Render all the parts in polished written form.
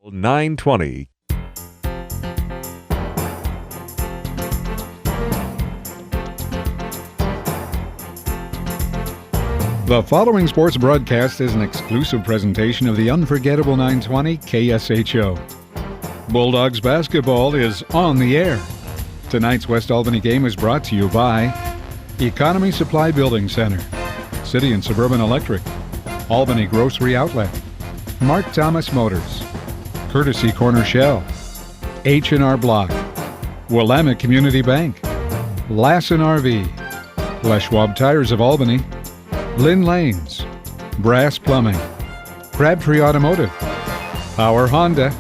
920. The following sports broadcast is an exclusive presentation of the unforgettable 920 KSHO. Bulldogs basketball is on the air. Tonight's West Albany game is brought to you by Economy Supply Building Center, City and Suburban Electric, Albany Grocery Outlet, Mark Thomas Motors, Courtesy Corner Shell, H&R Block, Willamette Community Bank, Lassen RV, Les Schwab Tires of Albany, Lynn Lanes, Brass Plumbing, Crabtree Automotive, Power Honda,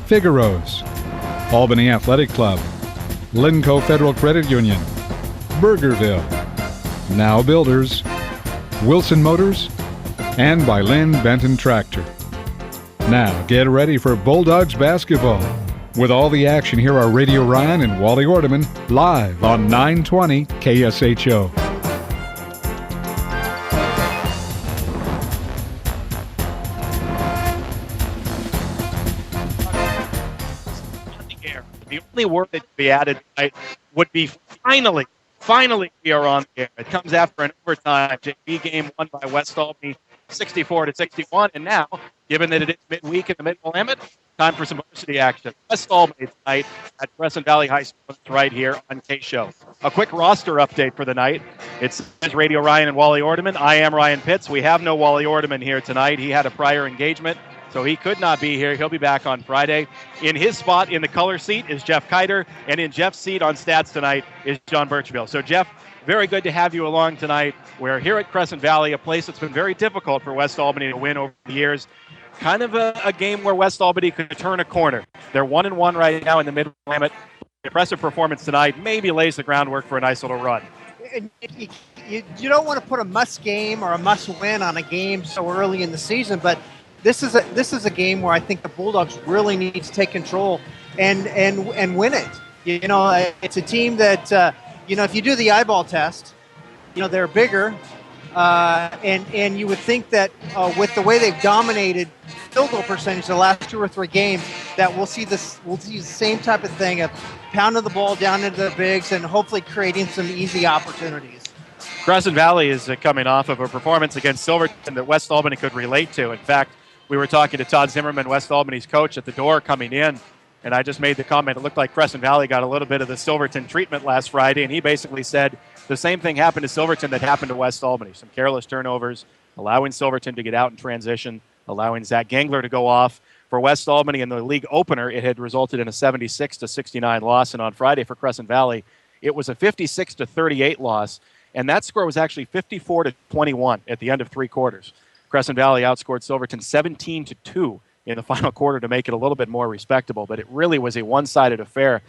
Figaro's, Albany Athletic Club, Linco Federal Credit Union, Burgerville, Now Builders, Wilson Motors, and by Lynn Benton Tractor. Now get ready for Bulldogs basketball. With all the action, here are Radio Ryan and Wally Ordeman live on 920 KSHO. The only word that could be added tonight would be finally we are on the air. It comes after an overtime JV game won by West Albany 64-61. And now, given that it is midweek in the Mid-Willamette, time for some varsity action. West Albany tonight at Crescent Valley High School right here on KSHO. A quick roster update for the night. It says Radio Ryan and Wally Ordeman. I am Ryan Pitts. We have no Wally Ordeman here tonight. He had a prior engagement, so he could not be here. He'll be back on Friday. In his spot in the color seat is Jeff Kiter, and in Jeff's seat on stats tonight is John Birchville. So, Jeff, very good to have you along tonight. We're here at Crescent Valley, a place that's been very difficult for West Albany to win over the years. Kind of a game where West Albany could turn a corner. They're 1-1 right now in the Mid-Willamette. Impressive performance tonight maybe lays the groundwork for a nice little run. You don't want to put a must game or a must win on a game so early in the season, but this is a game where I think the Bulldogs really need to take control and win it. You know, it's a team that if you do the eyeball test, they're bigger, and you would think that with the way they've dominated field goal percentage the last 2 or 3 games, that we'll see the same type of thing of pounding the ball down into the bigs and hopefully creating some easy opportunities. Crescent Valley is coming off of a performance against Silverton that West Albany could relate to. In fact, we were talking to Todd Zimmerman, West Albany's coach, at the door coming in, and I just made the comment, it looked like Crescent Valley got a little bit of the Silverton treatment last Friday, and he basically said the same thing happened to Silverton that happened to West Albany. Some careless turnovers, allowing Silverton to get out in transition, allowing Zach Gangler to go off. For West Albany in the league opener, it had resulted in a 76-69 loss, and on Friday for Crescent Valley, it was a 56-38 loss, and that score was actually 54-21 at the end of 3 quarters. Crescent Valley outscored Silverton 17-2 in the final quarter to make it a little bit more respectable, but it really was a one-sided affair.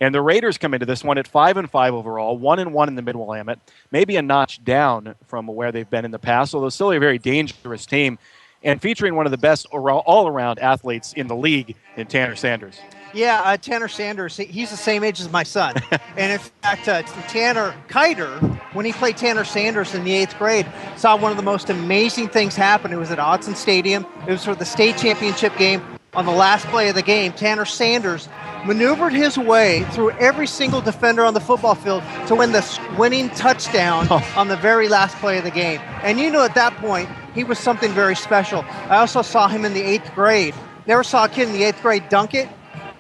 And the Raiders come into this one at 5-5 overall, 1-1 in the Mid-Willamette, maybe a notch down from where they've been in the past, although still a very dangerous team, and featuring one of the best all-around athletes in the league in Tanner Sanders. Yeah, Tanner Sanders, he's the same age as my son. And in fact, Tanner Kiter, when he played Tanner Sanders in the 8th grade, saw one of the most amazing things happen. It was at Autzen Stadium. It was for the state championship game. On the last play of the game, Tanner Sanders maneuvered his way through every single defender on the football field to win the winning touchdown on the very last play of the game. And at that point, he was something very special. I also saw him in the 8th grade. Never saw a kid in the 8th grade dunk it.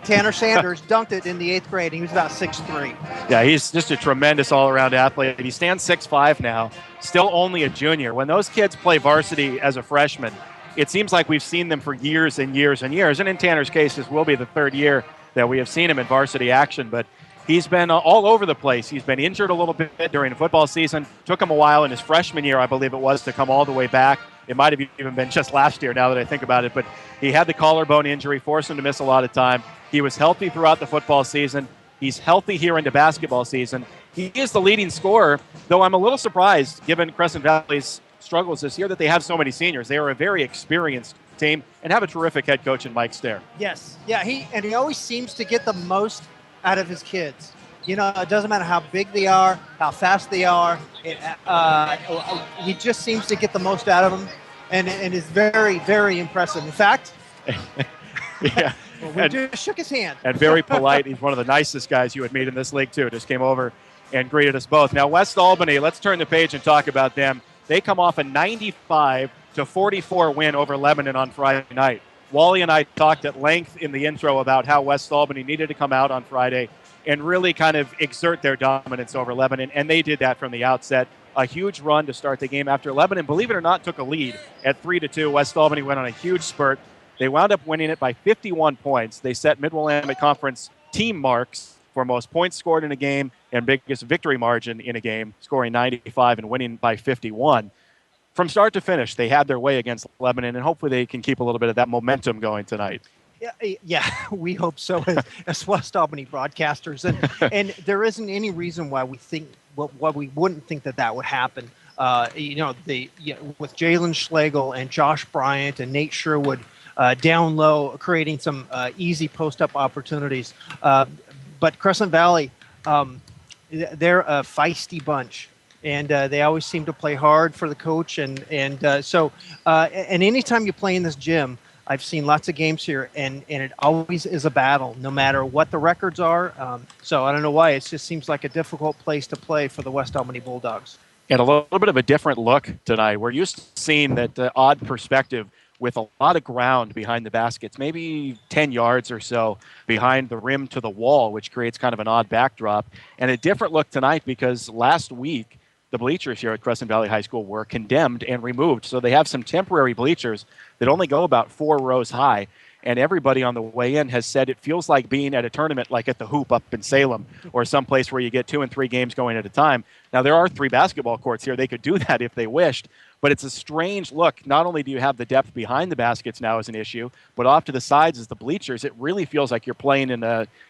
Tanner Sanders dunked it in the 8th grade. He was about 6'3". Yeah, he's just a tremendous all-around athlete. He stands 6'5" now, still only a junior. When those kids play varsity as a freshman, it seems like we've seen them for years and years and years. And in Tanner's case, this will be the 3rd year that we have seen him in varsity action. But he's been all over the place. He's been injured a little bit during the football season. Took him a while in his freshman year, I believe it was, to come all the way back. It might have even been just last year now that I think about it. But he had the collarbone injury, forced him to miss a lot of time. He was healthy throughout the football season. He's healthy here into basketball season. He is the leading scorer, though I'm a little surprised, given Crescent Valley's struggles this year, that they have so many seniors. They are a very experienced team and have a terrific head coach in Mike Stair. Yes. Yeah, he always seems to get the most out of his kids. It doesn't matter how big they are, how fast they are. He just seems to get the most out of them and is very, very impressive. In fact, Yeah. Well, we just shook his hand. And very polite. He's one of the nicest guys you would meet in this league, too. Just came over and greeted us both. Now, West Albany, let's turn the page and talk about them. They come off a 95-44 win over Lebanon on Friday night. Wally and I talked at length in the intro about how West Albany needed to come out on Friday and really kind of exert their dominance over Lebanon, and they did that from the outset. A huge run to start the game after Lebanon, believe it or not, took a lead at 3-2. West Albany went on a huge spurt. They wound up winning it by 51 points. They set Mid-Willamette Conference team marks for most points scored in a game and biggest victory margin in a game, scoring 95 and winning by 51. From start to finish, they had their way against Lebanon, and hopefully they can keep a little bit of that momentum going tonight. Yeah, we hope so as West Albany broadcasters, and there isn't any reason why we think why we wouldn't think that would happen. With Jalen Schlegel and Josh Bryant and Nate Sherwood down low, creating some easy post-up opportunities. But Crescent Valley, they're a feisty bunch. And they always seem to play hard for the coach. And anytime you play in this gym, I've seen lots of games here, and it always is a battle, no matter what the records are. So I don't know why. It just seems like a difficult place to play for the West Albany Bulldogs. And a little bit of a different look tonight. We're used to seeing that odd perspective with a lot of ground behind the baskets, maybe 10 yards or so behind the rim to the wall, which creates kind of an odd backdrop. And a different look tonight because last week, the bleachers here at Crescent Valley High School were condemned and removed. So they have some temporary bleachers that only go about 4 rows high. And everybody on the way in has said it feels like being at a tournament like at the Hoop up in Salem or someplace where you get 2 and 3 games going at a time. Now, there are 3 basketball courts here. They could do that if they wished. But it's a strange look. Not only do you have the depth behind the baskets now as an issue, but off to the sides as the bleachers, it really feels like you're playing in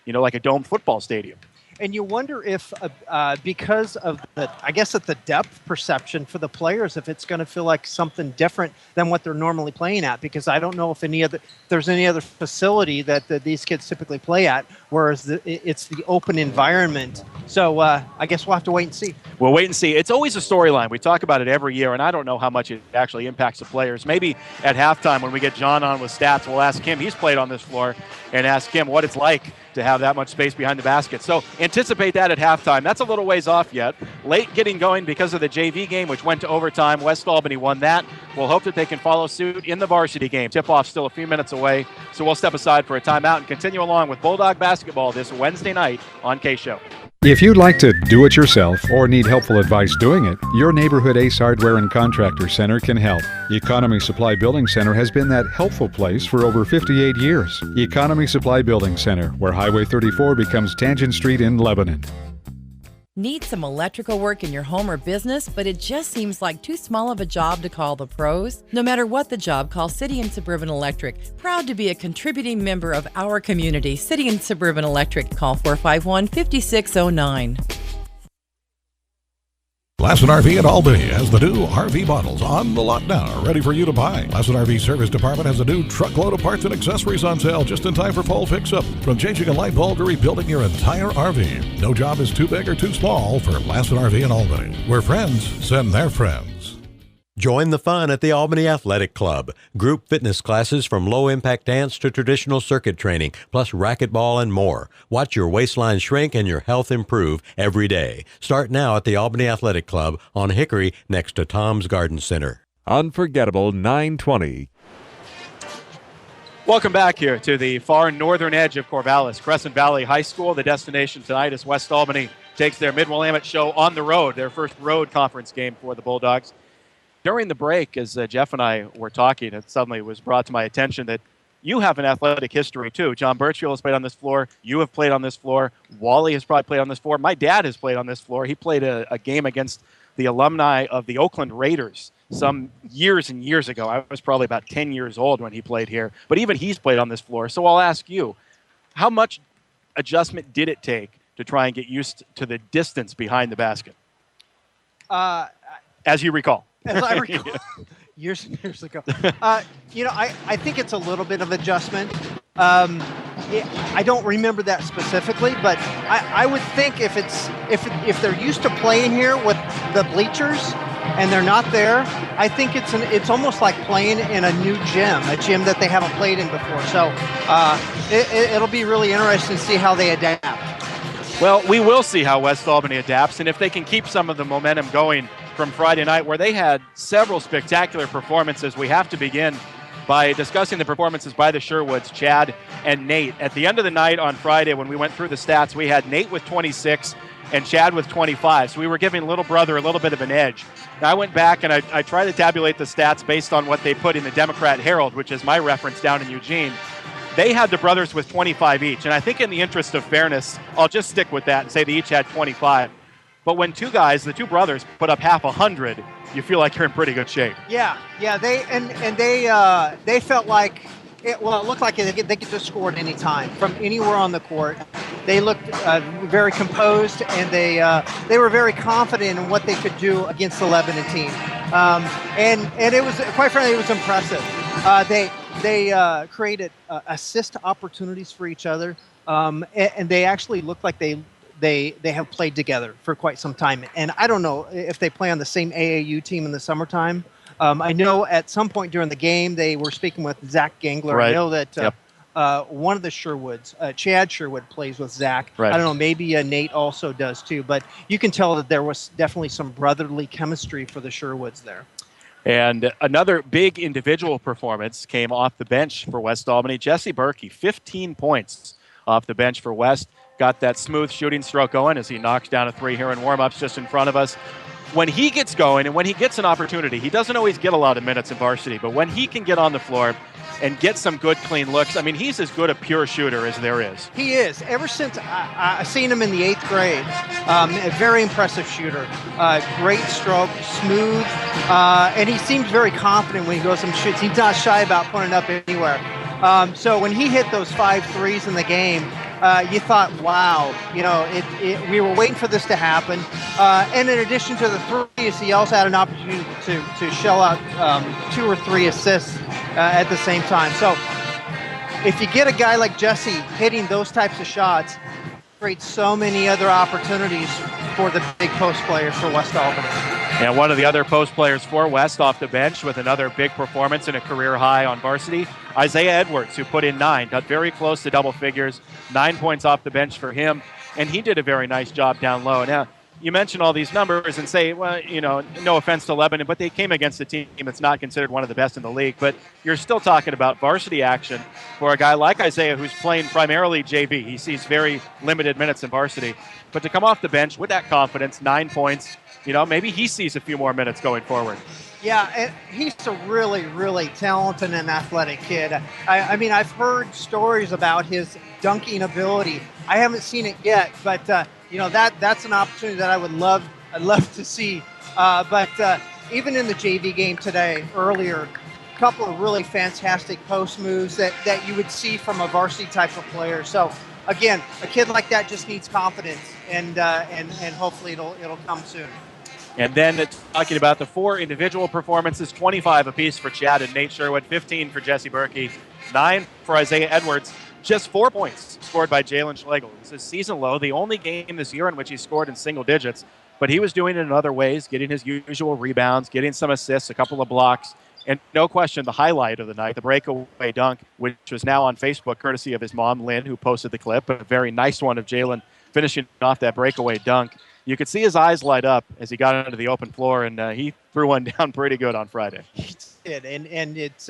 like a dome football stadium. And you wonder if, because of the depth perception for the players, if it's going to feel like something different than what they're normally playing at. Because I don't know if there's any other facility that these kids typically play at, whereas it's the open environment. So I guess we'll have to wait and see. We'll wait and see. It's always a storyline. We talk about it every year, and I don't know how much it actually impacts the players. Maybe at halftime when we get John on with stats, we'll ask him. He's played on this floor, and ask him what it's like to have that much space behind the basket. So anticipate that at halftime. That's a little ways off yet. Late getting going because of the JV game, which went to overtime. West Albany won that. We'll hope that they can follow suit in the varsity game. Tip-off still a few minutes away, so we'll step aside for a timeout and continue along with Bulldog basketball this Wednesday night on KSHO. If you'd like to do it yourself or need helpful advice doing it, your neighborhood Ace Hardware and Contractor Center can help. Economy Supply Building Center has been that helpful place for over 58 years. Economy Supply Building Center, where Highway 34 becomes Tangent Street in Lebanon. Need some electrical work in your home or business, but it just seems like too small of a job to call the pros? No matter what the job, call City and Suburban Electric. Proud to be a contributing member of our community. City and Suburban Electric. Call 451-5609. Lassen RV at Albany has the new RV models on the lot now, ready for you to buy. Lassen RV Service Department has a new truckload of parts and accessories on sale just in time for fall fix-up. From changing a light bulb to rebuilding your entire RV. No job is too big or too small for Lassen RV in Albany, where friends send their friends. Join the fun at the Albany Athletic Club. Group fitness classes from low-impact dance to traditional circuit training, plus racquetball and more. Watch your waistline shrink and your health improve every day. Start now at the Albany Athletic Club on Hickory next to Tom's Garden Center. Unforgettable 920. Welcome back here to the far northern edge of Corvallis, Crescent Valley High School. The destination tonight is West Albany takes their Mid-Willamette show on the road, their first road conference game for the Bulldogs. During the break, as Jeff and I were talking, it suddenly was brought to my attention that you have an athletic history, too. John Birchfield has played on this floor. You have played on this floor. Wally has probably played on this floor. My dad has played on this floor. He played a game against the alumni of the Oakland Raiders some years and years ago. I was probably about 10 years old when he played here. But even he's played on this floor. So I'll ask you, how much adjustment did it take to try and get used to the distance behind the basket? As you recall. As I recall, years and years ago. I think it's a little bit of adjustment. I don't remember that specifically, but I would think if they're used to playing here with the bleachers, and they're not there, I think it's almost like playing in a new gym, a gym that they haven't played in before. So it'll be really interesting to see how they adapt. Well, we will see how West Albany adapts, and if they can keep some of the momentum going from Friday night, where they had several spectacular performances. We have to begin by discussing the performances by the Sherwoods, Chad and Nate. At the end of the night on Friday, when we went through the stats, we had Nate with 26 and Chad with 25. So we were giving little brother a little bit of an edge. Now I went back and I tried to tabulate the stats based on what they put in the Democrat Herald, which is my reference down in Eugene. They had the brothers with 25 each. And I think in the interest of fairness, I'll just stick with that and say they each had 25. But when two guys, the two brothers, put up half 100, you feel like you're in pretty good shape. Yeah. They felt like it looked like they could just score at any time from anywhere on the court. They looked very composed, and they were very confident in what they could do against the Lebanon team. And it was, quite frankly, it was impressive. They created assist opportunities for each other, and they actually looked like they have played together for quite some time. And I don't know if they play on the same AAU team in the summertime. I know at some point during the game they were speaking with Zach Gangler. Right. I know that one of the Sherwoods, Chad Sherwood, plays with Zach. Right. I don't know, maybe Nate also does too. But you can tell that there was definitely some brotherly chemistry for the Sherwoods there. And another big individual performance came off the bench for West Albany. Jesse Berkey, 15 points off the bench for West. Got that smooth shooting stroke going as he knocks down a three here in warm-ups just in front of us. When he gets going and when he gets an opportunity, he doesn't always get a lot of minutes in varsity, but when he can get on the floor and get some good, clean looks, I mean, he's as good a pure shooter as there is. He is. Ever since I've seen him in the 8th grade, a very impressive shooter. Great stroke, smooth, and he seems very confident when he goes and shoots. He's not shy about putting it up anywhere. So when he hit those 5 threes in the game, you thought, wow, we were waiting for this to happen. And in addition to the threes, he also had an opportunity to shell out 2 or 3 assists at the same time. So if you get a guy like Jesse hitting those types of shots, creates so many other opportunities for the big post players for West Albany. And one of the other post players for West off the bench with another big performance and a career high on varsity, Isaiah Edwards, who put in 9, got very close to double figures, 9 points off the bench for him, and he did a very nice job down low. Now, you mention all these numbers and say, well, no offense to Lebanon, but they came against a team that's not considered one of the best in the league. But you're still talking about varsity action for a guy like Isaiah who's playing primarily JV. He sees very limited minutes in varsity. But to come off the bench with that confidence, 9 points, maybe he sees a few more minutes going forward. Yeah, and he's a really, really talented and athletic kid. I mean, I've heard stories about his dunking ability. I haven't seen it yet, but that's an opportunity that I'd love to see. But even in the JV game today, earlier, a couple of really fantastic post moves that you would see from a varsity type of player. So again, a kid like that just needs confidence, and hopefully it'll come soon. And then talking about the 4 individual performances, 25 apiece for Chad and Nate Sherwood, 15 for Jesse Berkey, 9 for Isaiah Edwards. Just 4 points scored by Jalen Schlegel. This is season low, the only game this year in which he scored in single digits. But he was doing it in other ways, getting his usual rebounds, getting some assists, a couple of blocks. And no question, the highlight of the night, the breakaway dunk, which was now on Facebook, courtesy of his mom, Lynn, who posted the clip. A very nice one of Jalen finishing off that breakaway dunk. You could see his eyes light up as he got onto the open floor, and he threw one down pretty good on Friday. He did, and it's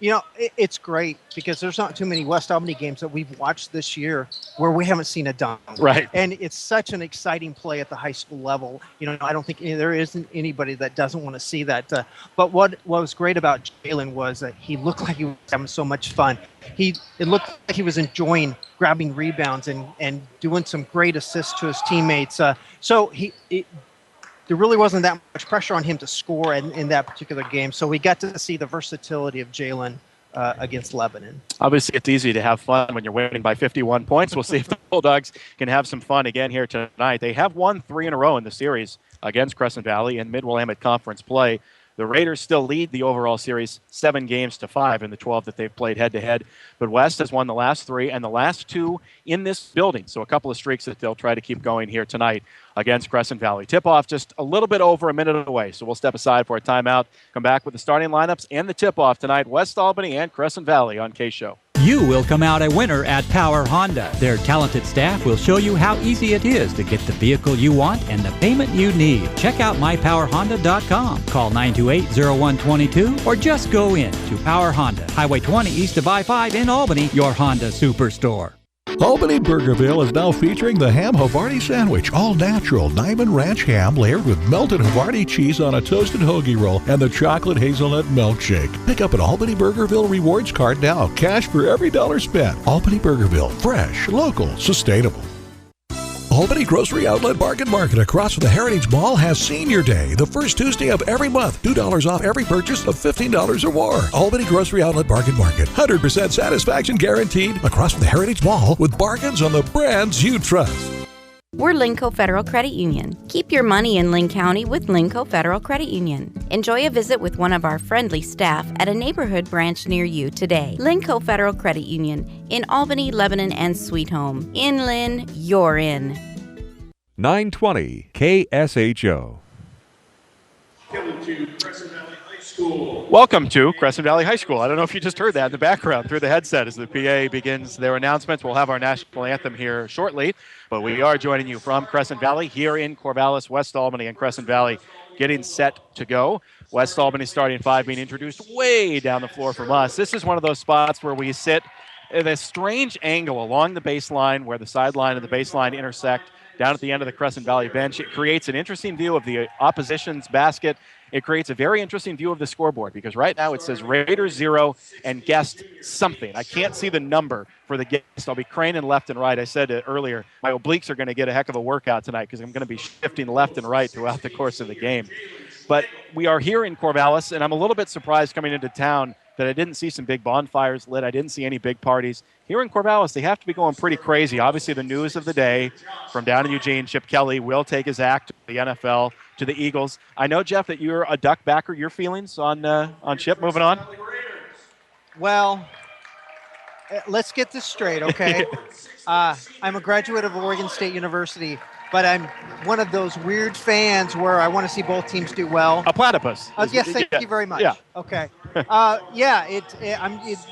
it's great because there's not too many West Albany games that we've watched this year where we haven't seen a dunk. Right. And it's such an exciting play at the high school level. I don't think there isn't anybody that doesn't want to see that. But what was great about Jalen was that he looked like he was having so much fun. It looked like he was enjoying grabbing rebounds and doing some great assists to his teammates. So there really wasn't that much pressure on him to score in that particular game. So we got to see the versatility of Jalen against Lebanon. Obviously, it's easy to have fun when you're winning by 51 points. We'll see if the Bulldogs can have some fun again here tonight. They have won 3 in a row in the series against Crescent Valley in Mid-Willamette Conference play. The Raiders still lead the overall series 7-5 in the 12 that they've played head-to-head. But West has won the last 3 and the last 2 in this building. So a couple of streaks that they'll try to keep going here tonight against Crescent Valley. Tip-off just a little bit over a minute away. So we'll step aside for a timeout, come back with the starting lineups and the tip-off tonight. West Albany and Crescent Valley on KSHO. You will come out a winner at Power Honda. Their talented staff will show you how easy it is to get the vehicle you want and the payment you need. Check out mypowerhonda.com. Call 928-0122 or just go in to Power Honda, Highway 20 east of I-5 in Albany, your Honda superstore. Albany Burgerville is now featuring the Ham Havarti Sandwich, all natural Diamond Ranch ham layered with melted Havarti cheese on a toasted hoagie roll and the chocolate hazelnut milkshake. Pick up an Albany Burgerville rewards card now. Cash for every dollar spent. Albany Burgerville, fresh, local, sustainable. Albany Grocery Outlet Bargain Market across from the Heritage Mall has Senior Day, the first Tuesday of every month. $2 off every purchase of $15 or more. Albany Grocery Outlet Bargain Market. 100% satisfaction guaranteed across from the Heritage Mall with bargains on the brands you trust. We're Linco Federal Credit Union. Keep your money in Linn County with Linco Federal Credit Union. Enjoy a visit with one of our friendly staff at a neighborhood branch near you today. Linco Federal Credit Union in Albany, Lebanon, and Sweet Home. In Linn, you're in. 920 KSHO. Welcome to Crescent Valley High School. I don't know if you just heard that in the background through the headset as the PA begins their announcements. We'll have our national anthem here shortly, but we are joining you from Crescent Valley here in Corvallis, West Albany, and Crescent Valley getting set to go. West Albany starting 5 being introduced way down the floor from us. This is one of those spots where we sit at a strange angle along the baseline where the sideline and the baseline intersect down at the end of the Crescent Valley bench. It creates an interesting view of the opposition's basket. It creates a very interesting view of the scoreboard because right now it says Raiders 0 and guest something. I can't see the number for the guest. I'll be craning left and right. I said it earlier, my obliques are going to get a heck of a workout tonight because I'm going to be shifting left and right throughout the course of the game. But we are here in Corvallis, and I'm a little bit surprised coming into town that I didn't see some big bonfires lit. I didn't see any big parties. Here in Corvallis, they have to be going pretty crazy. Obviously, the news of the day from down in Eugene, Chip Kelly will take his act to the NFL, to the Eagles. I know, Jeff, that you're a Duck backer. Your feelings on Chip moving on? Well, let's get this straight, okay? I'm a graduate of Oregon State University, but I'm one of those weird fans where I want to see both teams do well. A platypus. Yes, thank you very much. Yeah. Okay. I'd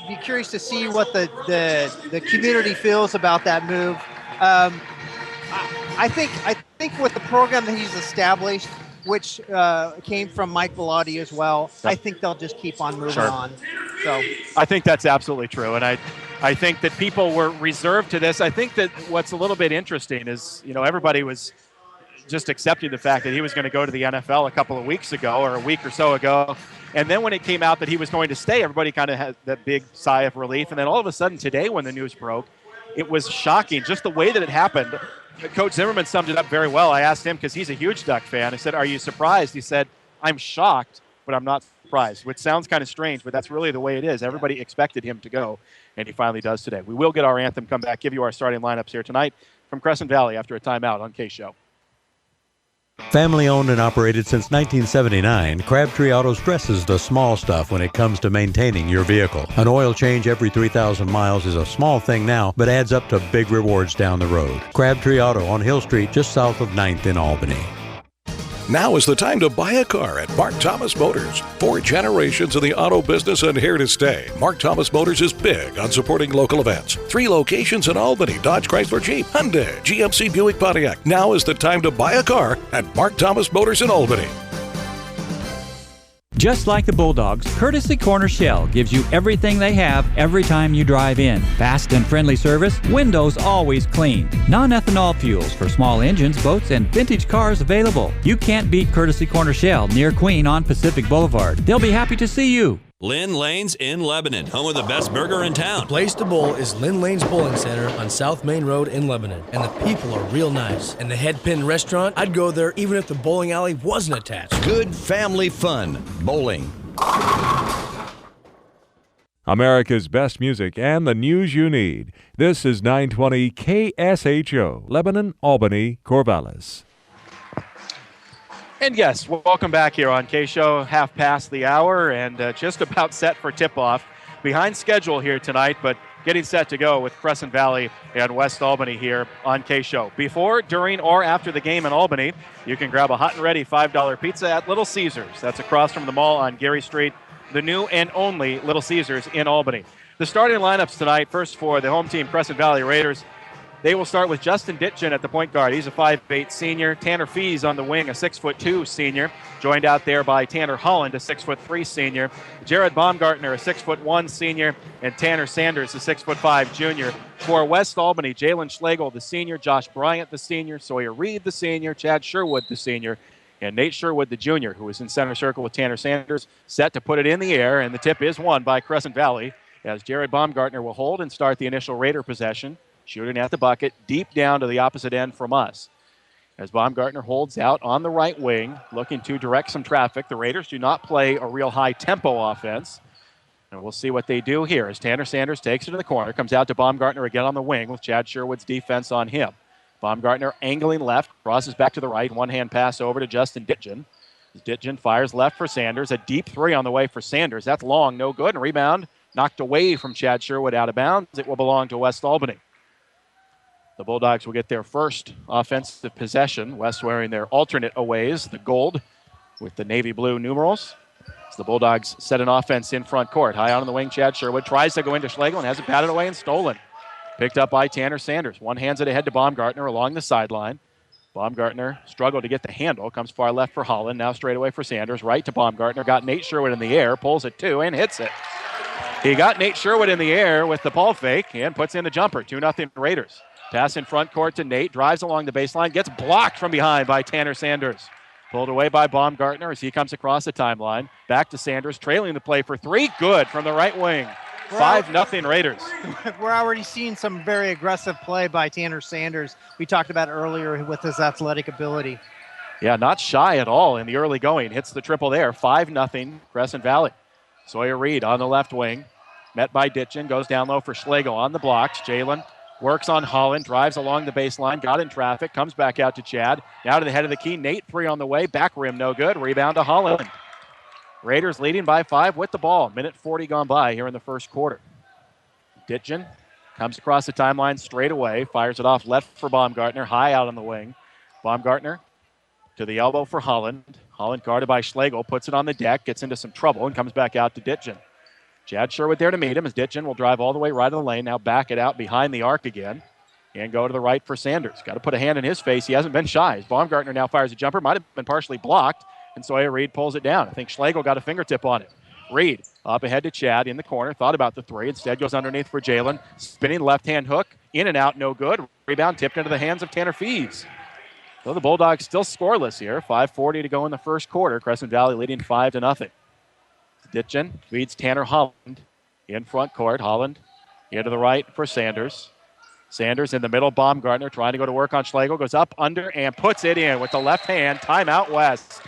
be curious to see what the community feels about that move. I think with the program that he's established, which came from Mike Bellotti as well, I think they'll just keep on moving on. So I think that's absolutely true, and I think that people were reserved to this. I think that what's a little bit interesting is, everybody was just accepting the fact that he was going to go to the NFL a couple of weeks ago or a week or so ago. And then when it came out that he was going to stay, everybody kind of had that big sigh of relief. And then all of a sudden today when the news broke, it was shocking just the way that it happened. Coach Zimmerman summed it up very well. I asked him because he's a huge Duck fan. I said, "Are you surprised?" He said, "I'm shocked, but I'm not surprised," which sounds kind of strange, but that's really the way it is. Everybody expected him to go, and he finally does today. We will get our anthem, come back, give you our starting lineups here tonight from Crescent Valley after a timeout on KSHO. Family owned and operated since 1979, Crabtree Auto stresses the small stuff when it comes to maintaining your vehicle. An oil change every 3,000 miles is a small thing now, but adds up to big rewards down the road. Crabtree Auto on Hill Street, just south of 9th in Albany. Now is the time to buy a car at Mark Thomas Motors. 4 generations in the auto business and here to stay. Mark Thomas Motors is big on supporting local events. 3 locations in Albany: Dodge, Chrysler, Jeep, Hyundai, GMC, Buick, Pontiac. Now is the time to buy a car at Mark Thomas Motors in Albany. Just like the Bulldogs, Courtesy Corner Shell gives you everything they have every time you drive in. Fast and friendly service, windows always clean. Non-ethanol fuels for small engines, boats, and vintage cars available. You can't beat Courtesy Corner Shell near Queen on Pacific Boulevard. They'll be happy to see you. Lynn Lane's in Lebanon, home of the best burger in town. The place to bowl is Lynn Lane's Bowling Center on South Main Road in Lebanon. And the people are real nice. And the Head Pin Restaurant, I'd go there even if the bowling alley wasn't attached. Good family fun. Bowling. America's best music and the news you need. This is 920 KSHO, Lebanon, Albany, Corvallis. And yes, welcome back here on KSHO, half past the hour and just about set for tip-off. Behind schedule here tonight, but getting set to go with Crescent Valley and West Albany here on KSHO. Before, during, or after the game in Albany, you can grab a hot and ready $5 pizza at Little Caesars. That's across from the mall on Geary Street, the new and only Little Caesars in Albany. The starting lineups tonight, first for the home team, Crescent Valley Raiders. They will start with Justin Ditchin at the point guard. He's a 5'8 senior. Tanner Fees on the wing, a 6'2 senior. Joined out there by Tanner Holland, a 6'3 senior. Jared Baumgartner, a 6'1 senior. And Tanner Sanders, a 6'5 junior. For West Albany, Jalen Schlegel, the senior. Josh Bryant, the senior. Sawyer Reed, the senior. Chad Sherwood, the senior. And Nate Sherwood, the junior, who is in center circle with Tanner Sanders, set to put it in the air. And the tip is won by Crescent Valley, as Jared Baumgartner will hold and start the initial Raider possession. Shooting at the bucket, deep down to the opposite end from us. As Baumgartner holds out on the right wing, looking to direct some traffic. The Raiders do not play a real high-tempo offense. And we'll see what they do here as Tanner Sanders takes it to the corner, comes out to Baumgartner again on the wing with Chad Sherwood's defense on him. Baumgartner angling left, crosses back to the right, one-hand pass over to Justin Ditchin. Ditchin fires left for Sanders, a deep three on the way for Sanders. That's long, no good, and rebound knocked away from Chad Sherwood out of bounds. It will belong to West Albany. The Bulldogs will get their first offensive possession. West wearing their alternate aways, the gold with the navy blue numerals. As the Bulldogs set an offense in front court. High on the wing, Chad Sherwood tries to go into Schlegel and has it batted away and stolen. Picked up by Tanner Sanders. One hands it ahead to Baumgartner along the sideline. Baumgartner struggled to get the handle. Comes far left for Holland. Now straight away for Sanders. Right to Baumgartner. Got Nate Sherwood in the air. Pulls it two and hits it. He got Nate Sherwood in the air with the ball fake and puts in the jumper. 2-0 Raiders. Pass in front court to Nate, drives along the baseline, gets blocked from behind by Tanner Sanders. Pulled away by Baumgartner as he comes across the timeline. Back to Sanders, trailing the play for three. Good from the right wing. 5-0 Raiders. We're already seeing some very aggressive play by Tanner Sanders. We talked about earlier with his athletic ability. Yeah, not shy at all in the early going. Hits the triple there. 5-0 Crescent Valley. Sawyer Reed on the left wing. Met by Ditchin, goes down low for Schlegel on the blocks. Jalen works on Holland, drives along the baseline, got in traffic, comes back out to Chad. Now to the head of the key, Nate, three on the way, back rim no good, rebound to Holland. Raiders leading by 5 with the ball. Minute 40 gone by here in the first quarter. Ditchin comes across the timeline straight away, fires it off left for Baumgartner, high out on the wing. Baumgartner to the elbow for Holland. Holland guarded by Schlegel, puts it on the deck, gets into some trouble, and comes back out to Ditchin. Chad Sherwood there to meet him as Ditchin will drive all the way right of the lane. Now back it out behind the arc again and go to the right for Sanders. Got to put a hand in his face. He hasn't been shy. As Baumgartner now fires a jumper. Might have been partially blocked, and Sawyer Reed pulls it down. I think Schlegel got a fingertip on it. Reed up ahead to Chad in the corner. Thought about the three. Instead goes underneath for Jalen. Spinning left-hand hook. In and out, no good. Rebound tipped into the hands of Tanner Fees. So the Bulldogs still scoreless here. 5:40 to go in the first quarter. Crescent Valley leading 5-0. Ditchin feeds Tanner Holland in front court. Holland into the right for Sanders. Sanders in the middle. Baumgartner trying to go to work on Schlegel. Goes up, under, and puts it in with the left hand. Timeout West.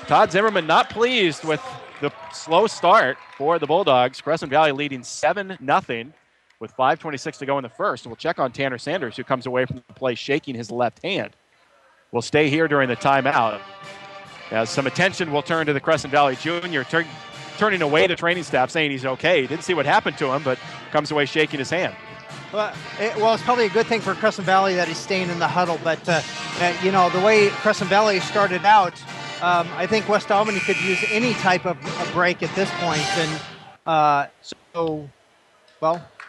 Todd Zimmerman not pleased with the slow start for the Bulldogs. Crescent Valley leading 7-0 with 5:26 to go in the first. We'll check on Tanner Sanders, who comes away from the play shaking his left hand. We'll stay here during the timeout. As some attention will turn to the Crescent Valley junior, turning away the training staff, saying he's okay. Didn't see what happened to him, but comes away shaking his hand. Well, it's probably a good thing for Crescent Valley that he's staying in the huddle. But, the way Crescent Valley started out, I think West Albany could use any type of a break at this point. And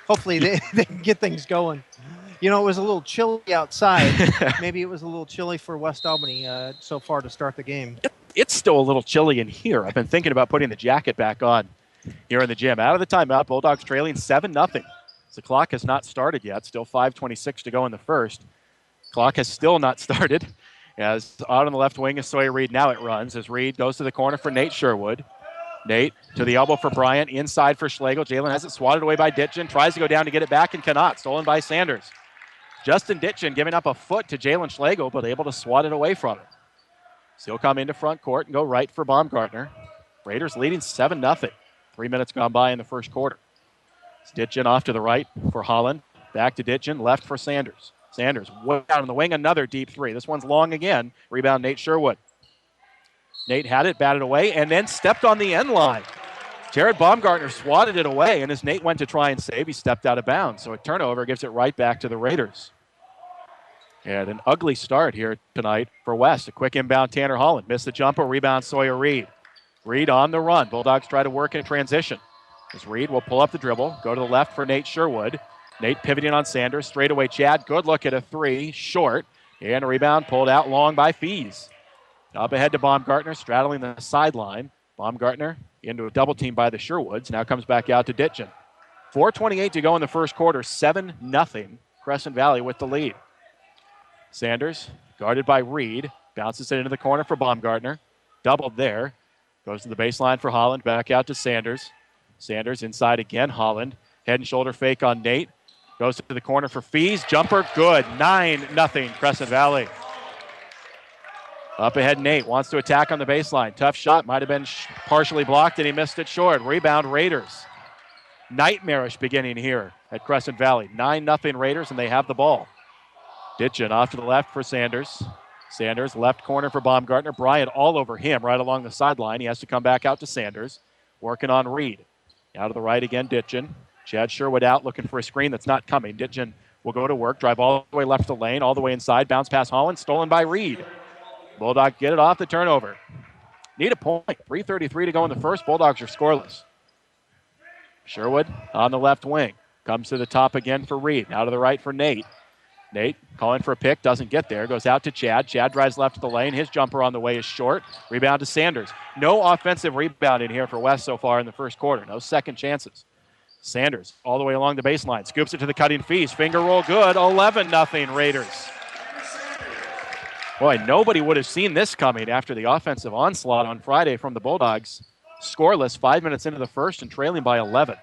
hopefully they can get things going. It was a little chilly outside. Maybe it was a little chilly for West Albany so far to start the game. It's still a little chilly in here. I've been thinking about putting the jacket back on here in the gym. Out of the timeout, Bulldogs trailing 7-0. The clock has not started yet. Still 5:26 to go in the first. Clock has still not started. As out on the left wing is Sawyer Reed. Now it runs as Reed goes to the corner for Nate Sherwood. Nate to the elbow for Bryant. Inside for Schlegel. Jalen has it swatted away by Ditchin. Tries to go down to get it back and cannot. Stolen by Sanders. Justin Ditchin giving up a foot to Jalen Schlegel, but able to swat it away from him. So he'll come into front court and go right for Baumgartner. Raiders leading 7-0. 3 minutes gone by in the first quarter. Ditchin off to the right for Holland. Back to Ditchin, left for Sanders. Sanders way out on the wing, another deep three. This one's long again. Rebound Nate Sherwood. Nate had it, batted away, and then stepped on the end line. Jared Baumgartner swatted it away, and as Nate went to try and save, he stepped out of bounds. So a turnover gives it right back to the Raiders. And an ugly start here tonight for West. A quick inbound, Tanner Holland. Missed the jumper, rebound, Sawyer Reed. Reed on the run. Bulldogs try to work in transition. As Reed will pull up the dribble, go to the left for Nate Sherwood. Nate pivoting on Sanders, straightaway Chad. Good look at a three, short. And a rebound pulled out long by Fees. Up ahead to Baumgartner, straddling the sideline. Baumgartner into a double team by the Sherwoods. Now comes back out to Ditchin. 4:28 to go in the first quarter. 7-0. Crescent Valley with the lead. Sanders guarded by Reed. Bounces it into the corner for Baumgartner. Doubled there. Goes to the baseline for Holland. Back out to Sanders. Sanders inside again. Holland. Head and shoulder fake on Nate. Goes to the corner for Fees. Jumper good. 9-0 Crescent Valley. Up ahead, Nate wants to attack on the baseline. Tough shot. Might have been partially blocked, and he missed it short. Rebound, Raiders. Nightmarish beginning here at Crescent Valley. 9-0 Raiders, and they have the ball. Ditchin off to the left for Sanders. Sanders, left corner for Baumgartner. Bryant all over him right along the sideline. He has to come back out to Sanders. Working on Reed. Out to the right again, Ditchin. Chad Sherwood out looking for a screen that's not coming. Ditchin will go to work. Drive all the way left the lane, all the way inside. Bounce pass Holland. Stolen by Reed. Bulldogs get it off the turnover. Need a point. 3:33 to go in the first. Bulldogs are scoreless. Sherwood on the left wing. Comes to the top again for Reed. Now to the right for Nate. Nate calling for a pick. Doesn't get there. Goes out to Chad. Chad drives left of the lane. His jumper on the way is short. Rebound to Sanders. No offensive rebound in here for West so far in the first quarter. No second chances. Sanders all the way along the baseline. Scoops it to the cutting Fees. Finger roll good. 11-0 Raiders. Boy, nobody would have seen this coming after the offensive onslaught on Friday from the Bulldogs. Scoreless 5 minutes into the first and trailing by 11.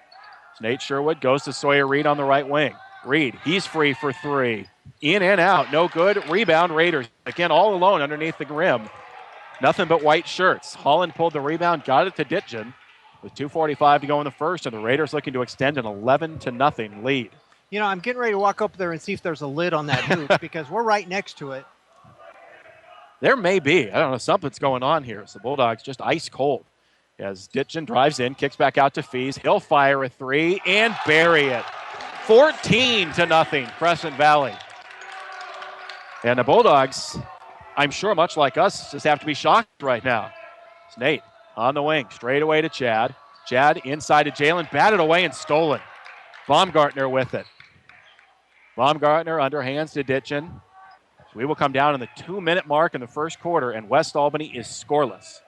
So Nate Sherwood goes to Sawyer Reed on the right wing. Reed, he's free for three. In and out, no good. Rebound, Raiders. Again, all alone underneath the rim. Nothing but white shirts. Holland pulled the rebound, got it to Ditchin with 2:45 to go in the first, and the Raiders looking to extend an 11-0 lead. You know, I'm getting ready to walk up there and see if there's a lid on that hoop because we're right next to it. There may be. I don't know. Something's going on here. It's the Bulldogs just ice cold. As Ditchin drives in, kicks back out to Fees. He'll fire a three and bury it. 14-0 Crescent Valley. And the Bulldogs, I'm sure much like us, just have to be shocked right now. It's Nate on the wing, straight away to Chad. Chad inside to Jalen, batted away and stolen. Baumgartner with it. Baumgartner underhands to Ditchin. We will come down in the 2-minute mark in the first quarter, and West Albany is scoreless.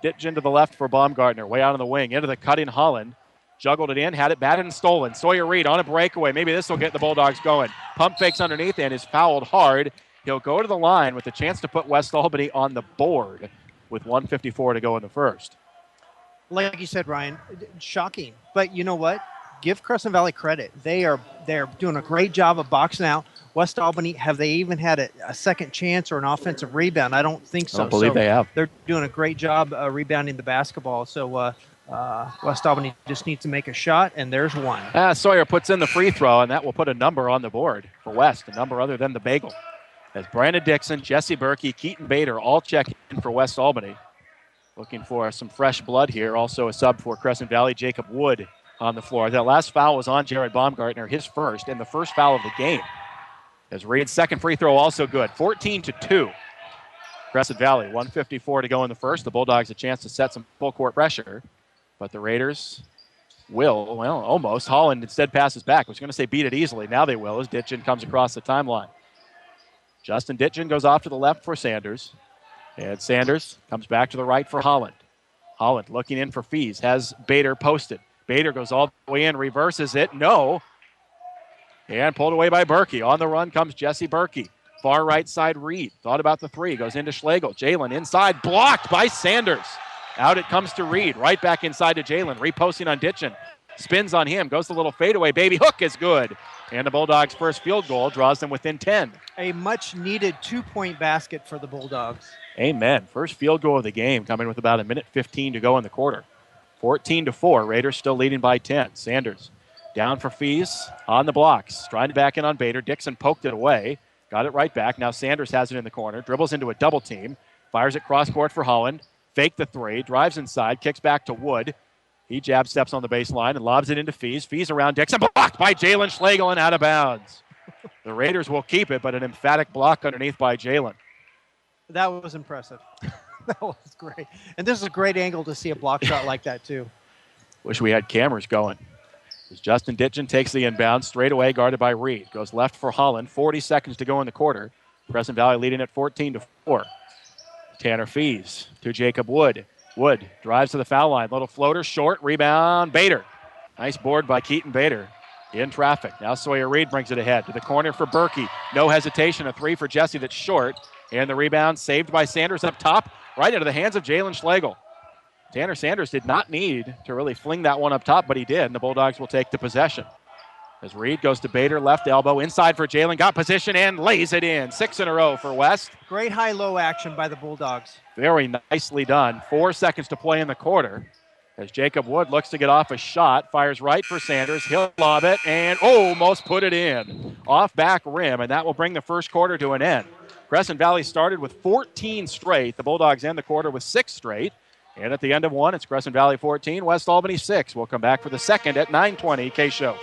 Ditchin to the left for Baumgartner, way out on the wing, into the cutting Holland. Juggled it in, had it batted and stolen. Sawyer Reed on a breakaway. Maybe this will get the Bulldogs going. Pump fakes underneath and is fouled hard. He'll go to the line with a chance to put West Albany on the board with 1:54 to go in the first. Like you said, Ryan, shocking. But you know what? Give Crescent Valley credit. They're doing a great job of boxing out. West Albany, have they even had a second chance or an offensive rebound? I don't think so. I don't believe they have. They're doing a great job rebounding the basketball. So West Albany just needs to make a shot, and there's one. Sawyer puts in the free throw, and that will put a number on the board for West, a number other than the bagel. As Brandon Dixon, Jesse Berkey, Keaton Bader all check in for West Albany. Looking for some fresh blood here. Also a sub for Crescent Valley, Jacob Wood on the floor. That last foul was on Jared Baumgartner, his first, and the first foul of the game. As Reed's second free throw also good. 14-2. Crescent Valley, 1:54 to go in the first. The Bulldogs a chance to set some full court pressure, but the Raiders will, well, almost. Holland instead passes back. I was going to say beat it easily. Now they will as Ditchin comes across the timeline. Justin Ditchin goes off to the left for Sanders. And Sanders comes back to the right for Holland. Holland looking in for Fees. Has Bader posted. Bader goes all the way in, reverses it. No. And pulled away by Berkey. On the run comes Jesse Berkey. Far right side, Reed. Thought about the three. Goes into Schlegel. Jalen inside. Blocked by Sanders. Out it comes to Reed. Right back inside to Jalen. Reposting on Ditchin. Spins on him. Goes the little fadeaway. Baby hook is good. And the Bulldogs' first field goal draws them within 10. A much-needed 2-point basket for the Bulldogs. Amen. First field goal of the game coming with about 1:15 to go in the quarter. 14-4. Raiders still leading by 10. Sanders down for Fees on the blocks. Trying to back in on Bader. Dixon poked it away. Got it right back. Now Sanders has it in the corner. Dribbles into a double team. Fires it cross court for Holland. Fake the three, drives inside, kicks back to Wood. He jab steps on the baseline and lobs it into Fees. Fees around Dixon, blocked by Jalen Schlegel and out of bounds. The Raiders will keep it, but an emphatic block underneath by Jalen. That was impressive. That was great. And this is a great angle to see a block shot like that, too. Wish we had cameras going. As Justin Ditchen takes the inbound, straight away guarded by Reed. Goes left for Holland. 40 seconds to go in the quarter. Crescent Valley leading at 14-4. Tanner Fees to Jacob Wood. Wood drives to the foul line. Little floater, short, rebound, Bader. Nice board by Keaton Bader. In traffic. Now Sawyer Reed brings it ahead to the corner for Berkey. No hesitation. A three for Jesse that's short. And the rebound saved by Sanders up top, right into the hands of Jalen Schlegel. Tanner Sanders did not need to really fling that one up top, but he did, and the Bulldogs will take the possession. As Reed goes to Bader, left elbow, inside for Jalen, got position and lays it in. 6 in a row for West. Great high-low action by the Bulldogs. Very nicely done. 4 seconds to play in the quarter. As Jacob Wood looks to get off a shot, fires right for Sanders. He'll lob it and almost put it in. Off back rim, and that will bring the first quarter to an end. Crescent Valley started with 14 straight. The Bulldogs end the quarter with 6 straight. And at the end of one, it's Crescent Valley 14, West Albany 6. We'll come back for the second at 9:20 KSHO.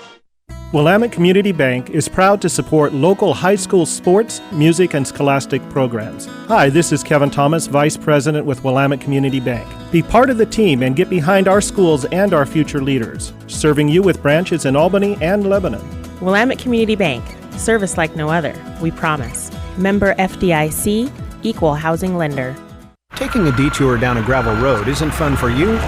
Willamette Community Bank is proud to support local high school sports, music, and scholastic programs. Hi, this is Kevin Thomas, Vice President with Willamette Community Bank. Be part of the team and get behind our schools and our future leaders, serving you with branches in Albany and Lebanon. Willamette Community Bank, service like no other, we promise. Member FDIC, equal housing lender. Taking a detour down a gravel road isn't fun for you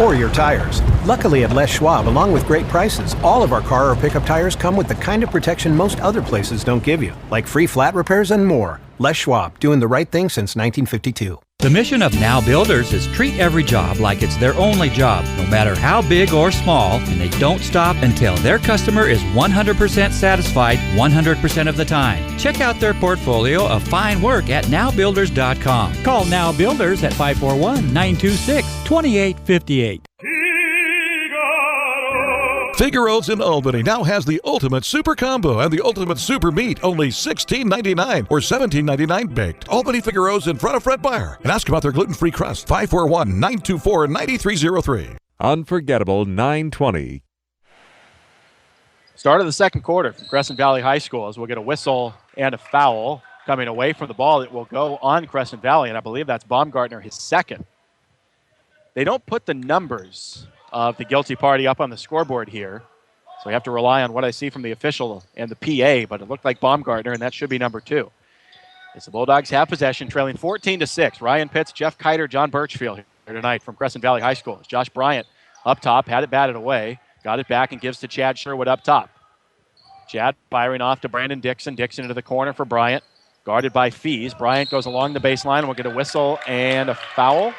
or your tires. Luckily at Les Schwab, along with great prices, all of our car or pickup tires come with the kind of protection most other places don't give you, like free flat repairs and more. Les Schwab, doing the right thing since 1952. The mission of Now Builders is treat every job like it's their only job, no matter how big or small, and they don't stop until their customer is 100% satisfied 100% of the time. Check out their portfolio of fine work at nowbuilders.com. Call Now Builders at 541-926-2858. Figaro's in Albany now has the ultimate super combo and the ultimate super meat, only $16.99 or $17.99 baked. Albany Figaro's in front of Fred Meyer. And ask about their gluten-free crust. 541-924-9303. Unforgettable 920. Start of the second quarter from Crescent Valley High School as we'll get a whistle and a foul coming away from the ball. It will go on Crescent Valley, and I believe that's Baumgartner, his second. They don't put the numbers of the guilty party up on the scoreboard here, so we have to rely on what I see from the official and the PA, but it looked like Baumgartner, and that should be number 2. As the Bulldogs have possession, trailing 14-6. Ryan Pitts, Jeff Kiter, John Birchfield here tonight from Crescent Valley High School. As Josh Bryant up top, had it batted away, got it back and gives to Chad Sherwood up top. Chad firing off to Brandon Dixon. Dixon into the corner for Bryant, guarded by Fees. Bryant goes along the baseline, and we'll get a whistle and a foul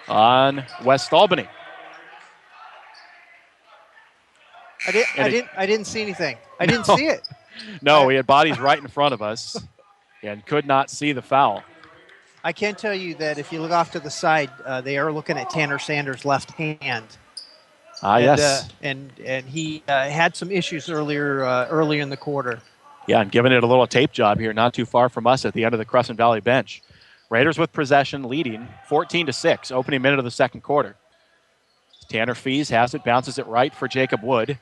on West Albany. I didn't see anything. I didn't see it. No, we had bodies right in front of us and could not see the foul. I can tell you that if you look off to the side, they are looking at Tanner Sanders' left hand. Yes. And he had some issues earlier in the quarter. Yeah, and giving it a little tape job here, not too far from us at the end of the Crescent Valley bench. Raiders with possession, leading 14-6, opening minute of the second quarter. Tanner Fees has it, bounces it right for Jacob Wood.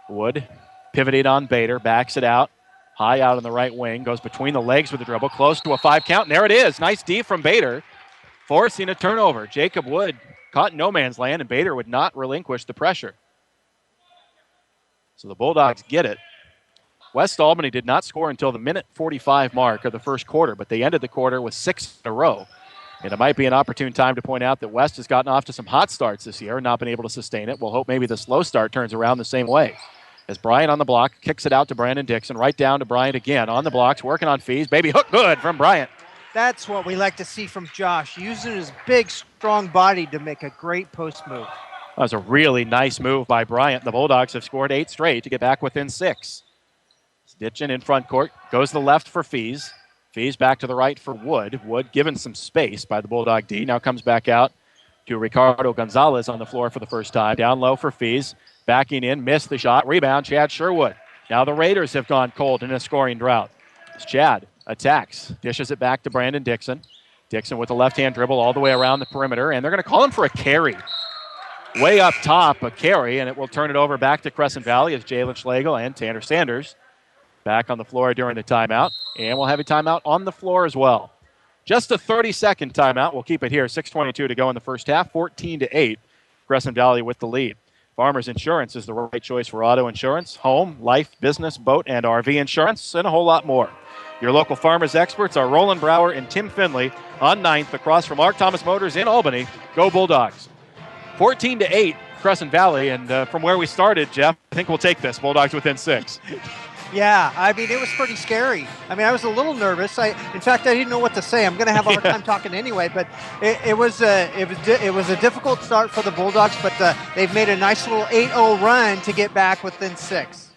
Wood pivoted on Bader, backs it out, high out on the right wing, goes between the legs with the dribble, close to a 5 count, and there it is. Nice D from Bader, forcing a turnover. Jacob Wood caught in no man's land, and Bader would not relinquish the pressure. So the Bulldogs get it. West Albany did not score until the minute 45 mark of the first quarter, but they ended the quarter with 6 in a row. And it might be an opportune time to point out that West has gotten off to some hot starts this year and not been able to sustain it. We'll hope maybe the slow start turns around the same way. As Bryant on the block, kicks it out to Brandon Dixon, right down to Bryant again. On the blocks, working on Fees. Baby hook good from Bryant. That's what we like to see from Josh, using his big, strong body to make a great post move. That was a really nice move by Bryant. The Bulldogs have scored 8 straight to get back within 6. Ditchin in front court, goes to the left for Fees. Fees back to the right for Wood. Wood given some space by the Bulldog D. Now comes back out to Ricardo Gonzalez on the floor for the first time. Down low for Fees. Backing in, missed the shot. Rebound, Chad Sherwood. Now the Raiders have gone cold in a scoring drought. As Chad attacks, dishes it back to Brandon Dixon. Dixon with the left-hand dribble all the way around the perimeter, and they're going to call him for a carry. Way up top, a carry, and it will turn it over back to Crescent Valley as Jalen Schlegel and Tanner Sanders back on the floor during the timeout. And we'll have a timeout on the floor as well. Just a 30-second timeout. We'll keep it here. 6:22 to go in the first half. 14-8. Crescent Valley with the lead. Farmers Insurance is the right choice for auto insurance, home, life, business, boat, and RV insurance, and a whole lot more. Your local Farmers experts are Roland Brower and Tim Finley on 9th across from Mark Thomas Motors in Albany. Go Bulldogs. 14-8, Crescent Valley, and from where we started, Jeff, I think we'll take this. Bulldogs within 6. Yeah, I mean, it was pretty scary. I mean, I was a little nervous. In fact, I didn't know what to say. I'm going to have a hard time talking anyway, but it was a difficult start for the Bulldogs, but they've made a nice little 8-0 run to get back within 6.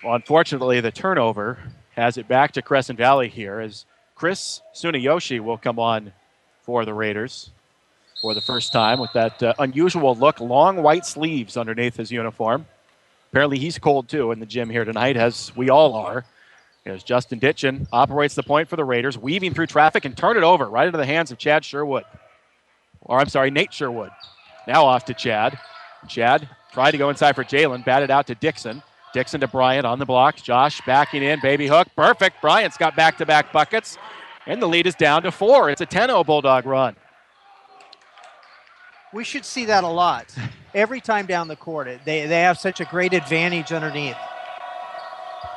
Well, unfortunately, the turnover has it back to Crescent Valley here as Chris Tsuneyoshi will come on for the Raiders for the first time with that unusual look, long white sleeves underneath his uniform. Apparently he's cold too in the gym here tonight, as we all are. As Justin Ditchin operates the point for the Raiders, weaving through traffic and turn it over right into the hands of Nate Sherwood. Now off to Chad. Chad tried to go inside for Jalen, batted out to Dixon. Dixon to Bryant on the blocks. Josh backing in, baby hook. Perfect. Bryant's got back-to-back buckets, and the lead is down to 4. It's a 10-0 Bulldog run. We should see that a lot. Every time down the court, they have such a great advantage underneath.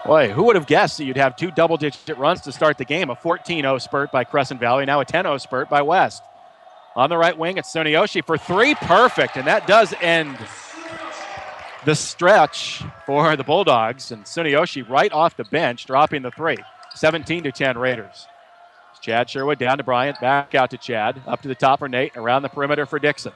Boy, who would have guessed that you'd have 2 double-digit runs to start the game? A 14-0 spurt by Crescent Valley, now a 10-0 spurt by West. On the right wing, it's Tsuneyoshi for 3. Perfect, and that does end the stretch for the Bulldogs. And Tsuneyoshi right off the bench, dropping the 3. 17-10 Raiders. Chad Sherwood down to Bryant, back out to Chad. Up to the top for Nate, around the perimeter for Dixon.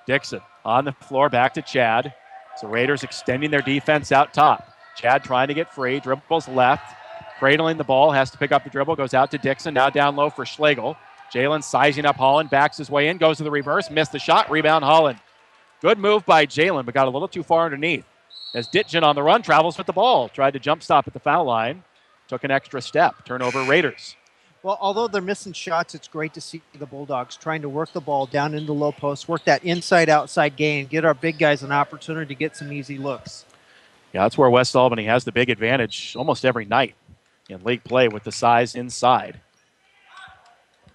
Dixon on the floor, back to Chad. So Raiders extending their defense out top. Chad trying to get free, dribbles left. Cradling the ball, has to pick up the dribble, goes out to Dixon, now down low for Schlegel. Jalen sizing up Holland, backs his way in, goes to the reverse, missed the shot, rebound Holland. Good move by Jalen, but got a little too far underneath. As Ditchin on the run, travels with the ball. Tried to jump stop at the foul line. Took an extra step. Turnover Raiders. Well, although they're missing shots, it's great to see the Bulldogs trying to work the ball down into low post, work that inside-outside game, get our big guys an opportunity to get some easy looks. Yeah, that's where West Albany has the big advantage almost every night in league play with the size inside.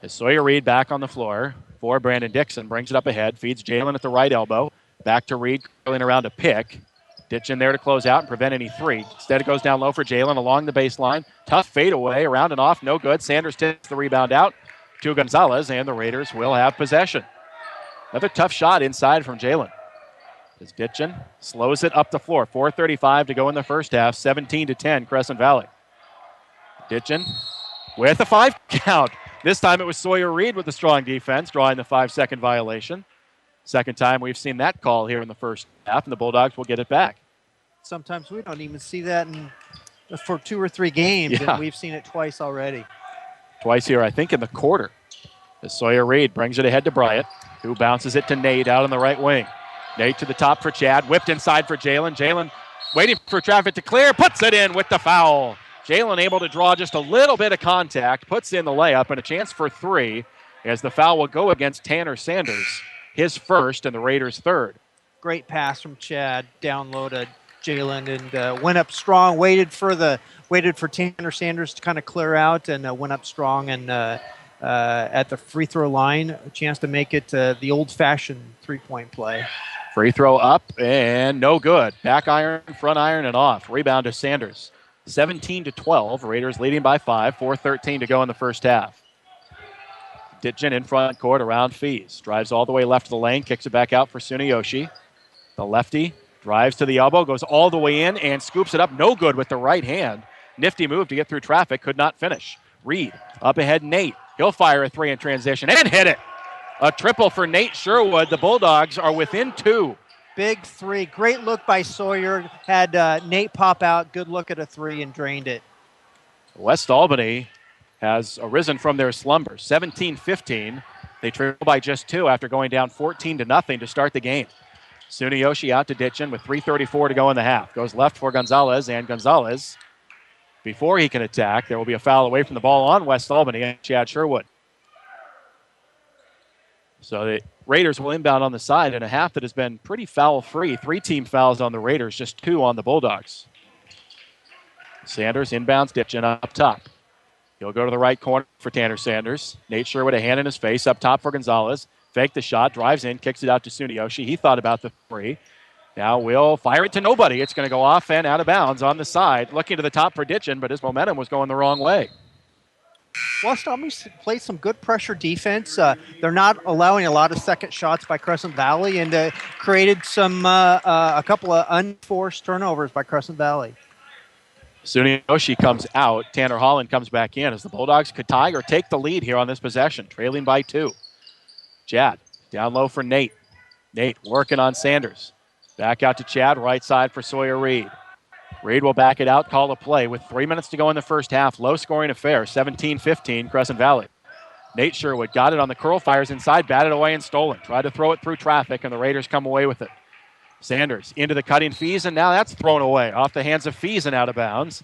As Sawyer Reed back on the floor for Brandon Dixon, brings it up ahead, feeds Jalen at the right elbow. Back to Reed, curling around a pick. Ditch in there to close out and prevent any 3. Instead, it goes down low for Jalen along the baseline. Tough fadeaway, around and off, no good. Sanders takes the rebound out to Gonzalez, and the Raiders will have possession. Another tough shot inside from Jalen. As Ditchin slows it up the floor. 4:35 to go in the first half. 17-10, Crescent Valley. Ditchin with a 5 count. This time it was Sawyer Reed with the strong defense, drawing the 5-second violation. Second time we've seen that call here in the first half, and the Bulldogs will get it back. Sometimes we don't even see that for 2 or 3 games, and we've seen it twice already. Twice here, I think, in the quarter. As Sawyer Reed brings it ahead to Bryant, who bounces it to Nate out on the right wing. Nate to the top for Chad, whipped inside for Jalen. Jalen waiting for traffic to clear, puts it in with the foul. Jalen able to draw just a little bit of contact, puts in the layup, and a chance for 3 as the foul will go against Tanner Sanders, his first and the Raiders' third. Great pass from Chad down low to Jalen, and went up strong, waited for Tanner Sanders to kind of clear out, and went up strong, and at the free throw line, a chance to make it the old-fashioned 3-point play. Free throw up and no good. Back iron, front iron, and off. Rebound to Sanders. 17-12. Raiders leading by 5. 4:13 to go in the first half. Ditchin in front court around Fees. Drives all the way left of the lane. Kicks it back out for Tsuneyoshi. The lefty drives to the elbow. Goes all the way in and scoops it up. No good with the right hand. Nifty move to get through traffic. Could not finish. Reed up ahead. Nate. He'll fire a 3 in transition and hit it. A triple for Nate Sherwood. The Bulldogs are within 2. Big 3. Great look by Sawyer. Had Nate pop out. Good look at a 3 and drained it. West Albany has arisen from their slumber. 17-15. They trail by just 2 after going down 14-0 to start the game. Tsuneyoshi out to Ditchin with 3:34 to go in the half. Goes left for Gonzalez, and Gonzalez, before he can attack, there will be a foul away from the ball on West Albany and Chad Sherwood. So the Raiders will inbound on the side in a half that has been pretty foul-free. 3 team fouls on the Raiders, just 2 on the Bulldogs. Sanders inbounds, Ditchin up top. He'll go to the right corner for Tanner Sanders. Nate Sherwood, a hand in his face, up top for Gonzalez. Fake the shot, drives in, kicks it out to Sunioshi. He thought about the 3. Now will fire it to nobody. It's going to go off and out of bounds on the side. Looking to the top for Ditchin, but his momentum was going the wrong way. West Albany played some good pressure defense. They're not allowing a lot of second shots by Crescent Valley, and created some a couple of unforced turnovers by Crescent Valley. Sunioshi comes out. Tanner Holland comes back in as the Bulldogs could tie or take the lead here on this possession, trailing by 2. Chad down low for Nate. Nate working on Sanders. Back out to Chad, right side for Sawyer Reed. Reed will back it out, call a play with 3 minutes to go in the first half. Low-scoring affair, 17-15, Crescent Valley. Nate Sherwood got it on the curl, fires inside, batted away and stolen. Tried to throw it through traffic, and the Raiders come away with it. Sanders into the cutting Fees, and now that's thrown away off the hands of Fees and out of bounds.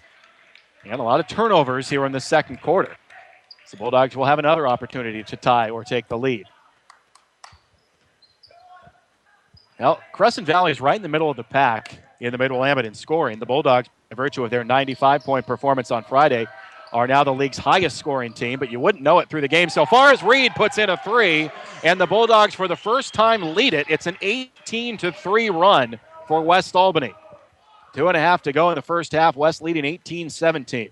And a lot of turnovers here in the second quarter. So the Bulldogs will have another opportunity to tie or take the lead. Well, Crescent Valley is right in the middle of the pack in the Mid-Willamette in scoring. The Bulldogs, by virtue of their 95-point performance on Friday, are now the league's highest scoring team, but you wouldn't know it through the game so far as Reed puts in a 3, and the Bulldogs for the first time lead it. It's an 18-3 run for West Albany. 2.5 to go in the first half. West leading 18-17.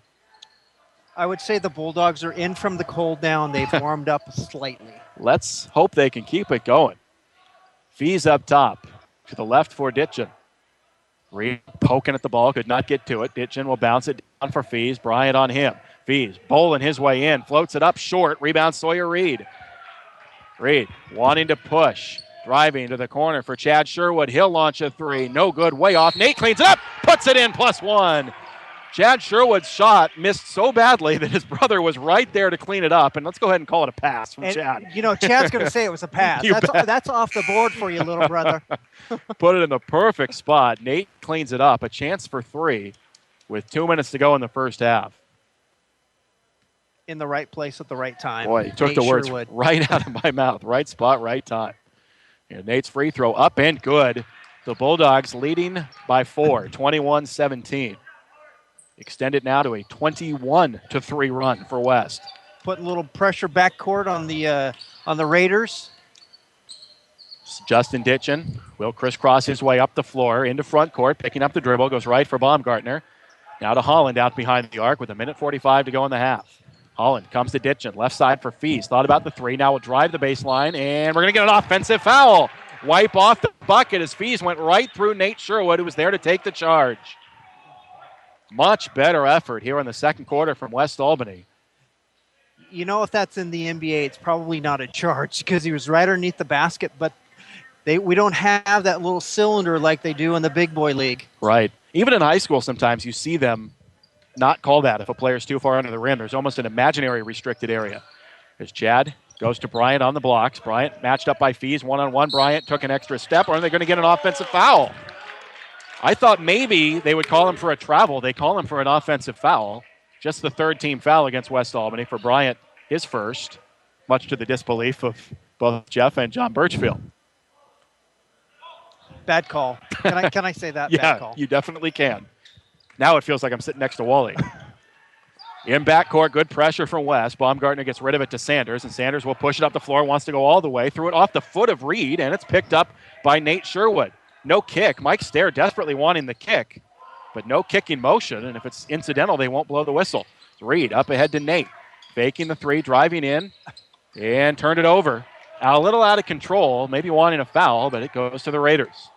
I would say the Bulldogs are in from the cold down. They've warmed up slightly. Let's hope they can keep it going. Fees up top to the left for Ditchin. Reed poking at the ball, could not get to it. Ditchin will bounce it down for Fees. Bryant on him. Fees bowling his way in, floats it up short. Rebound Sawyer Reed. Reed wanting to push. Driving to the corner for Chad Sherwood. He'll launch a 3. No good, way off. Nate cleans it up, puts it in, +1. Chad Sherwood's shot missed so badly that his brother was right there to clean it up. And let's go ahead and call it a pass from Chad. You know, Chad's going to say it was a pass. That's off the board for you, little brother. Put it in the perfect spot. Nate cleans it up. A chance for 3 with 2 minutes to go in the first half. In the right place at the right time. Boy, he took the words right out of my mouth. Right spot, right time. And Nate's free throw up and good. The Bulldogs leading by 4, 21-17. Extended now to a 21-3 run for West. Put a little pressure backcourt on the Raiders. Justin Ditchin will crisscross his way up the floor into front court, picking up the dribble, goes right for Baumgartner. Now to Holland out behind the arc with 1:45 to go in the half. Holland comes to Ditchin, left side for Fees. Thought about the 3, now will drive the baseline, and we're going to get an offensive foul. Wipe off the bucket as Fees went right through Nate Sherwood, who was there to take the charge. Much better effort here in the second quarter from West Albany. You know, if that's in the NBA, it's probably not a charge because he was right underneath the basket, but we don't have that little cylinder like they do in the big boy league. Right. Even in high school, sometimes you see them not call that if a player's too far under the rim. There's almost an imaginary restricted area. As Chad goes to Bryant on the blocks. Bryant matched up by Fees, one-on-one. Bryant took an extra step, or are they going to get an offensive foul? I thought maybe they would call him for a travel. They call him for an offensive foul. Just the third team foul against West Albany for Bryant, his first, much to the disbelief of both Jeff and John Birchfield. Bad call. Can I say that? Yeah, bad call. You definitely can. Now it feels like I'm sitting next to Wally. In backcourt, good pressure from West. Baumgartner gets rid of it to Sanders, and Sanders will push it up the floor, wants to go all the way, threw it off the foot of Reed, and it's picked up by Nate Sherwood. No kick. Mike Stair desperately wanting the kick, but no kicking motion, and if it's incidental, they won't blow the whistle. Reed up ahead to Nate, faking the 3, driving in, and turned it over. A little out of control, maybe wanting a foul, but it goes to the Raiders.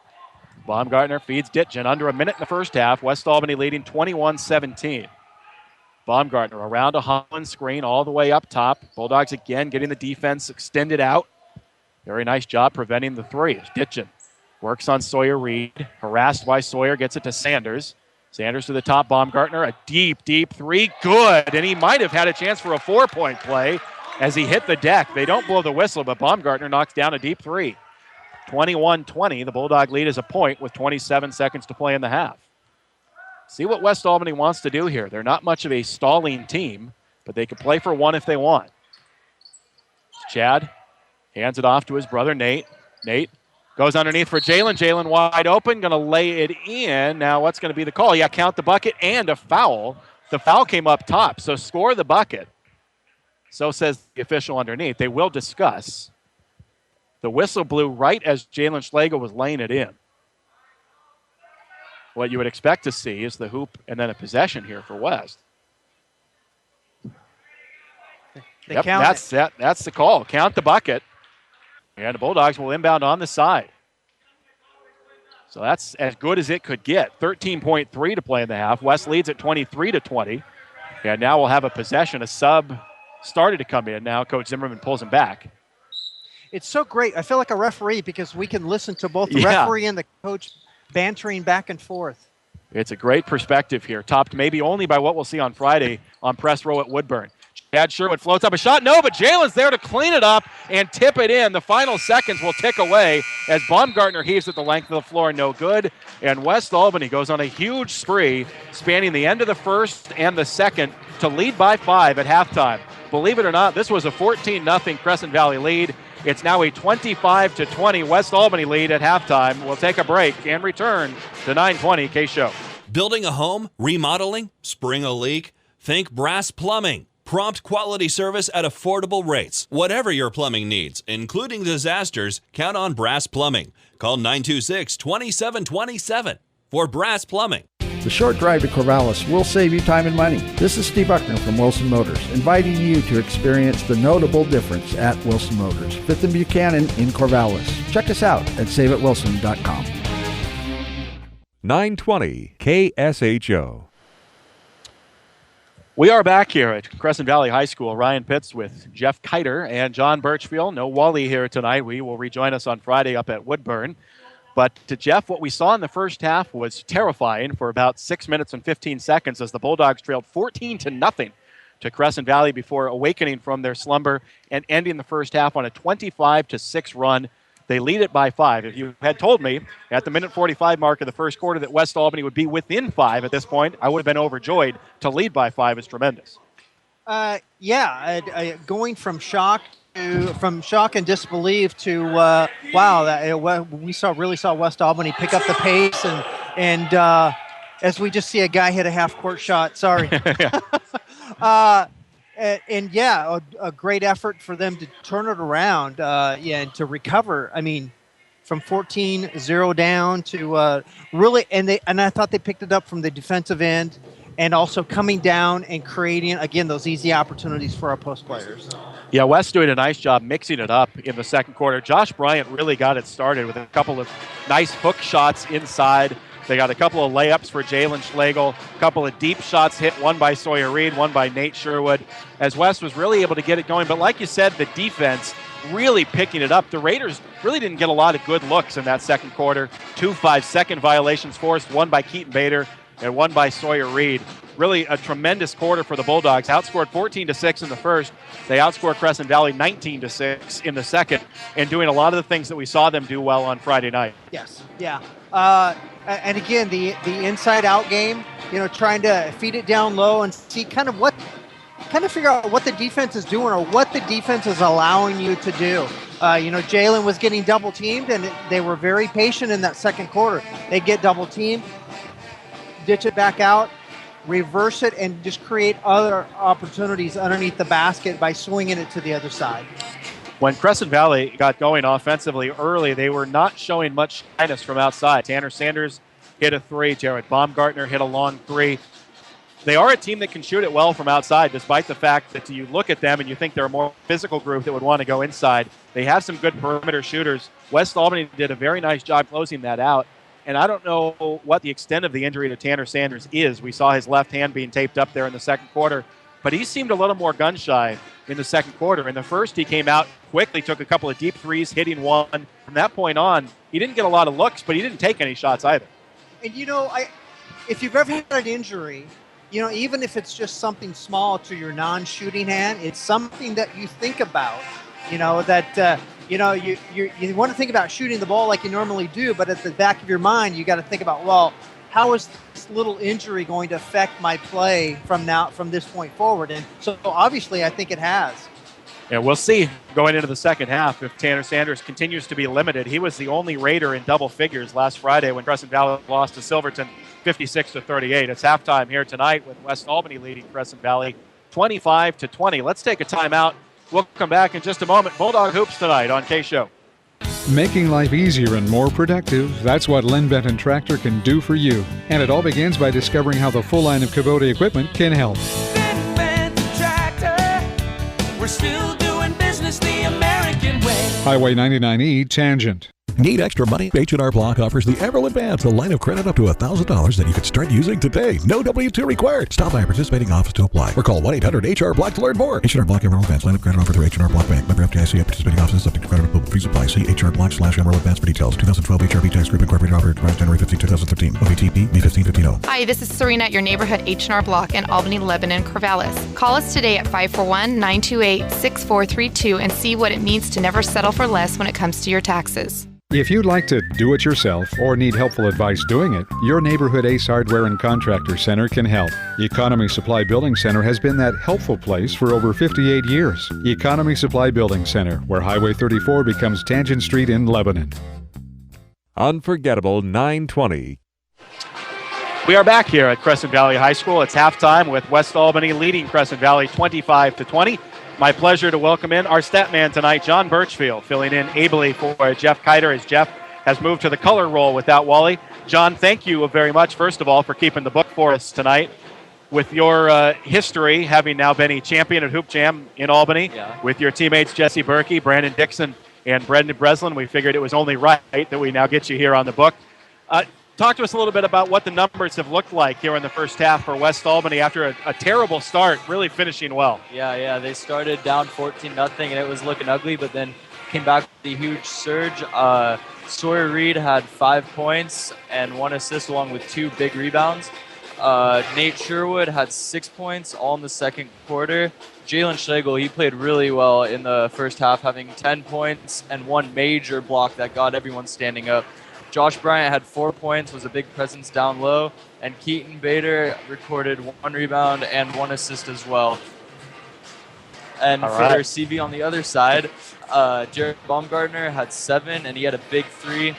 Baumgartner feeds Ditchin under a minute in the first half. West Albany leading 21-17. Baumgartner around a Holland screen all the way up top. Bulldogs again getting the defense extended out. Very nice job preventing the 3. Ditchin works on Sawyer Reed. Harassed by Sawyer, gets it to Sanders. Sanders to the top, Baumgartner. A deep 3. Good. And he might have had a chance for a 4-point play as he hit the deck. They don't blow the whistle, but Baumgartner knocks down a deep 3. 21-20. The Bulldog lead is a point with 27 seconds to play in the half. See what West Albany wants to do here. They're not much of a stalling team, but they can play for one if they want. Chad Hands it off to his brother, Nate. Nate goes underneath for Jalen. Jalen wide open, going to lay it in. Now what's going to be the call? Yeah, count the bucket and a foul. The foul came up top, so score the bucket. So says the official underneath. They will discuss. The whistle blew right as Jalen Schlegel was laying it in. What you would expect to see is the hoop and then a possession here for West. Yep, that's the call. Count the bucket. And the Bulldogs will inbound on the side. So that's as good as it could get. 13.3 to play in the half. West leads at 23-20. And now we'll have a possession. A sub started to come in. Now Coach Zimmerman pulls him back. It's so great. I feel like a referee because we can listen to both the referee and the coach bantering back and forth. It's a great perspective here, topped maybe only by what we'll see on Friday on press row at Woodburn. Chad Sherwood floats up a shot. No, but Jalen's there to clean it up and tip it in. The final seconds will tick away as Baumgartner heaves it the length of the floor. No good. And West Albany goes on a huge spree, spanning the end of the first and the second to lead by 5 at halftime. Believe it or not, this was a 14-0 Crescent Valley lead. It's now a 25-20 West Albany lead at halftime. We'll take a break and return to 920 KSHO. Building a home, remodeling, spring a leak? Think Brass Plumbing. Prompt quality service at affordable rates. Whatever your plumbing needs, including disasters, count on Brass Plumbing. Call 926-2727 for Brass Plumbing. The short drive to Corvallis will save you time and money. This is Steve Buckner from Wilson Motors, inviting you to experience the notable difference at Wilson Motors, 5th and Buchanan in Corvallis. Check us out at saveatwilson.com. 920 KSHO. We are back here at Crescent Valley High School. Ryan Pitts with Jeff Kiter and John Birchfield. No Wally here tonight. We will rejoin us on Friday up at Woodburn. But to Jeff, what we saw in the first half was terrifying for about 6 minutes and 15 seconds as the Bulldogs trailed 14-0 to Crescent Valley before awakening from their slumber and ending the first half on a 25-6 run. They lead it by 5. If you had told me at the minute 45 mark of the first quarter that West Albany would be within 5 at this point, I would have been overjoyed. To lead by 5 is tremendous. Going from shock and disbelief to wow, we really saw West Albany pick up the pace and as we just see a guy hit a half-court shot. Sorry. A great effort for them to turn it around, and to recover. I mean, from 14-0 down to really, and I thought they picked it up from the defensive end, and also coming down and creating again those easy opportunities for our post players. Yeah, West doing a nice job mixing it up in the second quarter. Josh Bryant really got it started with a couple of nice hook shots inside. They got a couple of layups for Jalen Schlegel, a couple of deep shots hit, one by Sawyer Reed, one by Nate Sherwood, as West was really able to get it going. But like you said, the defense really picking it up. The Raiders really didn't get a lot of good looks in that second quarter. 2 5-second violations forced, one by Keaton Bader and one by Sawyer Reed. Really a tremendous quarter for the Bulldogs. Outscored 14-6 in the first. They outscored Crescent Valley 19-6 in the second, and doing a lot of the things that we saw them do well on Friday night. Yes, yeah. And again, the inside-out game, trying to feed it down low and see kind of figure out what the defense is doing or what the defense is allowing you to do. Jalen was getting double-teamed, and they were very patient in that second quarter. They get double-teamed, ditch it back out, reverse it, and just create other opportunities underneath the basket by swinging it to the other side. When Crescent Valley got going offensively early, they were not showing much shyness from outside. Tanner Sanders hit a 3. Jared Baumgartner hit a long 3. They are a team that can shoot it well from outside, despite the fact that you look at them and you think they're a more physical group that would want to go inside. They have some good perimeter shooters. West Albany did a very nice job closing that out. And I don't know what the extent of the injury to Tanner Sanders is. We saw his left hand being taped up there in the second quarter. But he seemed a little more gun-shy in the second quarter. In the first, he came out quickly, took a couple of deep threes, hitting one. From that point on, he didn't get a lot of looks, but he didn't take any shots either. And, if you've ever had an injury, even if it's just something small to your non-shooting hand, it's something that you think about, you want to think about shooting the ball like you normally do, but at the back of your mind, you got to think about, well, how is this little injury going to affect my play from this point forward? And so obviously I think it has. And we'll see going into the second half if Tanner Sanders continues to be limited. He was the only Raider in double figures last Friday when Crescent Valley lost to Silverton 56-38. It's halftime here tonight with West Albany leading Crescent Valley 25-20. Let's take a timeout. We'll come back in just a moment. Bulldog Hoops tonight on KSHO. Making life easier and more productive, that's what Lynn Benton Tractor can do for you. And it all begins by discovering how the full line of Kubota equipment can help. We're still doing business the American way. Highway 99E Tangent. Need extra money? H&R Block offers the Emerald Advance, a line of credit up to $1,000 that you can start using today. No W-2 required. Stop by a participating office to apply or call 1-800-HR-BLOCK to learn more. H&R Block Emerald Advance, line of credit offered through H&R Block Bank. Member FDIC at participating offices subject to credit approval. Fees apply. See HR Block/Emerald Advance for details. 2012 HRB Tax Group Incorporated offered January 15, 2013. OVTP B1550. Hi, this is Serena at your neighborhood H&R Block in Albany, Lebanon, Corvallis. Call us today at 541-928-6432 and see what it means to never settle for less when it comes to your taxes. If you'd like to do it yourself or need helpful advice doing it, your neighborhood Ace Hardware and Contractor Center can help. Economy Supply Building Center has been that helpful place for over 58 years. Economy Supply Building Center, where Highway 34 becomes Tangent Street in Lebanon. Unforgettable 920. We are back here at Crescent Valley High School. It's halftime with West Albany leading Crescent Valley 25-20. My pleasure to welcome in our stat man tonight, John Birchfield, filling in ably for Jeff Kiter as Jeff has moved to the color role without Wally. John, thank you very much, first of all, for keeping the book for us tonight. With your history, having now been a champion at Hoop Jam in Albany, with your teammates Jesse Berkey, Brandon Dixon, and Brendan Breslin, we figured it was only right that we now get you here on the book. Talk to us a little bit about what the numbers have looked like here in the first half for West Albany after a terrible start, really finishing well. Yeah, they started down 14-0, and it was looking ugly, but then came back with a huge surge. Sawyer Reed had 5 points and 1 assist along with 2 big rebounds. Nate Sherwood had 6 points all in the second quarter. Jalen Schlegel, he played really well in the first half, having 10 points and 1 major block that got everyone standing up. Josh Bryant had 4 points, was a big presence down low, and Keaton Bader recorded 1 rebound and 1 assist as well. And for CV on the other side, Jared Baumgartner had 7, and he had a big 3.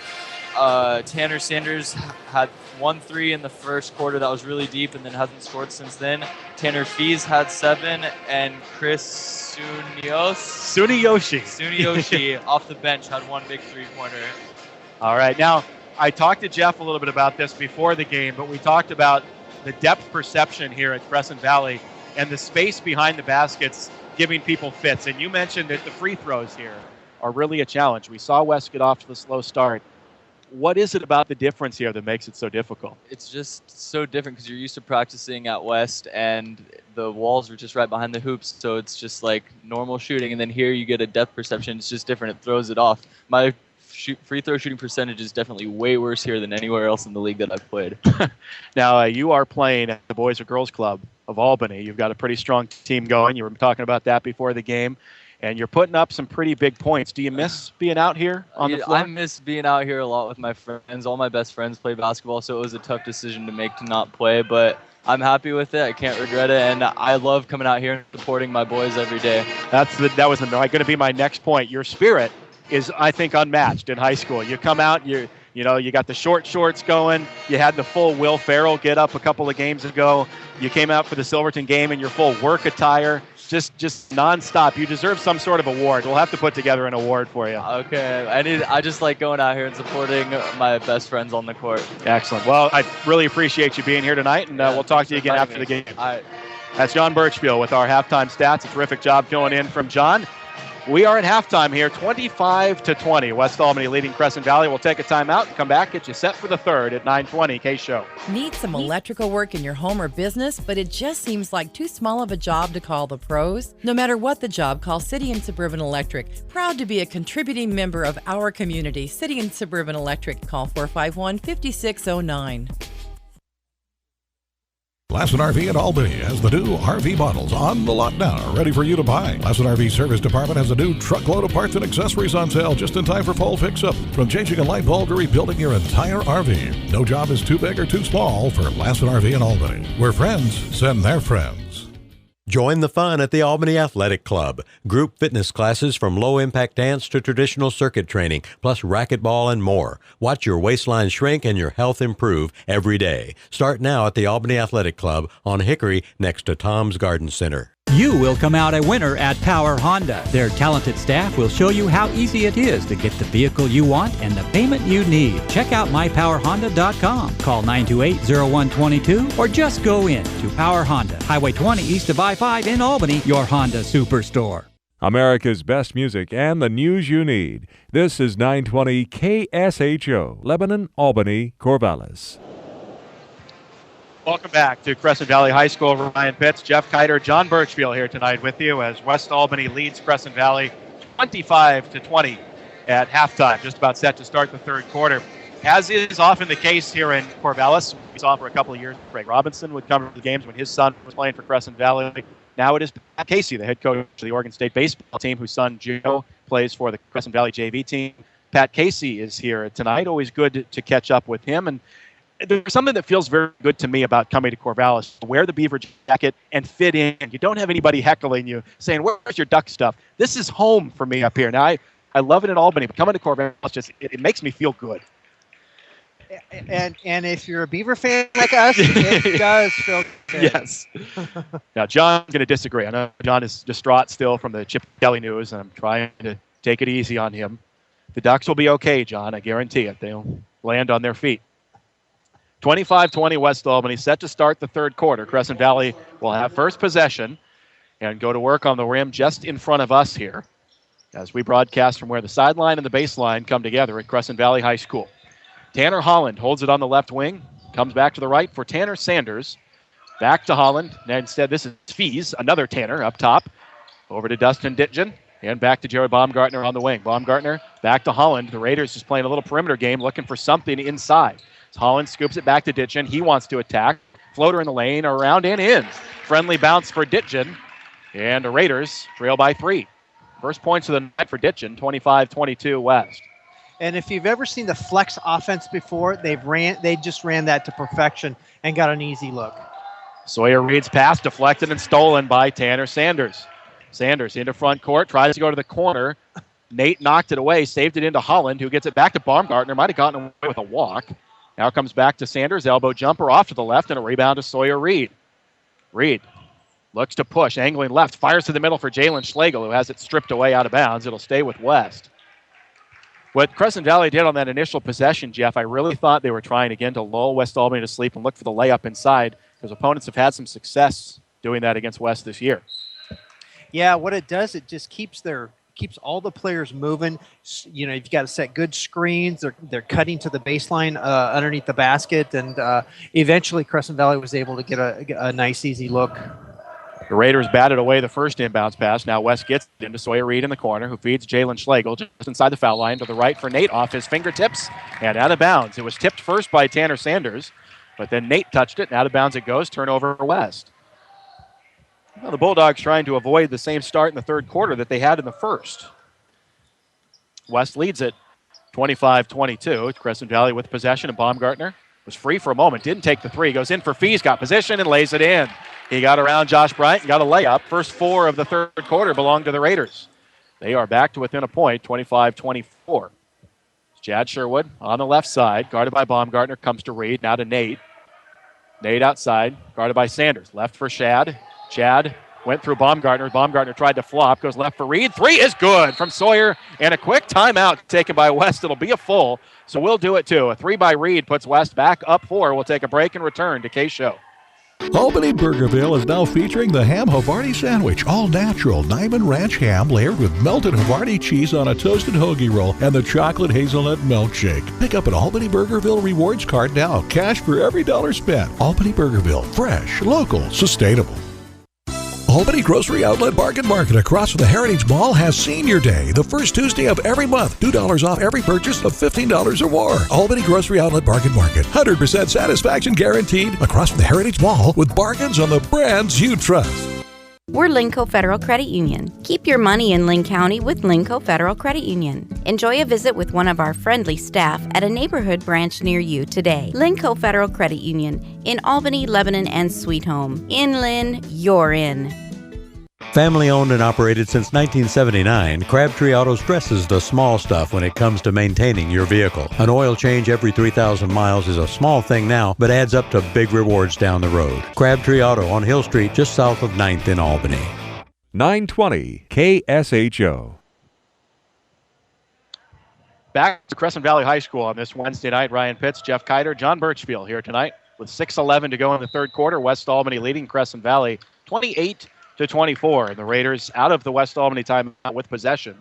Tanner Sanders had 1 3 in the first quarter that was really deep and then hasn't scored since then. Tanner Fees had 7, and Chris Suniyoshi off the bench had 1 big 3-pointer. All right. Now, I talked to Jeff a little bit about this before the game, but we talked about the depth perception here at Crescent Valley and the space behind the baskets giving people fits. And you mentioned that the free throws here are really a challenge. We saw West get off to the slow start. What is it about the difference here that makes it so difficult? It's just so different because you're used to practicing at West and the walls are just right behind the hoops, so it's just like normal shooting. And then here you get a depth perception. It's just different. It throws it off. My free throw shooting percentage is definitely way worse here than anywhere else in the league that I've played. Now, you are playing at the Boys or Girls Club of Albany. You've got a pretty strong team going. You were talking about that before the game. And you're putting up some pretty big points. Do you miss being out here on the floor? I miss being out here a lot with my friends. All my best friends play basketball, so it was a tough decision to make to not play. But I'm happy with it. I can't regret it. And I love coming out here and supporting my boys every day. That was going to be my next point. Your spirit is, I think, unmatched in high school. You come out, you got the short shorts going. You had the full Will Ferrell get up a couple of games ago. You came out for the Silverton game in your full work attire. Just nonstop. You deserve some sort of award. We'll have to put together an award for you. Okay. I just like going out here and supporting my best friends on the court. Excellent. Well, I really appreciate you being here tonight, and we'll talk to you again after the game. All right. That's John Birchfield with our halftime stats. A terrific job filling in from John. We are at halftime here, 25-20. West Albany leading Crescent Valley. We'll take a timeout and come back, get you set for the third at 9:20 KSHO. Need some electrical work in your home or business, but it just seems like too small of a job to call the pros? No matter what the job, call City and Suburban Electric. Proud to be a contributing member of our community. City and Suburban Electric. Call 451-5609. Lassett RV at Albany has the new RV models on the lot now, ready for you to buy. Lassett RV Service Department has a new truckload of parts and accessories on sale just in time for fall fix-up. From changing a light bulb to rebuilding your entire RV, no job is too big or too small for Lassett RV in Albany, where friends send their friends. Join the fun at the Albany Athletic Club. Group fitness classes from low-impact dance to traditional circuit training, plus racquetball and more. Watch your waistline shrink and your health improve every day. Start now at the Albany Athletic Club on Hickory next to Tom's Garden Center. You will come out a winner at Power Honda. Their talented staff will show you how easy it is to get the vehicle you want and the payment you need. Check out mypowerhonda.com. Call 928-0122 or just go in to Power Honda, Highway 20 east of I-5 in Albany, your Honda Superstore. America's best music and the news you need. This is 920 KSHO, Lebanon, Albany, Corvallis. Welcome back to Crescent Valley High School. Ryan Pitts, Jeff Kiter, John Birchfield here tonight with you as West Albany leads Crescent Valley 25-20 at halftime, just about set to start the third quarter. As is often the case here in Corvallis, we saw for a couple of years Craig Robinson would come to the games when his son was playing for Crescent Valley. Now it is Pat Casey, the head coach of the Oregon State baseball team, whose son Joe plays for the Crescent Valley JV team. Pat Casey is here tonight. Always good to catch up with him. And there's something that feels very good to me about coming to Corvallis. Wear the Beaver jacket and fit in. You don't have anybody heckling you, saying, where's your Duck stuff? This is home for me up here. Now, I love it in Albany, but coming to Corvallis, just it makes me feel good. And if you're a Beaver fan like us, it does feel good. Yes. Now, John's going to disagree. I know John is distraught still from the Chip Kelly news, and I'm trying to take it easy on him. The Ducks will be okay, John. I guarantee it. They'll land on their feet. 25-20 West Albany, set to start the third quarter. Crescent Valley will have first possession and go to work on the rim just in front of us here as we broadcast from where the sideline and the baseline come together at Crescent Valley High School. Tanner Holland holds it on the left wing, comes back to the right for Tanner Sanders. Back to Holland. And instead, this is Fees, another Tanner up top. Over to Dustin Ditgen. And back to Jerry Baumgartner on the wing. Baumgartner back to Holland. The Raiders just playing a little perimeter game, looking for something inside. Holland scoops it back to Ditgen. He wants to attack. Floater in the lane, around and in. Friendly bounce for Ditgen. And the Raiders trail by 3. First points of the night for Ditgen, 25-22 West. And if you've ever seen the flex offense before, they just ran that to perfection and got an easy look. Sawyer Reed's pass deflected and stolen by Tanner Sanders. Sanders into front court, tries to go to the corner. Nate knocked it away, saved it into Holland, who gets it back to Baumgartner. Might have gotten away with a walk. Now comes back to Sanders, elbow jumper off to the left, and a rebound to Sawyer Reed. Reed looks to push, angling left, fires to the middle for Jalen Schlegel, who has it stripped away out of bounds. It'll stay with West. What Crescent Valley did on that initial possession, Jeff, I really thought they were trying again to lull West Albany to sleep and look for the layup inside, because opponents have had some success doing that against West this year. Yeah, what it does, it just keeps all the players moving. You know, you've got to set good screens. They're cutting to the baseline underneath the basket, and eventually Crescent Valley was able to get a nice, easy look. The Raiders batted away the first inbounds pass. Now West gets it into Sawyer Reed in the corner, who feeds Jalen Schlegel just inside the foul line to the right for Nate off his fingertips and out of bounds. It was tipped first by Tanner Sanders, but then Nate touched it, and out of bounds it goes. Turnover West. Well, the Bulldogs trying to avoid the same start in the third quarter that they had in the first. West leads it 25-22. Crescent Valley with possession, and Baumgartner was free for a moment. Didn't take the three. Goes in for Fees, got position, and lays it in. He got around Josh Bryant and got a layup. First 4 of the third quarter belong to the Raiders. They are back to within a point, 25-24. Chad Sherwood on the left side, guarded by Baumgartner, comes to Reed, now to Nate. Nate outside, guarded by Sanders. Left for Shad. Chad went through Baumgartner. Baumgartner tried to flop, goes left for Reed. 3 is good from Sawyer, and a quick timeout taken by West. It'll be a full, so we'll do it too. A 3 by Reed puts West back up 4. We'll take a break and return to KSHO. Albany Burgerville is now featuring the Ham Havarti Sandwich, all natural Diamond Ranch ham layered with melted Havarti cheese on a toasted hoagie roll and the chocolate hazelnut milkshake. Pick up an Albany Burgerville rewards card now. Cash for every dollar spent. Albany Burgerville, fresh, local, sustainable. Albany Grocery Outlet Bargain Market across from the Heritage Mall has Senior Day, the first Tuesday of every month. $2 off every purchase of $15 or more. Albany Grocery Outlet Bargain Market. 100% satisfaction guaranteed across from the Heritage Mall with bargains on the brands you trust. We're Linco Federal Credit Union. Keep your money in Linn County with Linco Federal Credit Union. Enjoy a visit with one of our friendly staff at a neighborhood branch near you today. Linco Federal Credit Union in Albany, Lebanon, and Sweet Home. In Lynn, you're in. Family owned and operated since 1979, Crabtree Auto stresses the small stuff when it comes to maintaining your vehicle. An oil change every 3,000 miles is a small thing now, but adds up to big rewards down the road. Crabtree Auto on Hill Street, just south of 9th in Albany. 920 KSHO. Back to Crescent Valley High School on this Wednesday night. Ryan Pitts, Jeff Kiter, John Birchfield here tonight with 6:11 to go in the third quarter. West Albany leading Crescent Valley 28-24. And the Raiders out of the West Albany timeout with possession.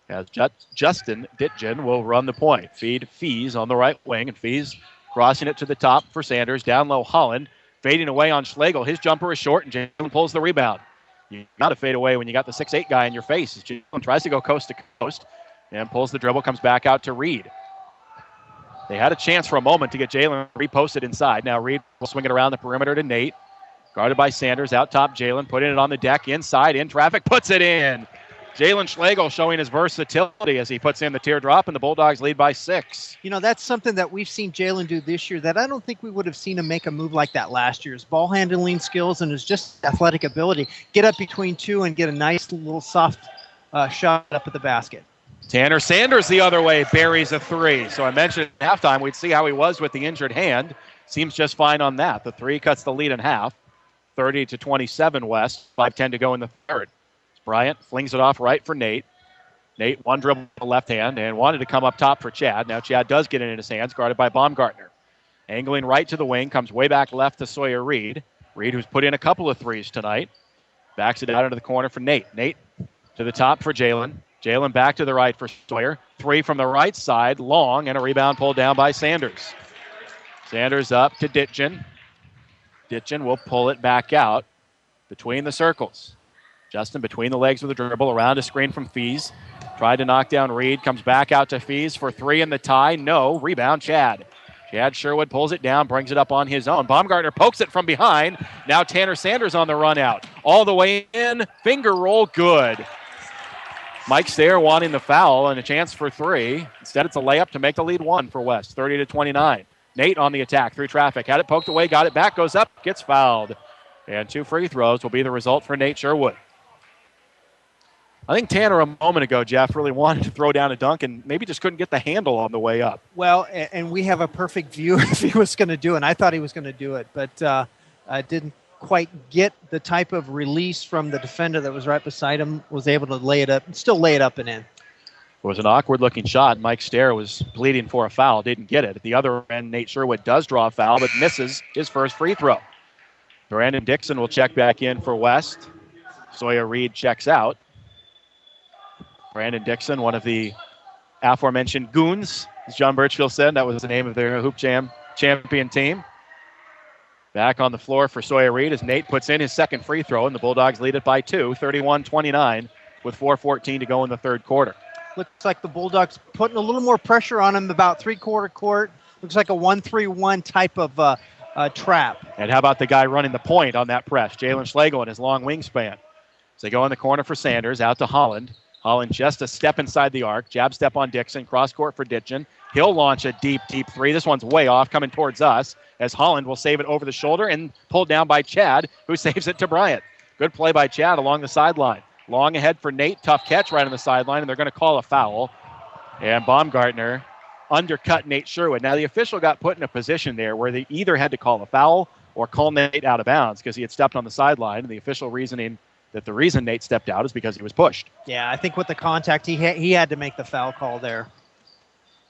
As Justin Ditgen will run the point. Feed Fees on the right wing, and Fees crossing it to the top for Sanders. Down low, Holland fading away on Schlegel. His jumper is short, and Jalen pulls the rebound. You got to fade away when you got the 6'8" guy in your face. Jalen tries to go coast to coast and pulls the dribble, comes back out to Reed. They had a chance for a moment to get Jalen reposted inside. Now Reed will swing it around the perimeter to Nate. Guarded by Sanders, out top Jalen, putting it on the deck, inside, in traffic, puts it in. Jalen Schlegel showing his versatility as he puts in the teardrop, and the Bulldogs lead by 6. You know, that's something that we've seen Jalen do this year that I don't think we would have seen him make a move like that last year. His ball handling skills and his just athletic ability. Get up between two and get a nice little soft shot up at the basket. Tanner Sanders the other way, buries a 3. So I mentioned at halftime we'd see how he was with the injured hand. Seems just fine on that. The 3 cuts the lead in half. 30-27 West. 5:10 to go in the third. Bryant flings it off right for Nate. Nate, one dribble left hand, and wanted to come up top for Chad. Now Chad does get it in his hands, guarded by Baumgartner. Angling right to the wing, comes way back left to Sawyer Reed. Reed, who's put in a couple of 3s tonight, backs it out into the corner for Nate. Nate to the top for Jalen. Jalen back to the right for Sawyer. 3 from the right side, long, and a rebound pulled down by Sanders. Sanders up to Ditchen. Ditchen will pull it back out between the circles. Justin between the legs with a dribble, around a screen from Fees. Tried to knock down Reed, comes back out to Fees for 3 in the tie. No, rebound Chad. Chad Sherwood pulls it down, brings it up on his own. Baumgartner pokes it from behind. Now Tanner Sanders on the run out. All the way in, finger roll, good. Mike Stair wanting the foul and a chance for 3. Instead, it's a layup to make the lead 1 for West, 30-29. Nate on the attack through traffic. Had it poked away, got it back, goes up, gets fouled. And 2 free throws will be the result for Nate Sherwood. I think Tanner a moment ago, Jeff, really wanted to throw down a dunk and maybe just couldn't get the handle on the way up. Well, and we have a perfect view if he was going to do it. And I thought he was going to do it, but didn't quite get the type of release from the defender that was right beside him, was able to lay it up, still lay it up and in. It was an awkward-looking shot. Mike Stair was pleading for a foul, didn't get it. At the other end, Nate Sherwood does draw a foul, but misses his first free throw. Brandon Dixon will check back in for West. Sawyer Reed checks out. Brandon Dixon, one of the aforementioned goons, as John Birchfield said. That was the name of their hoop champion team. Back on the floor for Sawyer Reed as Nate puts in his second free throw, and the Bulldogs lead it by 2, 31-29, with 4:14 to go in the third quarter. Looks like the Bulldogs putting a little more pressure on him about three-quarter court. Looks like a 1-3-1 type of trap. And how about the guy running the point on that press? Jalen Schlegel and his long wingspan. So they go in the corner for Sanders, out to Holland. Holland just a step inside the arc. Jab step on Dixon. Cross court for Ditchen. He'll launch a deep 3. This one's way off, coming towards us, as Holland will save it over the shoulder and pulled down by Chad, who saves it to Bryant. Good play by Chad along the sideline. Long ahead for Nate. Tough catch right on the sideline, and they're going to call a foul. And Baumgartner undercut Nate Sherwood. Now, the official got put in a position there where they either had to call a foul or call Nate out of bounds because he had stepped on the sideline, and the official reasoning that the reason Nate stepped out is because he was pushed. Yeah, I think with the contact, he had to make the foul call there.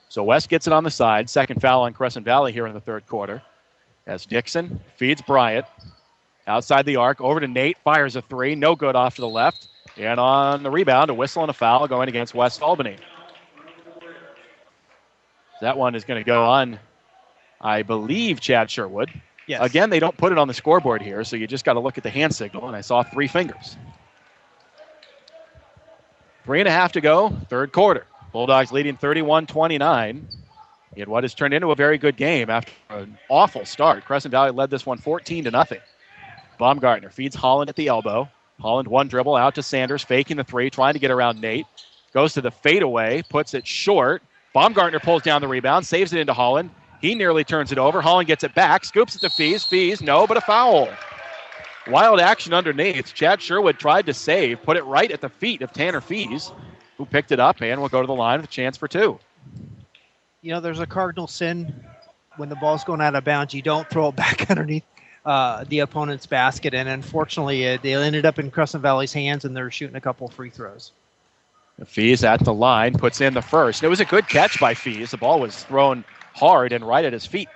So West gets it on the side. Second foul on Crescent Valley here in the third quarter. As Dixon feeds Bryant. Outside the arc, over to Nate, fires a 3. No good off to the left. And on the rebound, a whistle and a foul going against West Albany. That one is going to go on, I believe, Chad Sherwood. Yes. Again, they don't put it on the scoreboard here, so you just got to look at the hand signal, and I saw 3 fingers. 3.5 to go, third quarter. Bulldogs leading 31-29 in what has turned into a very good game after an awful start. Crescent Valley led this one 14-0. Baumgartner feeds Holland at the elbow. Holland one dribble out to Sanders, faking the 3, trying to get around Nate. Goes to the fadeaway, puts it short. Baumgartner pulls down the rebound, saves it into Holland. He nearly turns it over. Holland gets it back, scoops it to Fees. Fees, no, but a foul. Wild action underneath. Chad Sherwood tried to save, put it right at the feet of Tanner Fees, who picked it up and will go to the line with a chance for 2. There's a cardinal sin when the ball's going out of bounds. You don't throw it back underneath the opponent's basket, and unfortunately, they ended up in Crescent Valley's hands, and they're shooting a couple free throws. Fees at the line, puts in the first. It was a good catch by Fees. The ball was thrown hard and right at his feet,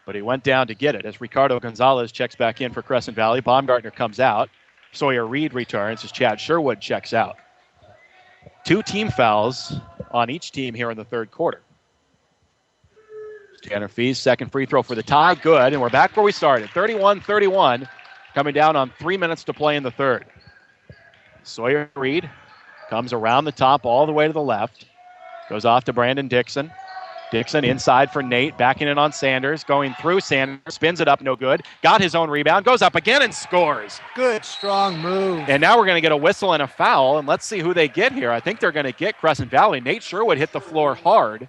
but he went down to get it as Ricardo Gonzalez checks back in for Crescent Valley. Baumgartner comes out. Sawyer Reed returns as Chad Sherwood checks out. 2 team fouls on each team here in the third quarter. Tanner Fees, second free throw for the tie. Good, and we're back where we started. 31-31, coming down on 3 minutes to play in the third. Sawyer Reed comes around the top all the way to the left. Goes off to Brandon Dixon. Dixon inside for Nate, backing it on Sanders. Going through Sanders, spins it up, no good. Got his own rebound, goes up again and scores. Good, strong move. And now we're going to get a whistle and a foul, and let's see who they get here. I think they're going to get Crescent Valley. Nate Sherwood hit the floor hard.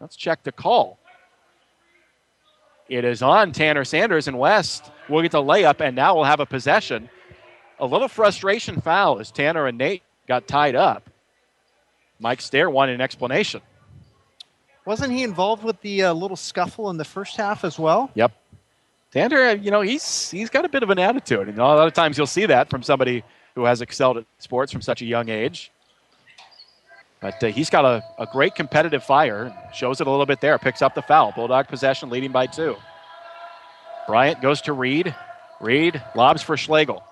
Let's check the call. It is on Tanner Sanders, and West will get the layup, and now we'll have a possession. A little frustration foul as Tanner and Nate got tied up. Mike Stair wanted an explanation. Wasn't he involved with the little scuffle in the first half as well? Yep. Tanner, he's got a bit of an attitude. And a lot of times you'll see that from somebody who has excelled at sports from such a young age. But he's got a great competitive fire. Shows it a little bit there. Picks up the foul. Bulldog possession leading by 2. Bryant goes to Reed. Reed lobs for Schlegel.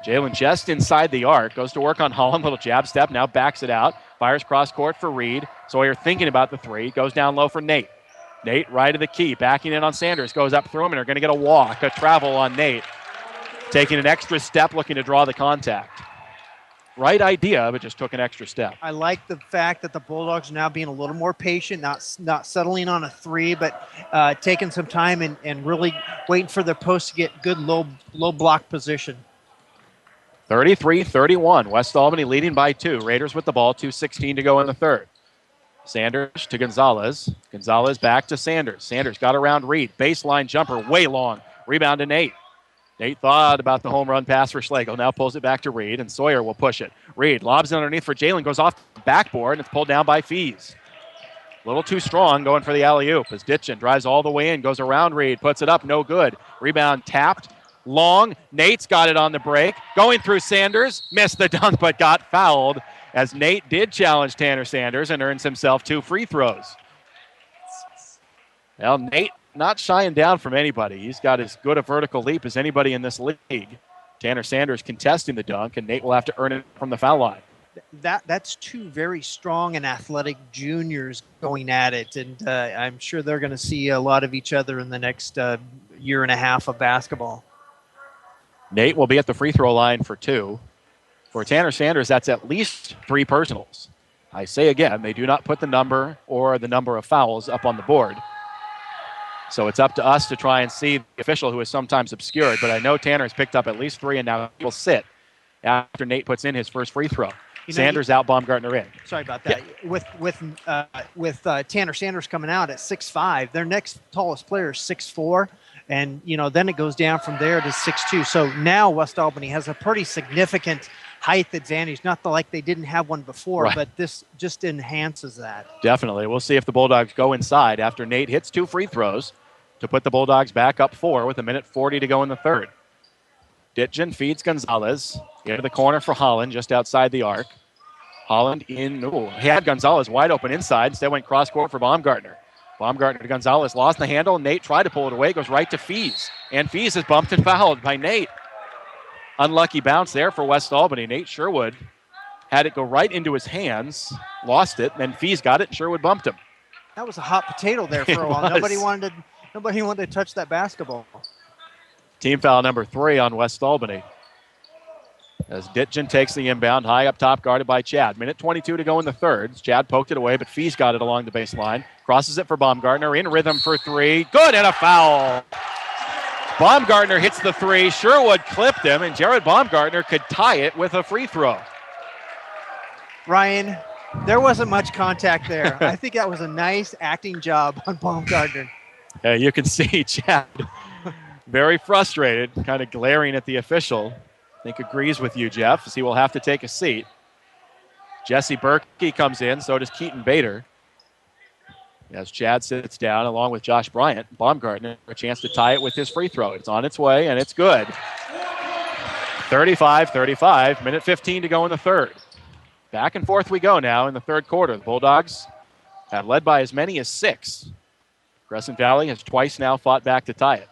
Jalen just inside the arc. Goes to work on Holland. Little jab step. Now backs it out. Fires cross court for Reed. Sawyer thinking about the 3. Goes down low for Nate. Nate right of the key. Backing in on Sanders. Goes up through him and are going to get a walk. A travel on Nate. Taking an extra step, looking to draw the contact. Right idea, but just took an extra step. I like the fact that the Bulldogs are now being a little more patient, not settling on a 3, but taking some time and really waiting for the post to get good low block position. 33-31. West Albany leading by 2. Raiders with the ball. 2:16 to go in the third. Sanders to Gonzalez. Gonzalez back to Sanders. Sanders got around Reed. Baseline jumper, way long. Rebound to Nate. Nate thought about the home run pass for Schlegel. Now pulls it back to Reed, and Sawyer will push it. Reed lobs it underneath for Jalen. Goes off the backboard, and it's pulled down by Fees. A little too strong going for the alley-oop as Ditchin drives all the way in. Goes around Reed. Puts it up. No good. Rebound tapped. Long. Nate's got it on the break. Going through Sanders. Missed the dunk, but got fouled as Nate did challenge Tanner Sanders and earns himself 2 free throws. Well, Nate not shying down from anybody. He's got as good a vertical leap as anybody in this league. Tanner Sanders contesting the dunk, and Nate will have to earn it from the foul line. That's 2 very strong and athletic juniors going at it, and I'm sure they're going to see a lot of each other in the next year and a half of basketball. Nate will be at the free throw line for 2. For Tanner Sanders, that's at least 3 personals. I say again, they do not put the number or the number of fouls up on the board. So it's up to us to try and see the official, who is sometimes obscured. But I know Tanner has picked up at least 3, and now he will sit after Nate puts in his first free throw. Sanders out, Baumgartner in. Sorry about that. Yeah. With Tanner Sanders coming out at 6'5", their next tallest player is 6'4", and then it goes down from there to 6'2". So now West Albany has a pretty significant height advantage. Not like they didn't have one before, right, but this just enhances that. Definitely. We'll see if the Bulldogs go inside after Nate hits 2 free throws to put the Bulldogs back up 4 with 1:40 to go in the third. Ditchin feeds Gonzalez into the corner for Holland, just outside the arc. Holland he had Gonzalez wide open inside. Instead went cross court for Baumgartner. Baumgartner to Gonzalez, lost the handle. Nate tried to pull it away, goes right to Fees. And Fees is bumped and fouled by Nate. Unlucky bounce there for West Albany. Nate Sherwood had it go right into his hands, lost it, then Fees got it, and Sherwood bumped him. That was a hot potato there for a while. Nobody wanted to touch that basketball. Team foul number 3 on West Albany. As Ditchin takes the inbound, high up top, guarded by Chad. 1:22 to go in the third. Chad poked it away, but Fees got it along the baseline. Crosses it for Baumgartner, in rhythm for 3. Good, and a foul. Baumgartner hits the 3. Sherwood clipped him, and Jared Baumgartner could tie it with a free throw. Ryan, there wasn't much contact there. I think that was a nice acting job on Baumgartner. You can see Chad very frustrated, kind of glaring at the official. I think agrees with you, Jeff, as he will have to take a seat. Jesse Berkey comes in, so does Keaton Bader. As Chad sits down along with Josh Bryant, Baumgartner a chance to tie it with his free throw. It's on its way, and it's good. 35-35, minute 15 to go in the third. Back and forth we go now in the third quarter. The Bulldogs have led by as many as 6. Crescent Valley has twice now fought back to tie it.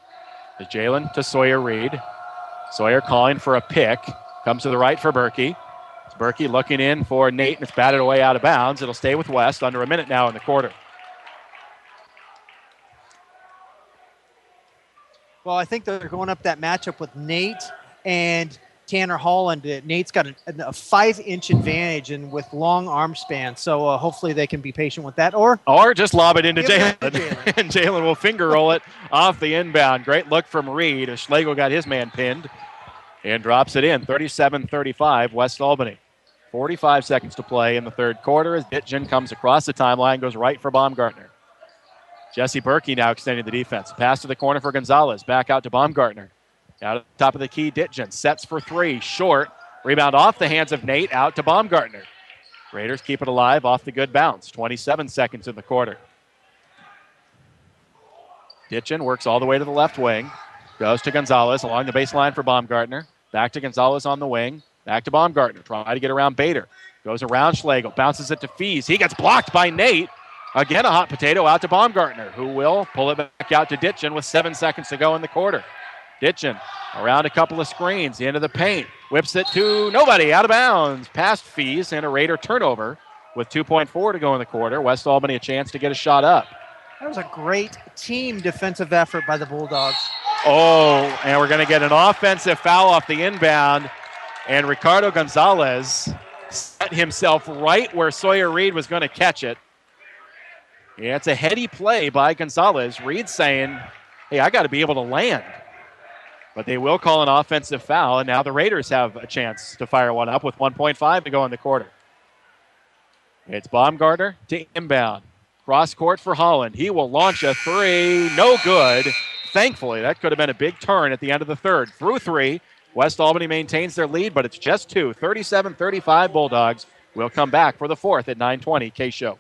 As Jalen to Sawyer Reed. Sawyer calling for a pick. Comes to the right for Berkey. It's Berkey looking in for Nate, and it's batted away out of bounds. It'll stay with West. Under a minute now in the quarter. Well, I think they're going up that matchup with Nate and Tanner Holland. Nate's got a 5-inch advantage and with long arm span, so hopefully they can be patient with that. Or just lob it into Jalen. And Jalen will finger roll it off the inbound. Great look from Reed as Schlegel got his man pinned and drops it in. 37-35, West Albany. 45 seconds to play in the third quarter as Ditgen comes across the timeline, goes right for Baumgartner. Jesse Berkey now extending the defense. Pass to the corner for Gonzalez. Back out to Baumgartner. Out at the top of the key, Ditgen sets for 3. Short. Rebound off the hands of Nate. Out to Baumgartner. Raiders keep it alive off the good bounce. 27 seconds in the quarter. Ditgen works all the way to the left wing. Goes to Gonzalez along the baseline for Baumgartner. Back to Gonzalez on the wing. Back to Baumgartner. Trying to get around Bader. Goes around Schlegel. Bounces it to Fees. He gets blocked by Nate. Again, a hot potato out to Baumgartner, who will pull it back out to Ditgen with 7 seconds to go in the quarter. Ditgen around a couple of screens, into the paint. Whips it to nobody, out of bounds. Past Fees and a Raider turnover with 2.4 to go in the quarter. West Albany a chance to get a shot up. That was a great team defensive effort by the Bulldogs. Oh, and we're going to get an offensive foul off the inbound. And Ricardo Gonzalez set himself right where Sawyer Reed was going to catch it. Yeah, it's a heady play by Gonzalez. Reed saying, hey, I got to be able to land. But they will call an offensive foul, and now the Raiders have a chance to fire one up with 1.5 to go in the quarter. It's Baumgartner to inbound. Cross court for Holland. He will launch a 3. No good. Thankfully, that could have been a big turn at the end of the third. Through 3. West Albany maintains their lead, but it's just 2. 37-35 Bulldogs. We'll come back for the fourth at 9:20 KSHO.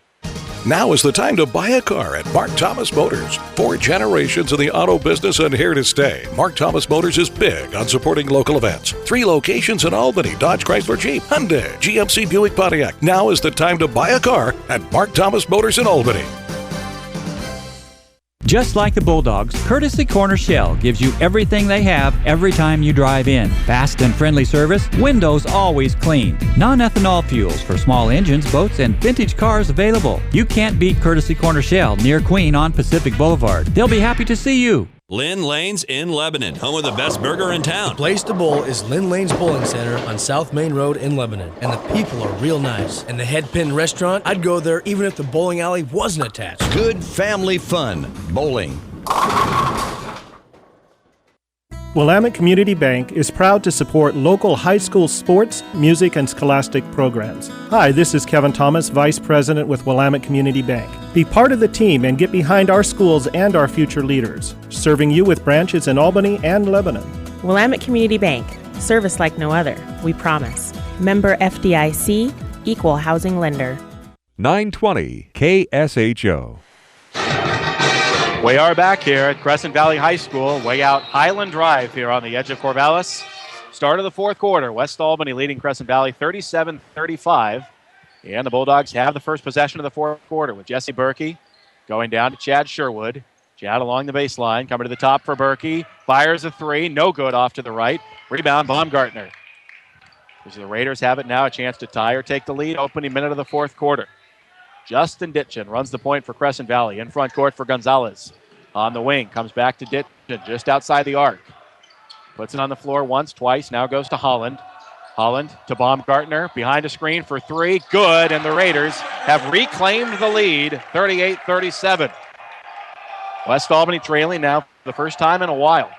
Now is the time to buy a car at Mark Thomas Motors. 4 generations in the auto business and here to stay. Mark Thomas Motors is big on supporting local events. 3 locations in Albany: Dodge, Chrysler, Jeep, Hyundai, GMC, Buick, Pontiac. Now is the time to buy a car at Mark Thomas Motors in Albany. Just like the Bulldogs, Courtesy Corner Shell gives you everything they have every time you drive in. Fast and friendly service, windows always clean. Non-ethanol fuels for small engines, boats, and vintage cars available. You can't beat Courtesy Corner Shell near Queen on Pacific Boulevard. They'll be happy to see you. Lynn Lane's in Lebanon, home of the best burger in town. Place to bowl is Lynn Lane's Bowling Center on South Main Road in Lebanon. And the people are real nice. And the Head Pin Restaurant, I'd go there even if the bowling alley wasn't attached. Good family fun. Bowling. Willamette Community Bank is proud to support local high school sports, music, and scholastic programs. Hi, this is Kevin Thomas, Vice President with Willamette Community Bank. Be part of the team and get behind our schools and our future leaders, serving you with branches in Albany and Lebanon. Willamette Community Bank. Service like no other. We promise. Member FDIC, Equal Housing Lender. 920 KSHO. We are back here at Crescent Valley High School, way out Highland Drive here on the edge of Corvallis. Start of the fourth quarter, West Albany leading Crescent Valley 37-35. And the Bulldogs have the first possession of the fourth quarter with Jesse Berkey going down to Chad Sherwood. Chad along the baseline, coming to the top for Berkey. Fires a 3, no good off to the right. Rebound, Baumgartner. As the Raiders have it now, a chance to tie or take the lead, opening minute of the fourth quarter. Justin Ditchen runs the point for Crescent Valley. In front court for Gonzalez. On the wing, comes back to Ditchen just outside the arc. Puts it on the floor once, twice, now goes to Holland. Holland to Baumgartner, behind a screen for 3, good, and the Raiders have reclaimed the lead, 38-37. West Albany trailing now for the first time in a while.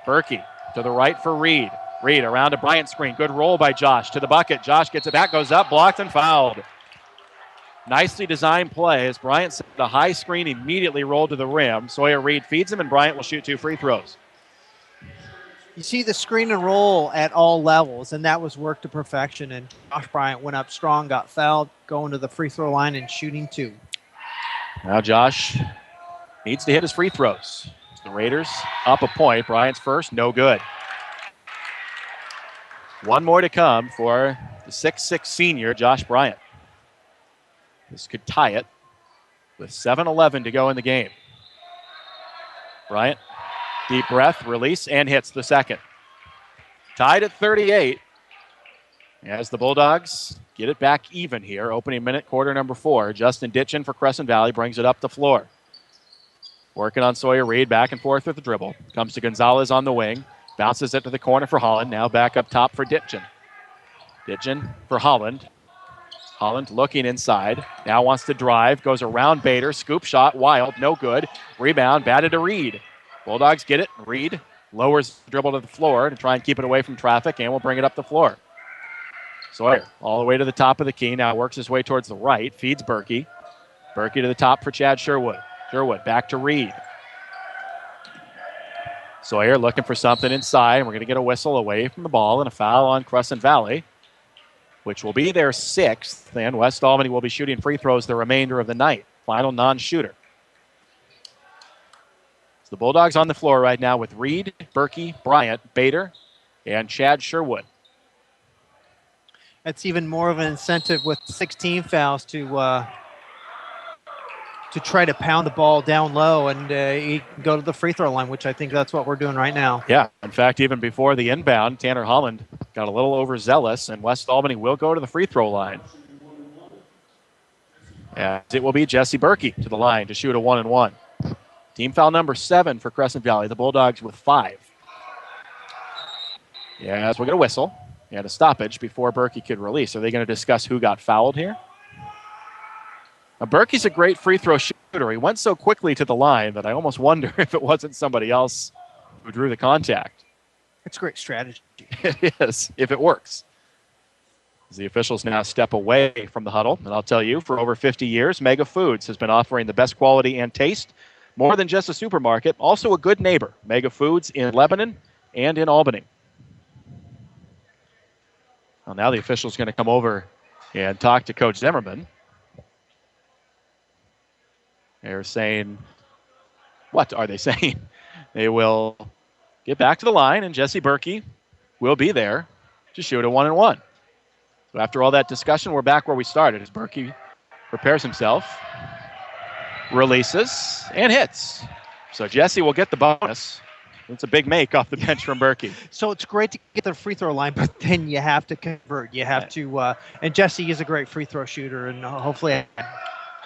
Berkey to the right for Reed. Reed around a Bryant screen, good roll by Josh to the bucket. Josh gets it back, goes up, blocked and fouled. Nicely designed play as Bryant set the high screen, immediately rolled to the rim. Sawyer Reed feeds him, and Bryant will shoot 2 free throws. You see the screen and roll at all levels, and that was work to perfection. And Josh Bryant went up strong, got fouled, going to the free throw line and shooting 2. Now Josh needs to hit his free throws. The Raiders up a point. Bryant's first, no good. One more to come for the 6'6 senior, Josh Bryant. This could tie it with 7:11 to go in the game. Bryant, deep breath, release, and hits the second. Tied at 38 as the Bulldogs get it back even here. Opening minute, quarter number 4. Justin Ditchin for Crescent Valley brings it up the floor. Working on Sawyer Reed, back and forth with the dribble. Comes to Gonzalez on the wing. Bounces it to the corner for Holland. Now back up top for Ditchin. Ditchin for Holland. Holland looking inside. Now wants to drive. Goes around Bader. Scoop shot. Wild. No good. Rebound. Batted to Reed. Bulldogs get it. Reed lowers the dribble to the floor to try and keep it away from traffic, and will bring it up the floor. Sawyer all the way to the top of the key. Now works his way towards the right. Feeds Berkey. Berkey to the top for Chad Sherwood. Sherwood back to Reed. Sawyer looking for something inside. We're going to get a whistle away from the ball and a foul on Crescent Valley, which will be their 6th. And West Albany will be shooting free throws the remainder of the night. Final non-shooter. So the Bulldogs on the floor right now with Reed, Berkey, Bryant, Bader, and Chad Sherwood. That's even more of an incentive with 16 fouls to try to pound the ball down low and go to the free throw line, which I think that's what we're doing right now. Yeah, in fact, even before the inbound, Tanner Holland got a little overzealous, and West Albany will go to the free throw line. And it will be Jesse Berkey to the line to shoot a 1-and-1. Team foul number 7 for Crescent Valley. The Bulldogs with 5. Yes, we're going to whistle. And a stoppage before Berkey could release. Are they going to discuss who got fouled here? Now, Berkey's a great free throw shooter. He went so quickly to the line that I almost wonder if it wasn't somebody else who drew the contact. It's great strategy. It is, if it works. As the officials now step away from the huddle. And I'll tell you, for over 50 years, Mega Foods has been offering the best quality and taste. More than just a supermarket, also a good neighbor. Mega Foods in Lebanon and in Albany. Well, now the official's going to come over and talk to Coach Zimmerman. They're saying, what are they saying? They will get back to the line, and Jesse Berkey will be there to shoot a 1-and-1. So after all that discussion, we're back where we started as Berkey prepares himself, releases, and hits. So Jesse will get the bonus. It's a big make off the bench from Berkey. So it's great to get the free throw line, but then you have to convert. You have to, and Jesse is a great free throw shooter, and hopefully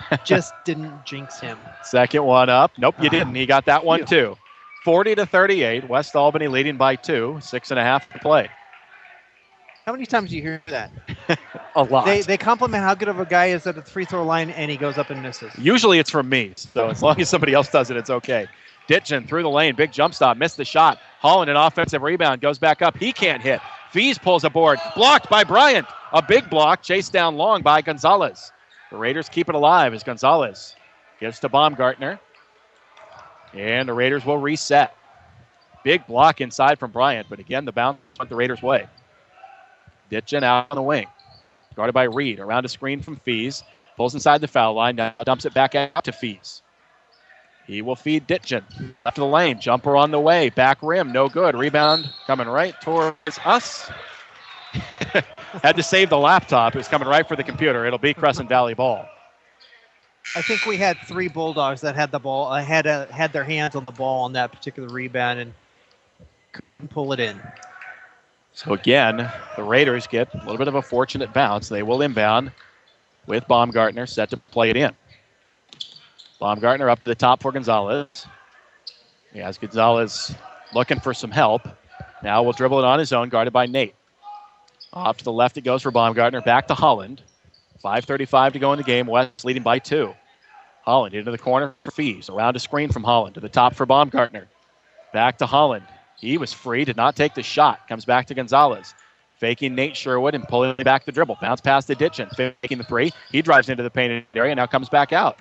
I just didn't jinx him. Second one up. Nope, you didn't. He got that one too. 40-38. West Albany leading by 2. 6.5 to play. How many times do you hear that? A lot. They compliment how good of a guy is at the free throw line, and he goes up and misses. Usually it's from me, so as long as somebody else does it, it's okay. Ditchin through the lane, big jump stop, missed the shot. Holland, an offensive rebound, goes back up. He can't hit. Fees pulls a board, blocked by Bryant. A big block, chased down long by Gonzalez. The Raiders keep it alive as Gonzalez gives to Baumgartner. And the Raiders will reset. Big block inside from Bryant, but again, the bounce went the Raiders' way. Ditchin out on the wing. Guarded by Reed, around a screen from Fees. Pulls inside the foul line, now dumps it back out to Fees. He will feed Ditchin. Left of the lane. Jumper on the way. Back rim. No good. Rebound coming right towards us. Had to save the laptop. It was coming right for the computer. It'll be Crescent Valley ball. I think we had 3 Bulldogs that had the ball, had their hands on the ball on that particular rebound and couldn't pull it in. So again, the Raiders get a little bit of a fortunate bounce. They will inbound with Baumgartner set to play it in. Baumgartner up to the top for Gonzalez. As Gonzalez looking for some help. Now will dribble it on his own, guarded by Nate. Off to the left it goes for Baumgartner. Back to Holland. 5:35 to go in the game. West leading by 2. Holland into the corner for Fees. Around a screen from Holland. To the top for Baumgartner. Back to Holland. He was free, did not take the shot. Comes back to Gonzalez. Faking Nate Sherwood and pulling back the dribble. Bounce past the Ditchin. Faking the 3. He drives into the painted area, now comes back out.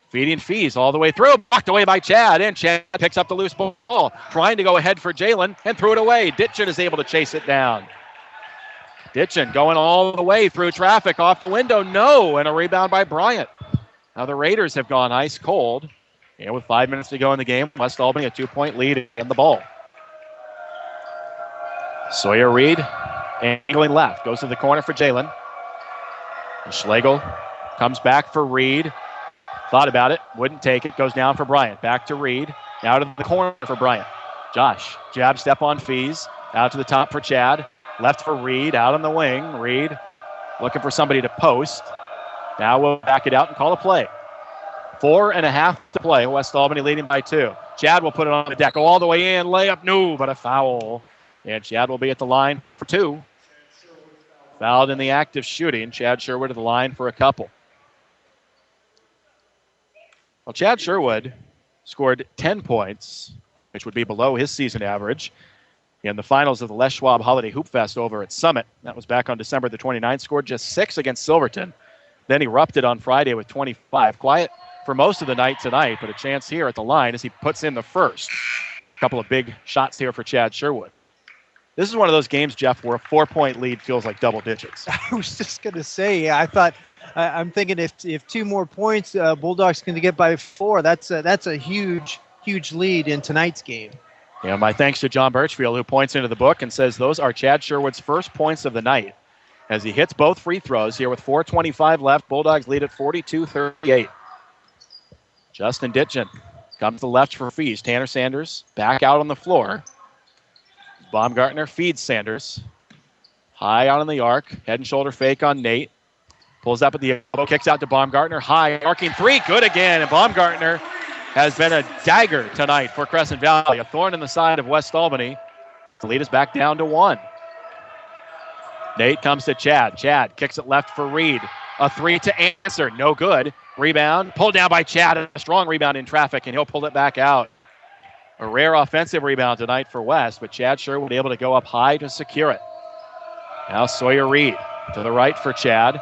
Feeding Fees all the way through. Blocked away by Chad. And Chad picks up the loose ball. Trying to go ahead for Jalen and threw it away. Ditchin is able to chase it down. Ditchin going all the way through traffic. Off the window. No. And a rebound by Bryant. Now the Raiders have gone ice cold. And with 5 minutes to go in the game, West Albany a 2-point lead in the ball. Sawyer Reed angling left. Goes to the corner for Jalen. Schlegel comes back for Reed. Thought about it. Wouldn't take it. Goes down for Bryant. Back to Reed. Now to the corner for Bryant. Josh. Jab step on Fees. Out to the top for Chad. Left for Reed. Out on the wing. Reed looking for somebody to post. Now we'll back it out and call a play. 4.5 to play. West Albany leading by 2. Chad will put it on the deck. Go all the way in. Layup. No, but a foul. And Chad will be at the line for 2. Fouled in the act of shooting. Chad Sherwood at the line for a couple. Well, Chad Sherwood scored 10 points, which would be below his season average, in the finals of the Les Schwab Holiday Hoop Fest over at Summit. That was back on December the 29th. Scored just 6 against Silverton. Then erupted on Friday with 25. Quiet for most of the night tonight, but a chance here at the line as he puts in the first. A couple of big shots here for Chad Sherwood. This is one of those games, Jeff, where a 4-point lead feels like double digits. I was just going to say, I'm thinking if 2 more points, Bulldogs can get by 4. That's a huge lead in tonight's game. Yeah, my thanks to John Birchfield, who points into the book and says those are Chad Sherwood's first points of the night as he hits both free throws here with 4:25 left. Bulldogs lead at 42-38. Justin Ditchin comes to the left for Fees. Tanner Sanders back out on the floor. Baumgartner feeds Sanders. High out on the arc. Head and shoulder fake on Nate. Pulls up at the elbow. Kicks out to Baumgartner. High. Arcing 3. Good again. And Baumgartner has been a dagger tonight for Crescent Valley. A thorn in the side of West Albany. The lead is back down to 1. Nate comes to Chad. Chad kicks it left for Reed. A 3 to answer. No good. Rebound. Pulled down by Chad. A strong rebound in traffic, and he'll pull it back out. A rare offensive rebound tonight for West, but Chad Sherwood able to go up high to secure it. Now Sawyer Reed to the right for Chad.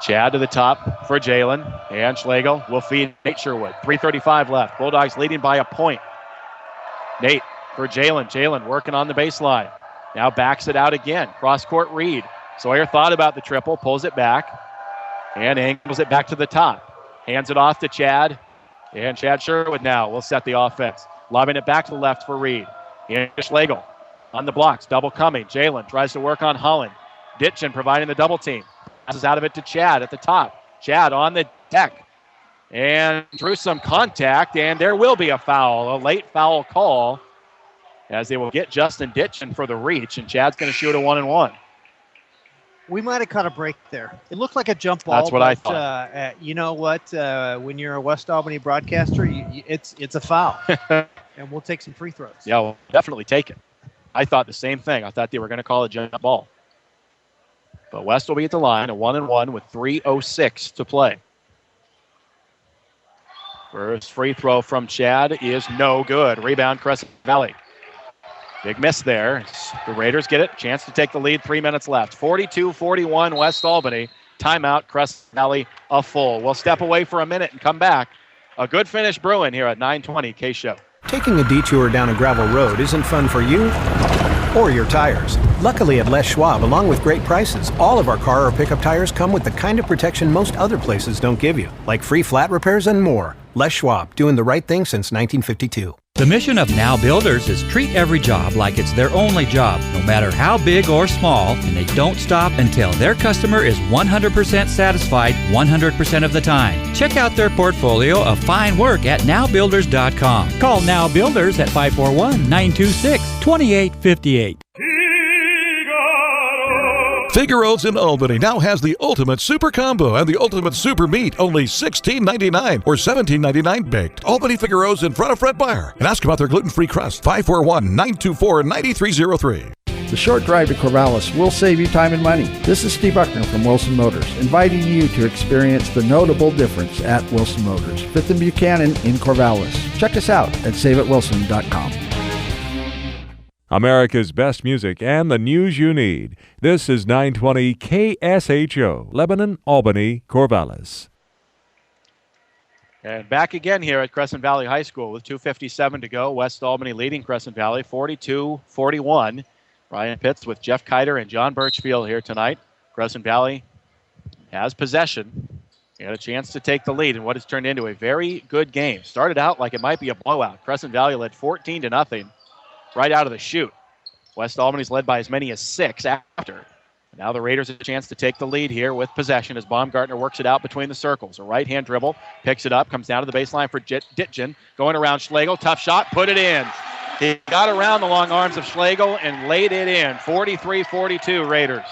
Chad to the top for Jalen. And Schlegel will feed Nate Sherwood. 3:35 left. Bulldogs leading by a point. Nate for Jalen. Jalen working on the baseline. Now backs it out again. Cross-court Reed. Sawyer thought about the triple, pulls it back, and angles it back to the top. Hands it off to Chad. And Chad Sherwood now will set the offense. Lobbing it back to the left for Reed. And Schlegel on the blocks. Double coming. Jalen tries to work on Holland. Ditchin providing the double team. Passes out of it to Chad at the top. Chad on the deck. And drew some contact. And there will be a foul. A late foul call. As they will get Justin Ditchin for the reach. And Chad's going to shoot a 1-and-1. We might have caught a break there. It looked like a jump ball. That's what I thought. You know what? When you're a West Albany broadcaster, it's a foul. And we'll take some free throws. Yeah, we'll definitely take it. I thought the same thing. I thought they were going to call a jump ball. But West will be at the line, a 1-and-1 with 3:06 to play. First free throw from Chad is no good. Rebound, Crescent Valley. Big miss there. The Raiders get it. Chance to take the lead. 3 minutes left. 42-41 West Albany. Timeout, Crescent Valley a full. We'll step away for a minute and come back. A good finish brewing here at 920 KSHO. Taking a detour down a gravel road isn't fun for you or your tires. Luckily at Les Schwab, along with great prices, all of our car or pickup tires come with the kind of protection most other places don't give you, like free flat repairs and more. Les Schwab, doing the right thing since 1952. The mission of Now Builders is treat every job like it's their only job, no matter how big or small, and they don't stop until their customer is 100% satisfied 100% of the time. Check out their portfolio of fine work at nowbuilders.com. Call Now Builders at 541-926-2858. Figaro's in Albany now has the Ultimate Super Combo and the Ultimate Super Meat, only $16.99 or $17.99 baked. Albany Figaro's in front of Fred Meyer. And ask about their gluten-free crust. 541-924-9303. The short drive to Corvallis will save you time and money. This is Steve Buckner from Wilson Motors, inviting you to experience the notable difference at Wilson Motors, 5th and Buchanan in Corvallis. Check us out at saveatwilson.com. America's best music and the news you need. This is 920 KSHO, Lebanon, Albany, Corvallis. And back again here at Crescent Valley High School with 2:57 to go. West Albany leading Crescent Valley 42-41. Ryan Pitts with Jeff Kiter and John Birchfield here tonight. Crescent Valley has possession. He had a chance to take the lead in what has turned into a very good game. Started out like it might be a blowout. Crescent Valley led 14-0 right out of the chute. West Albany's led by as many as 6 after. Now the Raiders have a chance to take the lead here with possession as Baumgartner works it out between the circles. A right-hand dribble, picks it up, comes down to the baseline for Ditchen. Going around Schlegel, tough shot, put it in. He got around the long arms of Schlegel and laid it in. 43-42 Raiders.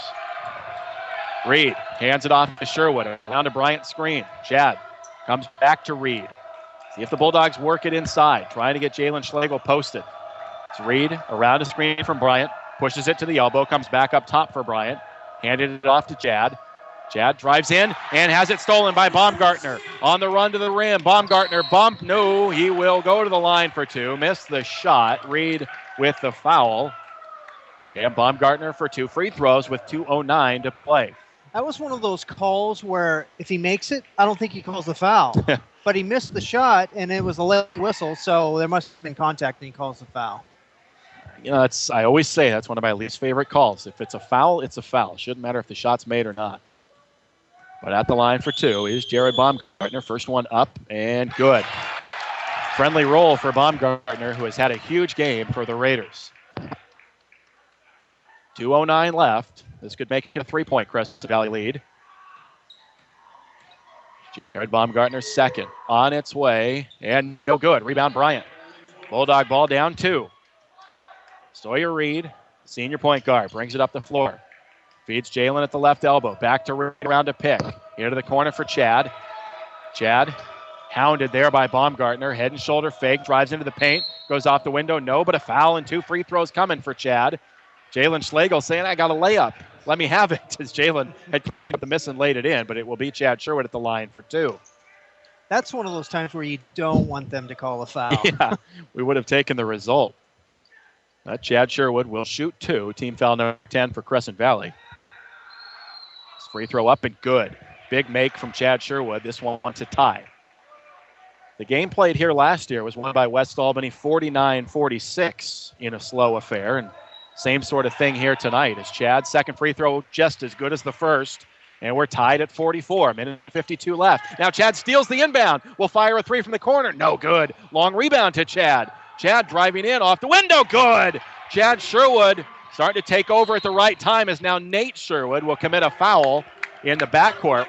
Reed hands it off to Sherwood. Down to Bryant's screen. Chad comes back to Reed. See if the Bulldogs work it inside. Trying to get Jalen Schlegel posted. It's Reed around a screen from Bryant. Pushes it to the elbow. Comes back up top for Bryant. Handed it off to Chad. Chad drives in and has it stolen by Baumgartner. On the run to the rim. Baumgartner bump. No, he will go to the line for 2. Missed the shot. Reed with the foul. And Baumgartner for 2 free throws with 2:09 to play. That was one of those calls where if he makes it, I don't think he calls the foul. But he missed the shot, and it was a late whistle, so there must have been contact, and he calls the foul. You know, I always say that's one of my least favorite calls. If it's a foul, it's a foul. Shouldn't matter if the shot's made or not. But at the line for 2 is Jared Baumgartner. First one up and good. Friendly roll for Baumgartner, who has had a huge game for the Raiders. 2:09 left. This could make it a 3-point Crescent Valley lead. Jared Baumgartner second on its way and no good. Rebound Bryant. Bulldog ball down 2. Sawyer Reed, senior point guard, brings it up the floor. Feeds Jalen at the left elbow. Back to Reed around to pick. Into the corner for Chad. Chad hounded there by Baumgartner. Head and shoulder fake. Drives into the paint. Goes off the window. No, but a foul and 2 free throws coming for Chad. Jalen Schlegel saying, I got a layup. Let me have it. As Jalen had got the miss and laid it in, but it will be Chad Sherwood at the line for 2. That's one of those times where you don't want them to call a foul. Yeah, we would have taken the result. Chad Sherwood will shoot 2. Team foul number 10 for Crescent Valley. Free throw up and good. Big make from Chad Sherwood. This one to tie. The game played here last year was won by West Albany 49-46 in a slow affair. And same sort of thing here tonight as Chad's second free throw just as good as the first. And we're tied at 44. Minute 52 left. Now Chad steals the inbound. Will fire a 3 from the corner. No good. Long rebound to Chad. Chad driving in off the window. Good. Chad Sherwood starting to take over at the right time as now Nate Sherwood will commit a foul in the backcourt.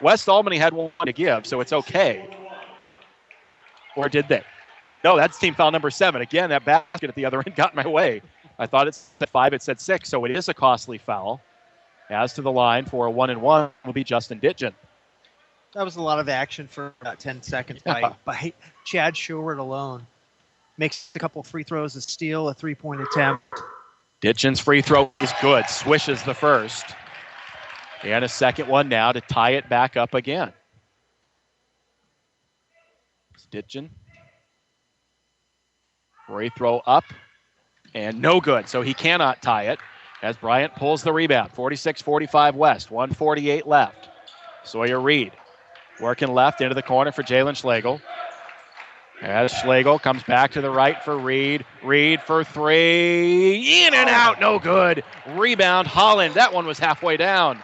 West Albany had one to give, so it's okay. Or did they? No, that's team foul number 7. Again, that basket at the other end got in my way. I thought it said 5, it said 6, so it is a costly foul. As to the line for a 1-and-1 will be Justin Ditgen. That was a lot of action for about 10 seconds by Chad Sherwood alone. Makes a couple free throws, a steal, a 3-point attempt. Ditchen's free throw is good. Swishes the first. And a second one now to tie it back up again. Ditchen. Free throw up. And no good. So he cannot tie it as Bryant pulls the rebound. 46-45 West. 1:48 left. Sawyer Reed working left into the corner for Jalen Schlegel. As Schlegel comes back to the right for Reed. Reed for 3. In and out. No good. Rebound Holland. That one was halfway down.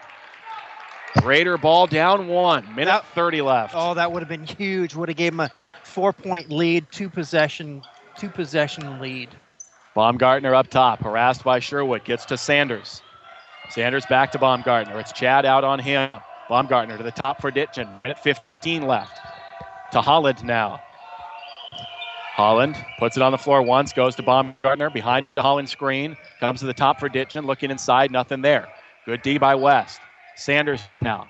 Raider ball down 1. Minute 30 left. Oh, that would have been huge. Would have gave him a 4-point lead, two possession lead. Baumgartner up top. Harassed by Sherwood. Gets to Sanders. Sanders back to Baumgartner. It's Chad out on him. Baumgartner to the top for Ditchen. Minute 15 left. To Holland now. Holland puts it on the floor once, goes to Baumgartner, behind the Holland screen, comes to the top for Ditchen, looking inside, nothing there. Good D by West. Sanders now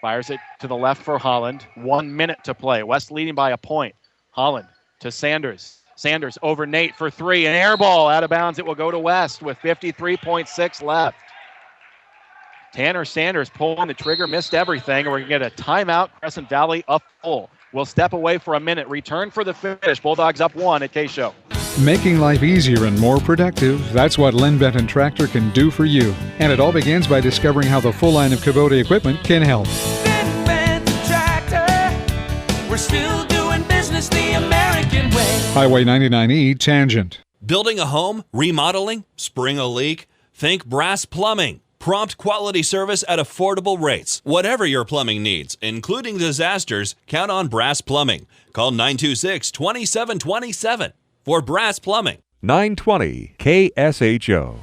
fires it to the left for Holland. 1 minute to play. West leading by a point. Holland to Sanders. Sanders over Nate for 3. An air ball out of bounds. It will go to West with 53.6 left. Tanner Sanders pulling the trigger, missed everything, and we're going to get a timeout. Crescent Valley up full. We'll step away for a minute. Return for the finish. Bulldogs up 1 at KSHO. Making life easier and more productive, that's what Lynn Benton Tractor can do for you. And it all begins by discovering how the full line of Kubota equipment can help. Tractor, we're still Highway 99E tangent. Building a home, remodeling, spring a leak? Think Brass Plumbing. Prompt quality service at affordable rates. Whatever your plumbing needs, including disasters, count on Brass Plumbing. Call 926-2727 for Brass Plumbing. 920 KSHO.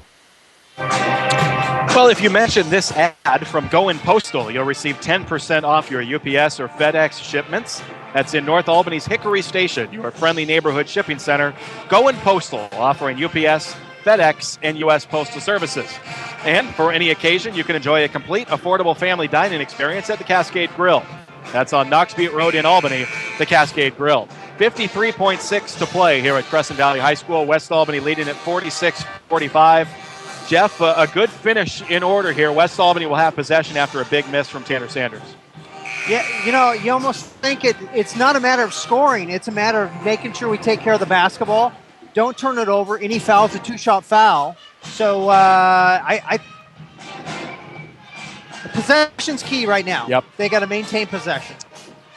Well, if you mention this ad from Going Postal, you'll receive 10% off your UPS or FedEx shipments. That's in North Albany's Hickory Station, your friendly neighborhood shipping center. Going Postal, offering UPS, FedEx, and U.S. Postal Services. And for any occasion, you can enjoy a complete, affordable family dining experience at the Cascade Grill. That's on Knox Butte Road in Albany, the Cascade Grill. 53.6 to play here at Crescent Valley High School. West Albany leading at 46-45. Jeff, a good finish in order here. West Albany will have possession after a big miss from Tanner Sanders. Yeah, you almost think it's not a matter of scoring. It's a matter of making sure we take care of the basketball. Don't turn it over. Any foul's a two-shot foul. So possession's key right now. Yep. They got to maintain possession.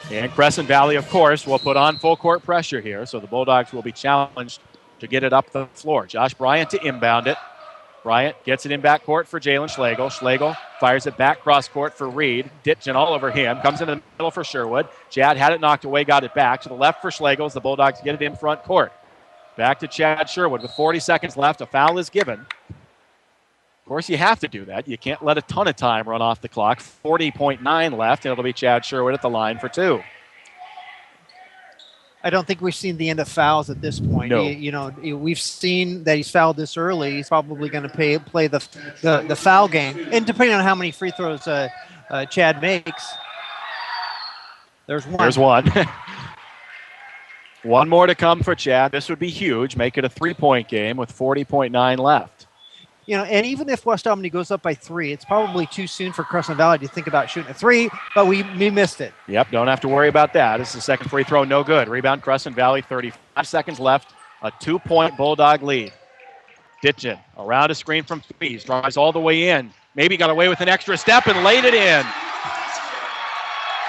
And Crescent Valley, of course, will put on full court pressure here. So the Bulldogs will be challenged to get it up the floor. Josh Bryant to inbound it. Bryant gets it in backcourt for Jalen Schlegel. Schlegel fires it back cross court for Reed. Ditchin all over him. Comes into the middle for Sherwood. Chad had it knocked away, got it back. To the left for Schlegel as the Bulldogs get it in front court. Back to Chad Sherwood with 40 seconds left. A foul is given. Of course, you have to do that. You can't let a ton of time run off the clock. 40.9 left, and it'll be Chad Sherwood at the line for two. I don't think we've seen the end of fouls at this point. No. We've seen that he's fouled this early. He's probably going to play the foul game. And depending on how many free throws Chad makes, there's one. There's one. One more to come for Chad. This would be huge. Make it a three-point game with 40.9 left. And even if West Albany goes up by 3, it's probably too soon for Crescent Valley to think about shooting a 3, but we missed it. Yep, don't have to worry about that. This is the second free throw, no good. Rebound, Crescent Valley, 35 seconds left. A 2-point Bulldog lead. Ditchin around a screen from Fees, drives all the way in. Maybe got away with an extra step and laid it in.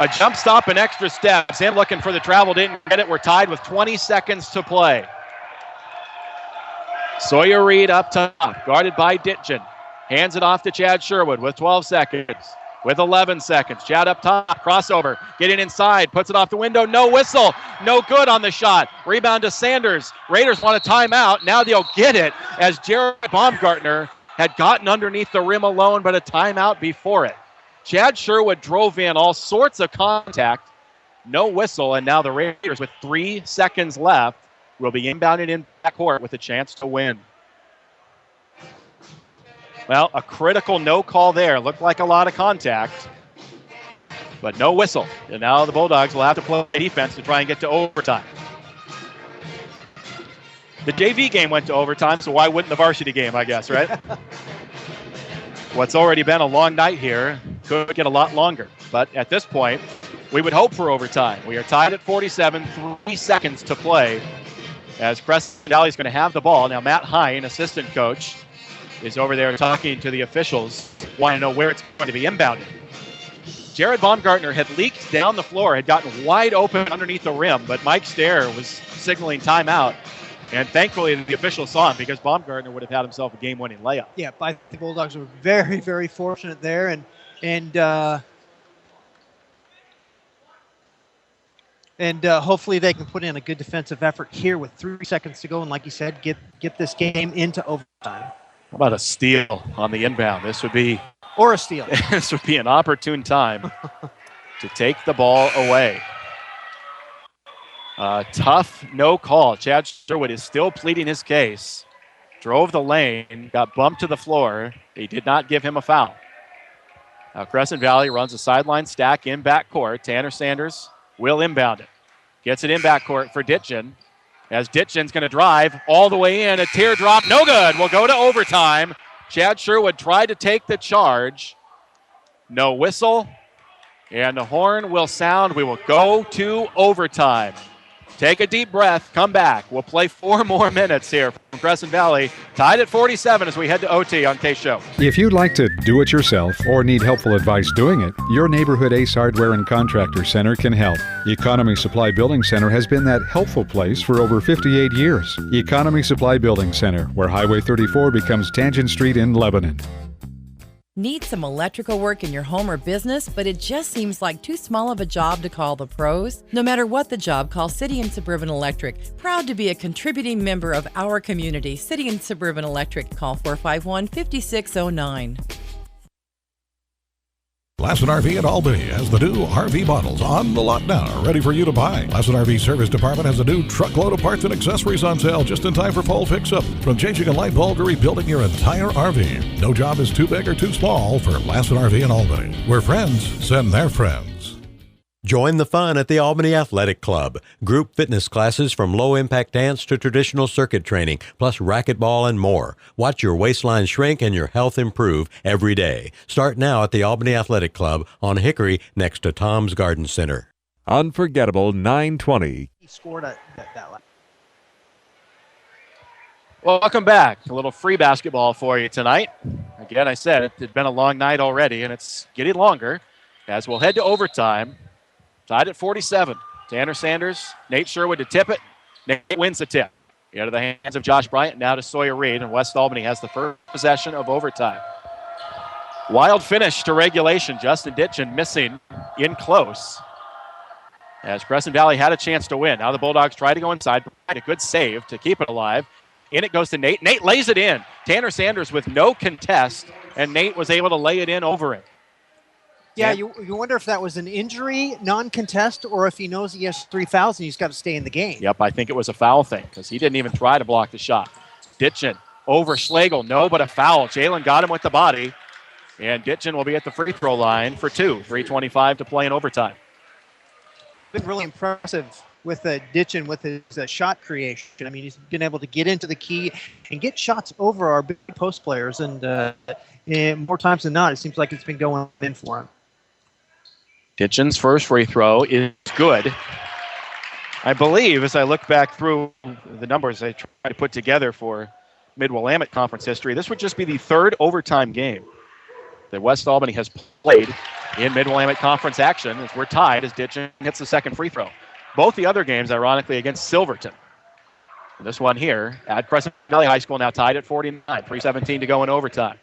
A jump stop and extra steps. Him looking for the travel, didn't get it. We're tied with 20 seconds to play. Sawyer Reed up top, guarded by Ditchin. Hands it off to Chad Sherwood with 12 seconds. With 11 seconds, Chad up top, crossover, getting inside, puts it off the window, no whistle, no good on the shot. Rebound to Sanders. Raiders want a timeout. Now they'll get it as Jared Baumgartner had gotten underneath the rim alone, but a timeout before it. Chad Sherwood drove in all sorts of contact, no whistle, and now the Raiders with 3 seconds left will be inbounded in backcourt with a chance to win. Well, a critical no call there. Looked like a lot of contact, but no whistle. And now the Bulldogs will have to play defense to try and get to overtime. The JV game went to overtime, so why wouldn't the varsity game, I guess, right? What's already been a long night here could get a lot longer. But at this point, we would hope for overtime. We are tied at 47, 3 seconds to play. As Crescent Valley is going to have the ball. Now Matt Hine, assistant coach, is over there talking to the officials, wanting to know where it's going to be inbounded. Jared Baumgartner had leaked down the floor, had gotten wide open underneath the rim, but Mike Stair was signaling timeout. And thankfully the officials saw him because Baumgartner would have had himself a game-winning layup. Yeah, but the Bulldogs were very, very fortunate there. And hopefully they can put in a good defensive effort here with 3 seconds to go. And like you said, get this game into overtime. How about a steal on the inbound? This would be... Or a steal. This would be an opportune time to take the ball away. Tough no call. Chad Sherwood is still pleading his case. Drove the lane, got bumped to the floor. They did not give him a foul. Now Crescent Valley runs a sideline stack in backcourt. Tanner Sanders will inbound it. Gets it in backcourt for Ditchin. As Ditchin's going to drive all the way in. A teardrop, no good. We'll go to overtime. Chad Sherwood tried to take the charge. No whistle. And the horn will sound. We will go to overtime. Take a deep breath, come back. We'll play 4 more minutes here from Crescent Valley. Tied at 47 as we head to OT on KSHO. If you'd like to do it yourself or need helpful advice doing it, your neighborhood Ace Hardware and Contractor Center can help. Economy Supply Building Center has been that helpful place for over 58 years. Economy Supply Building Center, where Highway 34 becomes Tangent Street in Lebanon. Need some electrical work in your home or business, but it just seems like too small of a job to call the pros? No matter what the job, call City and Suburban Electric. Proud to be a contributing member of our community. City and Suburban Electric. Call 451-5609. Lassen RV at Albany has the new RV models on the lot now, ready for you to buy. Lassen RV Service Department has a new truckload of parts and accessories on sale just in time for fall fix-up. From changing a light bulb to rebuilding your entire RV. No job is too big or too small for Lassen RV in Albany, where friends send their friends. Join the fun at the Albany Athletic Club. Group fitness classes from low-impact dance to traditional circuit training, plus racquetball and more. Watch your waistline shrink and your health improve every day. Start now at the Albany Athletic Club on Hickory next to Tom's Garden Center. Unforgettable 920. He scored that last. Welcome back. A little free basketball for you tonight. Again, I said it had been a long night already, and it's getting longer as we'll head to overtime. Tied at 47. Tanner Sanders, Nate Sherwood to tip it. Nate wins the tip. Into the hands of Josh Bryant, now to Sawyer Reed, and West Albany has the first possession of overtime. Wild finish to regulation. Justin Ditchin missing in close. As Crescent Valley had a chance to win. Now the Bulldogs try to go inside. A good save to keep it alive. In it goes to Nate. Nate lays it in. Tanner Sanders with no contest, and Nate was able to lay it in over it. Yeah, you wonder if that was an injury, non-contest, or if he knows he has 3,000, he's got to stay in the game. Yep, I think it was a foul thing because he didn't even try to block the shot. Ditchin over Schlegel, no, but a foul. Jalen got him with the body, and Ditchin will be at the free throw line for 2. 3:25 to play in overtime. Been really impressive with Ditchin with his shot creation. I mean, he's been able to get into the key and get shots over our big post players, and more times than not, it seems like it's been going in for him. Ditchin's first free throw is good. I believe, as I look back through the numbers I try to put together for Mid-Willamette Conference history, this would just be the 3rd overtime game that West Albany has played in Mid-Willamette Conference action, as we're tied as Ditchin hits the second free throw. Both the other games, ironically, against Silverton. And this one here at Crescent Valley High School now tied at 49, 3:17 to go in overtime.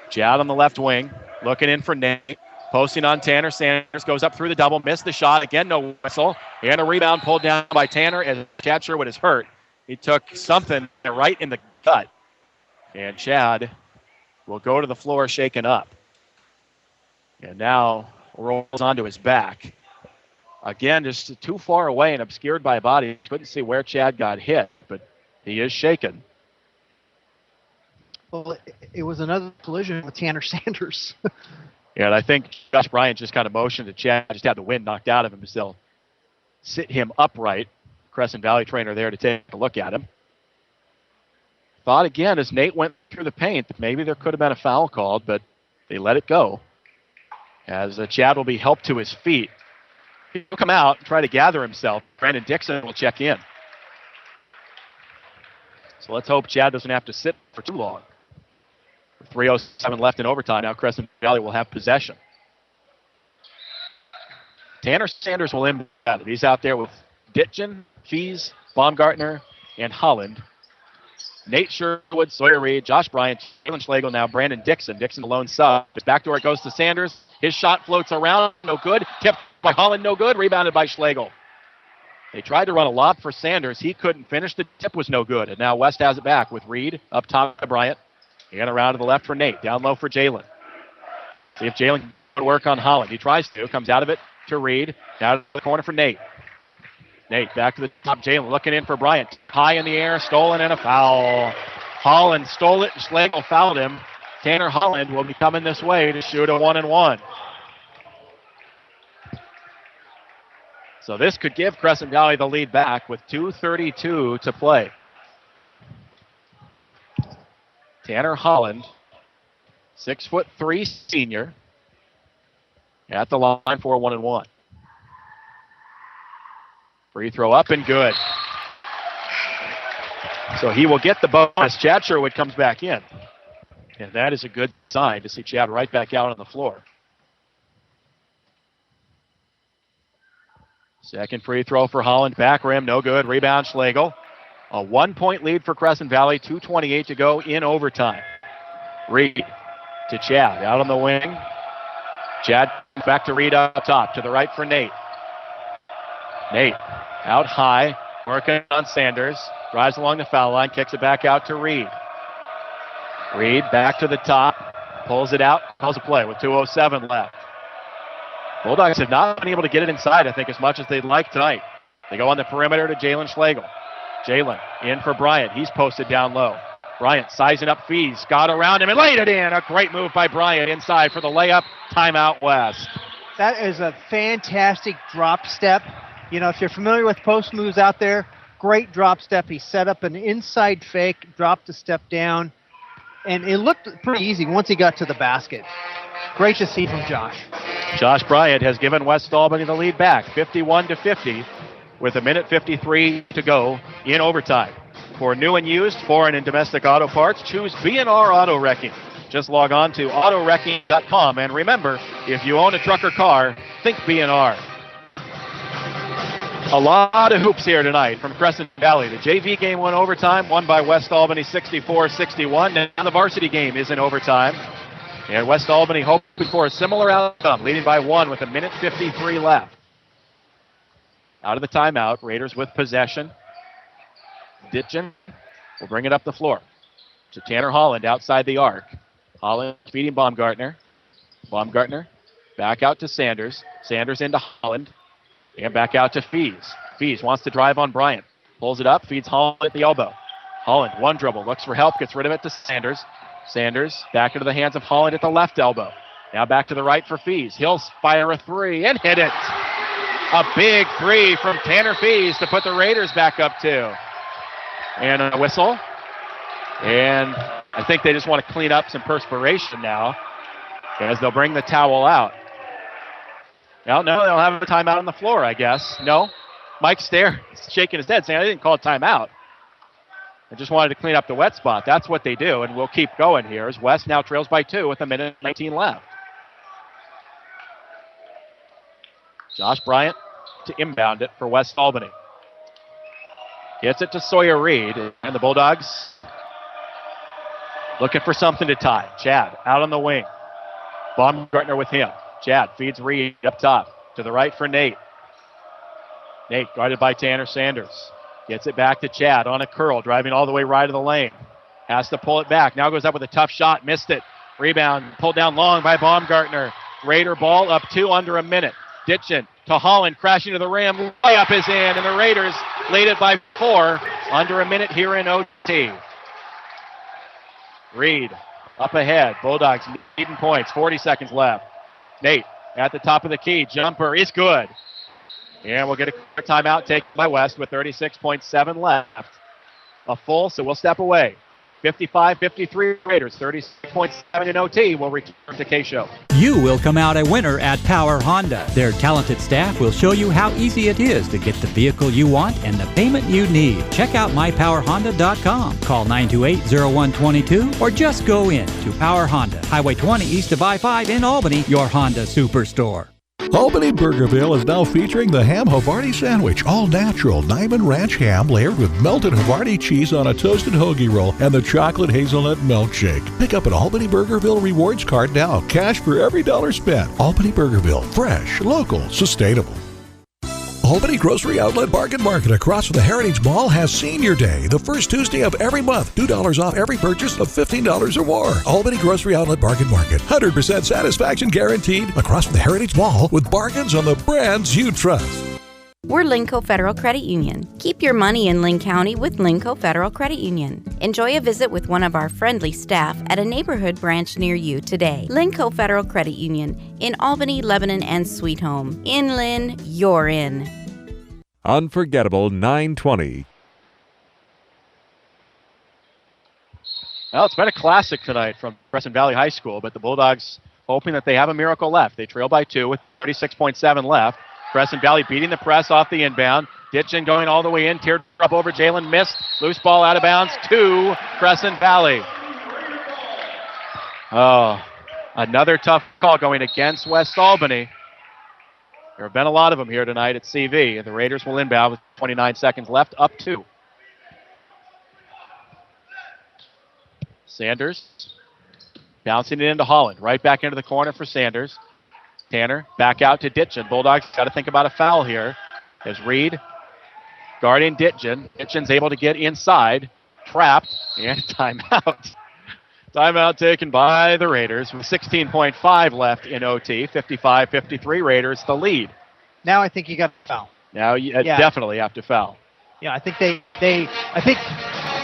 Chad on the left wing, looking in for Nate. Posting on Tanner. Sanders goes up through the double, missed the shot. Again, no whistle. And a rebound pulled down by Tanner as Chad Sherwood is hurt. He took something right in the gut. And Chad will go to the floor shaken up. And now rolls onto his back. Again, just too far away and obscured by a body. Couldn't see where Chad got hit, but he is shaken. Well, it was another collision with Tanner Sanders. Yeah, and I think Josh Bryant just kind of motioned to Chad, just had the wind knocked out of him to still sit him upright. Crescent Valley trainer there to take a look at him. Thought again as Nate went through the paint that maybe there could have been a foul called, but they let it go. As Chad will be helped to his feet. He'll come out and try to gather himself. Brandon Dixon will check in. So let's hope Chad doesn't have to sit for too long. 3:07 left in overtime. Now Crescent Valley will have possession. Tanner Sanders will inbound it. He's out there with Ditchin, Fees, Baumgartner, and Holland. Nate Sherwood, Sawyer Reed, Josh Bryant, Jalen Schlegel, now Brandon Dixon. Dixon the lone sub. His backdoor it goes to Sanders. His shot floats around, no good. Tipped by Holland, no good. Rebounded by Schlegel. They tried to run a lob for Sanders. He couldn't finish. The tip was no good. And now West has it back with Reed up top to Bryant. And around to the left for Nate. Down low for Jalen. See if Jalen can work on Holland. He tries to. Comes out of it to Reed. Now to the corner for Nate. Nate back to the top. Jalen looking in for Bryant. High in the air. Stolen and a foul. Holland stole it. Schlegel fouled him. Tanner Holland will be coming this way to shoot a 1-and-1. So this could give Crescent Valley the lead back with 2:32 to play. Tanner Holland, 6'3" senior, at the line for a 1-and-1. Free throw up and good. So he will get the bonus. Chad Sherwood comes back in. And that is a good sign to see Chad right back out on the floor. Second free throw for Holland. Back rim, no good. Rebound, Schlegel. A 1-point lead for Crescent Valley. 2:28 to go in overtime. Reed to Chad. Out on the wing. Chad back to Reed up top. To the right for Nate. Nate out high. Working on Sanders. Drives along the foul line. Kicks it back out to Reed. Reed back to the top. Pulls it out. Calls a play with 2:07 left. Bulldogs have not been able to get it inside, I think, as much as they'd like tonight. They go on the perimeter to Jalen Schlegel. Jalen in for Bryant. He's posted down low. Bryant sizing up Fees. Got around him and laid it in. A great move by Bryant inside for the layup. Timeout West. That is a fantastic drop step. You know, if you're familiar with post moves out there, great drop step. He set up an inside fake, dropped a step down, and it looked pretty easy once he got to the basket. Great to see from Josh. Josh Bryant has given West Albany the lead back, 51-50, with 1:53 to go in overtime. For new and used, foreign and domestic auto parts, choose B&R Auto Wrecking. Just log on to autowrecking.com, and remember, if you own a truck or car, think B&R. A lot of hoops here tonight from Crescent Valley. The JV game went overtime, won by West Albany 64-61. Now the varsity game is in overtime. And West Albany hoping for a similar outcome, leading by 1 with 1:53 left. Out of the timeout, Raiders with possession. Ditchin will bring it up the floor to Tanner Holland outside the arc. Holland feeding Baumgartner. Baumgartner back out to Sanders. Sanders into Holland. And back out to Fees. Fees wants to drive on Bryant. Pulls it up, feeds Holland at the elbow. Holland, one dribble, looks for help, gets rid of it to Sanders. Sanders back into the hands of Holland at the left elbow. Now back to the right for Fees. He'll fire a three and hit it. A big three from Tanner Fees to put the Raiders back up 2. And a whistle. And I think they just want to clean up some perspiration now as they'll bring the towel out. Well, no, they'll have a timeout on the floor, I guess. No, Mike Stair shaking his head saying, I didn't call a timeout. I just wanted to clean up the wet spot. That's what they do, and we'll keep going here as West now trails by 2 with 1:19 left. Josh Bryant to inbound it for West Albany. Gets it to Sawyer Reed, and the Bulldogs looking for something to tie. Chad out on the wing. Baumgartner with him. Chad feeds Reed up top to the right for Nate. Nate guarded by Tanner Sanders. Gets it back to Chad on a curl, driving all the way right of the lane. Has to pull it back. Now goes up with a tough shot. Missed it. Rebound pulled down long by Baumgartner. Raider ball up 2 under a minute. Ditchin to Holland, crashing to the rim. Layup is in, and the Raiders lead it by 4. Under a minute here in OT. Reed up ahead. Bulldogs leading points. 40 seconds left. Nate at the top of the key. Jumper is good. And we'll get a quick timeout taken by West with 36.7 left. A full, so we'll step away. 55-53 Raiders, 36.7 in OT. We'll return to KSHO. You will come out a winner at Power Honda. Their talented staff will show you how easy it is to get the vehicle you want and the payment you need. Check out mypowerhonda.com. Call 928-0122 or just go in to Power Honda, Highway 20 east of I-5 in Albany, your Honda Superstore. Albany Burgerville is now featuring the Ham Havarti Sandwich, all natural Diamond Ranch ham layered with melted Havarti cheese on a toasted hoagie roll and the chocolate hazelnut milkshake. Pick up an Albany Burgerville rewards card now. Cash for every dollar spent. Albany Burgerville, fresh, local, sustainable. Albany Grocery Outlet Bargain Market across from the Heritage Mall has Senior Day, the first Tuesday of every month. $2 off every purchase of $15 or more. Albany Grocery Outlet Bargain Market. 100% satisfaction guaranteed across from the Heritage Mall with bargains on the brands you trust. We're Linco Federal Credit Union. Keep your money in Linn County with Linco Federal Credit Union. Enjoy a visit with one of our friendly staff at a neighborhood branch near you today. Linco Federal Credit Union in Albany, Lebanon, and Sweet Home. In Linn, you're in. Unforgettable 920. Well, it's been a classic tonight from Crescent Valley High School, but the Bulldogs hoping that they have a miracle left. They trail by 2 with 36.7 left. Crescent Valley beating the press off the inbound. Ditchin going all the way in. Teardrop over Jalen. Missed. Loose ball out of bounds to Crescent Valley. Oh, another tough call going against West Albany. There have been a lot of them here tonight at CV. And the Raiders will inbound with 29 seconds left. Up 2. Sanders bouncing it into Holland. Right back into the corner for Sanders. Tanner back out to Ditchin. Bulldogs got to think about a foul here. As Reed guarding Ditchin. Ditchin's able to get inside. Trapped. And timeout. Timeout taken by the Raiders with 16.5 left in OT. 55-53 Raiders the lead. Now I think you got to foul. Now you definitely have to foul. Yeah, I think I think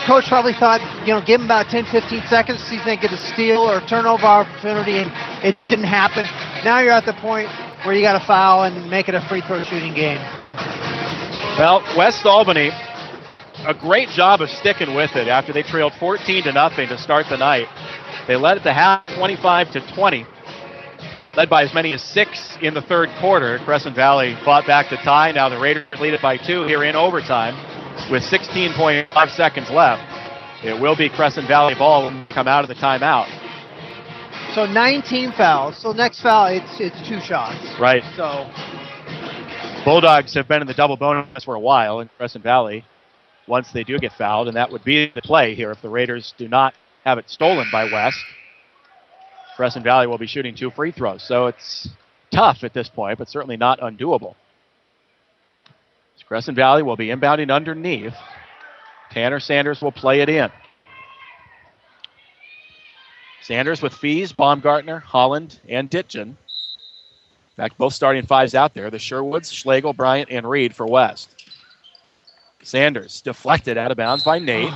coach probably thought, give him about 10, 15 seconds to see if they get a steal or a turnover opportunity, and it didn't happen. Now you're at the point where you got to foul and make it a free throw shooting game. Well, West Albany, a great job of sticking with it after they trailed 14-0 to start the night. They led at the half 25-20, led by as many as 6 in the third quarter. Crescent Valley fought back to tie. Now the Raiders lead it by 2 here in overtime with 16.5 seconds left. It will be Crescent Valley ball when we come out of the timeout. So 19 fouls. So next foul, it's 2 shots. Right. So Bulldogs have been in the double bonus for a while in Crescent Valley once they do get fouled, and that would be the play here if the Raiders do not have it stolen by West. Crescent Valley will be shooting 2 free throws, so it's tough at this point, but certainly not undoable. Crescent Valley will be inbounding underneath. Tanner Sanders will play it in. Sanders with Fees, Baumgartner, Holland, and Ditchin. In fact, both starting 5s out there. The Sherwoods, Schlegel, Bryant, and Reed for West. Sanders deflected out of bounds by Nate.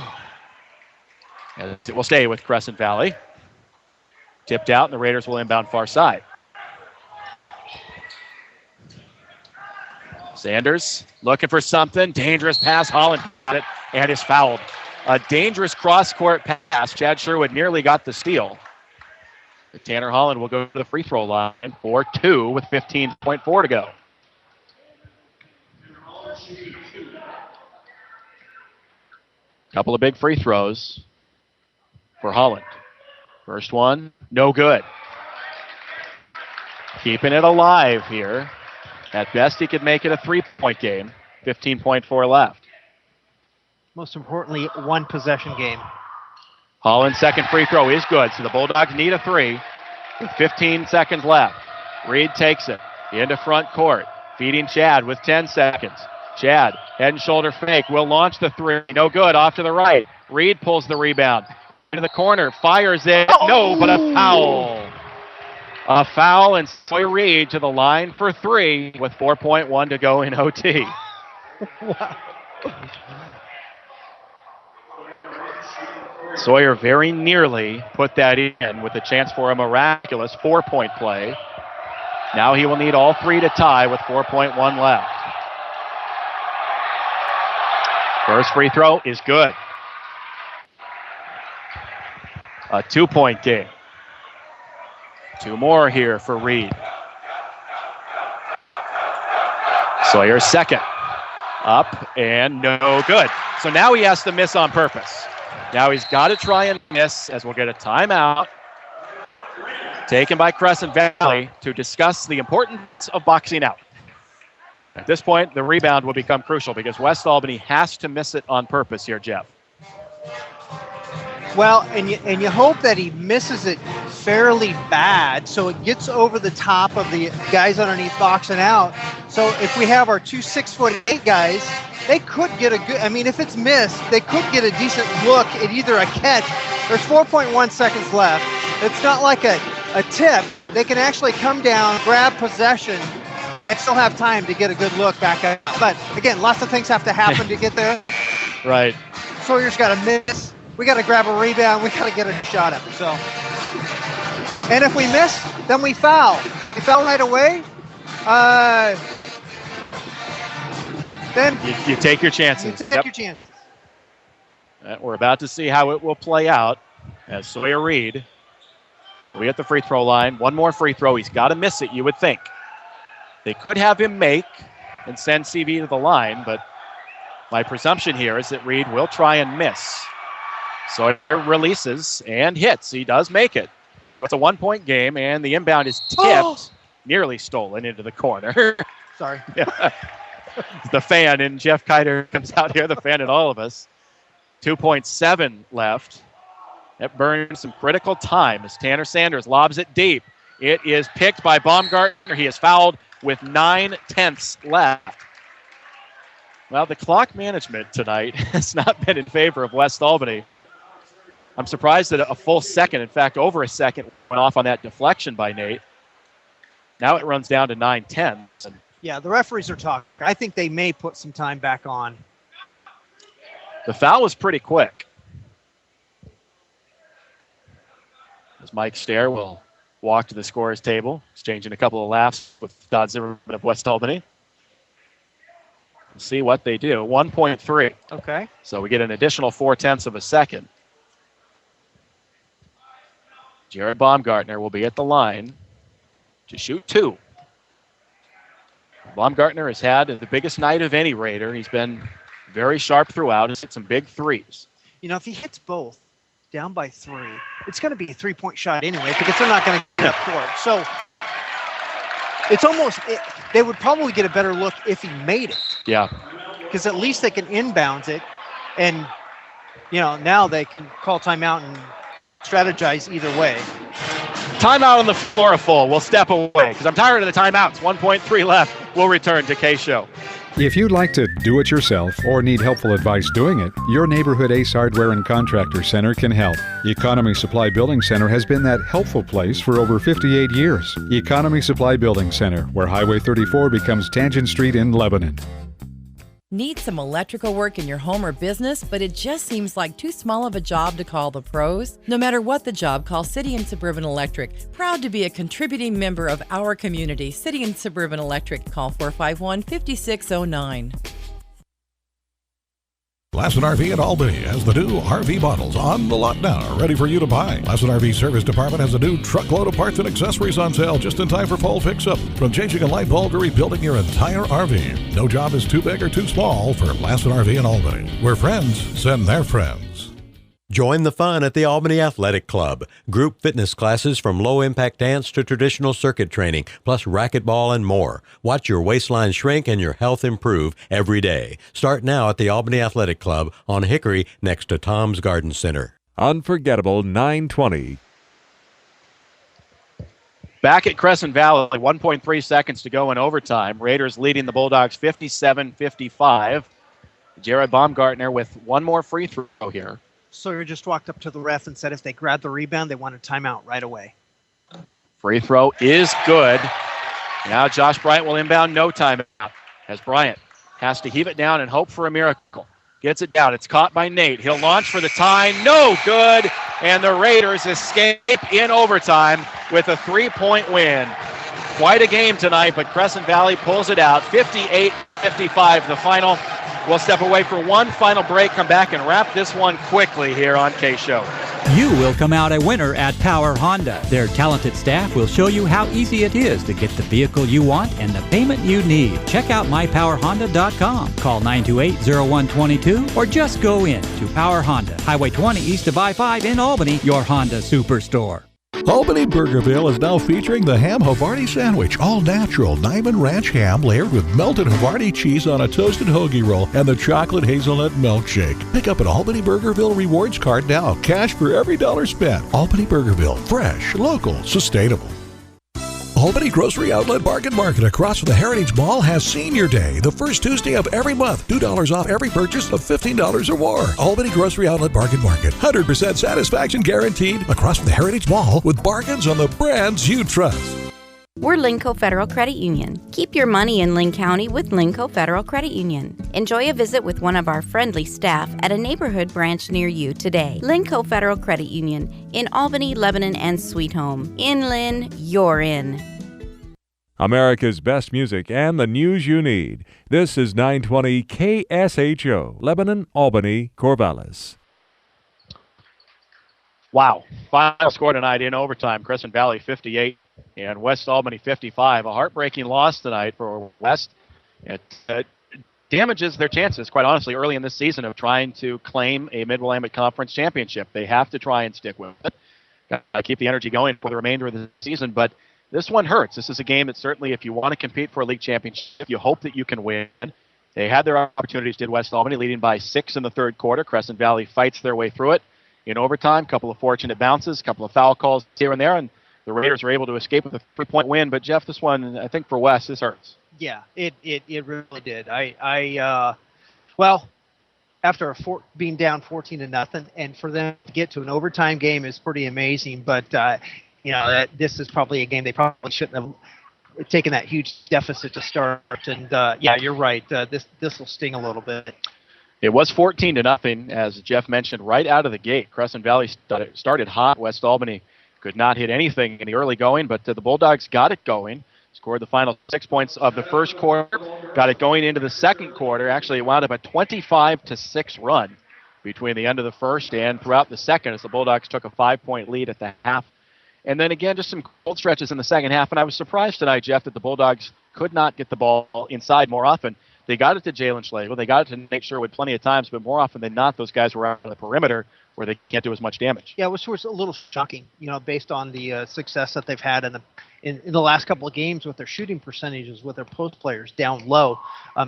And it will stay with Crescent Valley. Tipped out, and the Raiders will inbound far side. Sanders looking for something. Dangerous pass. Holland got it and is fouled. A dangerous cross-court pass. Chad Sherwood nearly got the steal. But Tanner Holland will go to the free throw line for 2 with 15.4 to go. Couple of big free throws for Holland. First one, no good. Keeping it alive here. At best, he could make it a 3-point game. 15.4 left. Most importantly, 1 possession game. Holland's second free throw is good, so the Bulldogs need a 3 with 15 seconds left. Reed takes it into front court, feeding Chad with 10 seconds. Chad, head and shoulder fake, will launch the 3. No good, off to the right. Reed pulls the rebound. Into the corner, fires it. No, but a foul. A foul, and Sawyer Reed to the line for 3 with 4.1 to go in OT. Wow. Sawyer very nearly put that in with a chance for a miraculous 4-point play. Now he will need all 3 to tie with 4.1 left. First free throw is good. A 2-point game. 2 more here for Reed. Sawyer's second. Up and no good. So now he has to miss on purpose. Now he's got to try and miss, as we'll get a timeout taken by Crescent Valley to discuss the importance of boxing out. At this point, the rebound will become crucial because West Albany has to miss it on purpose here, Jeff. Well, and you hope that he misses it fairly bad so it gets over the top of the guys underneath boxing out. So if we have our 2 6'8" guys, they could get a good, if it's missed, they could get a decent look at either a catch. There's 4.1 seconds left. It's not like a tip. They can actually come down, grab possession, and still have time to get a good look back out. But again, lots of things have to happen to get there. Right. Sawyer's got to miss. We got to grab a rebound. We got to get a shot up. So, and if we miss, then we foul. We foul right away. Then you take your chances. You take your chances. We're about to see how it will play out as Sawyer Reed will be at the free throw line. 1 more free throw. He's got to miss it, you would think. They could have him make and send CV to the line, but My presumption here is that Reed will try and miss. Sawyer releases and hits. He does make it. It's a 1-point game, and the inbound is tipped, nearly stolen into the corner. Sorry. Yeah. The fan in Jeff Kiter comes out here, the fan in all of us. 2.7 left. That burns some critical time as Tanner Sanders lobs it deep. It is picked by Baumgartner. He is fouled with 9/10 left. Well, the clock management tonight has not been in favor of West Albany. I'm surprised that a full second, in fact, over a second, went off on that deflection by Nate. Now it runs down to 9:10. Yeah, the referees are talking. I think they may put some time back on. The foul was pretty quick. As Mike Stair will walk to the scorer's table, exchanging a couple of laughs with Todd Zimmerman of West Albany. We'll see what they do. 1.3. Okay. So we get an additional 0.4 of a second. Jared Baumgartner will be at the line to shoot 2. Baumgartner has had the biggest night of any Raider. He's been very sharp throughout. He's hit some big threes. You know, if he hits both, down by 3, it's going to be a 3-point shot anyway because they're not going to get up court. So it's almost, they would probably get a better look if he made it. Yeah. Because at least they can inbounds it. And, you know, now they can call timeout and strategize either way. Timeout on the floor full. We'll step away because I'm tired of the timeouts. 1.3 left. We'll return to KSHO. If you'd like to do it yourself or need helpful advice doing it, your neighborhood Ace Hardware and Contractor Center can help. Economy Supply Building Center has been that helpful place for over 58 years. Economy Supply Building Center, where Highway 34 becomes Tangent Street in Lebanon. Need some electrical work in your home or business, but it just seems like too small of a job to call the pros? No matter what the job, call City and Suburban Electric. Proud to be a contributing member of our community. City and Suburban Electric. Call 451-5609. Lassen RV in Albany has the new RV models on the lot now, ready for you to buy. Lassen RV Service Department has a new truckload of parts and accessories on sale just in time for fall fix-up. From changing a light bulb to rebuilding your entire RV. No job is too big or too small for Lassen RV in Albany, where friends send their friends. Join the fun at the Albany Athletic Club. Group fitness classes from low-impact dance to traditional circuit training, plus racquetball and more. Watch your waistline shrink and your health improve every day. Start now at the Albany Athletic Club on Hickory next to Tom's Garden Center. Unforgettable 9:20. Back at Crescent Valley, 1.3 seconds to go in overtime. Raiders leading the Bulldogs 57-55. Jared Baumgartner with one more free throw here. Sawyer just walked up to the ref and said if they grabbed the rebound, they want a timeout right away. Free throw is good. Now Josh Bryant will inbound, no timeout. As Bryant has to heave it down and hope for a miracle. Gets it down. It's caught by Nate. He'll launch for the tie. No good. And the Raiders escape in overtime with a 3-point win. Quite a game tonight, but Crescent Valley pulls it out. 58-55 the final. We'll step away for one final break, come back and wrap this one quickly here on KSHO. You will come out a winner at Power Honda. Their talented staff will show you how easy it is to get the vehicle you want and the payment you need. Check out mypowerhonda.com. Call 928-0122 or just go in to Power Honda, Highway 20 east of I-5 in Albany, your Honda superstore. Albany Burgerville is now featuring the Ham Havarti Sandwich, all natural Niman Ranch ham layered with melted Havarti cheese on a toasted hoagie roll and the chocolate hazelnut milkshake. Pick up an Albany Burgerville rewards card now. Cash for every dollar spent. Albany Burgerville, fresh, local, sustainable. Albany Grocery Outlet Bargain Market across from the Heritage Mall has Senior Day, the first Tuesday of every month. $2 off every purchase of $15 or more. Albany Grocery Outlet Bargain Market. 100% satisfaction guaranteed across from the Heritage Mall with bargains on the brands you trust. We're Linco Federal Credit Union. Keep your money in Linn County with Linco Federal Credit Union. Enjoy a visit with one of our friendly staff at a neighborhood branch near you today. Linco Federal Credit Union in Albany, Lebanon, and Sweet Home. In Linn, you're in. America's best music and the news you need. This is 920 KSHO, Lebanon, Albany, Corvallis. Wow. Final score tonight in overtime. Crescent Valley 58 and West Albany 55. A heartbreaking loss tonight for West. damages their chances, quite honestly, early in this season of trying to claim a Mid-Willamette Conference championship. They have to try and stick with it. Got to keep the energy going for the remainder of the season, but this one hurts. This is a game that certainly, if you want to compete for a league championship, you hope that you can win. They had their opportunities, did West Albany, leading by 6 in the third quarter. Crescent Valley fights their way through it in overtime. A couple of fortunate bounces, a couple of foul calls here and there, and the Raiders are able to escape with a 3-point win. But, Jeff, this one, I think for West, this hurts. Yeah, it really did. Well, after being down 14-0, and for them to get to an overtime game is pretty amazing. But this is probably a game they probably shouldn't have taken that huge deficit to start. And you're right. This will sting a little bit. It was 14-0, as Jeff mentioned, right out of the gate. Crescent Valley started hot. West Albany could not hit anything in the early going, but the Bulldogs got it going. Scored the final 6 points of the first quarter. Got it going into the second quarter. Actually, it wound up a 25-6 run between the end of the first and throughout the second as the Bulldogs took a 5-point lead at the half. And then again, just some cold stretches in the second half. And I was surprised tonight, Jeff, that the Bulldogs could not get the ball inside more often. They got it to Jalen Schlegel. They got it to Nate Sherwood plenty of times, but more often than not, those guys were out on the perimeter where they can't do as much damage. Yeah, which was a little shocking, based on the success that they've had in the last couple of games with their shooting percentages, with their post players down low.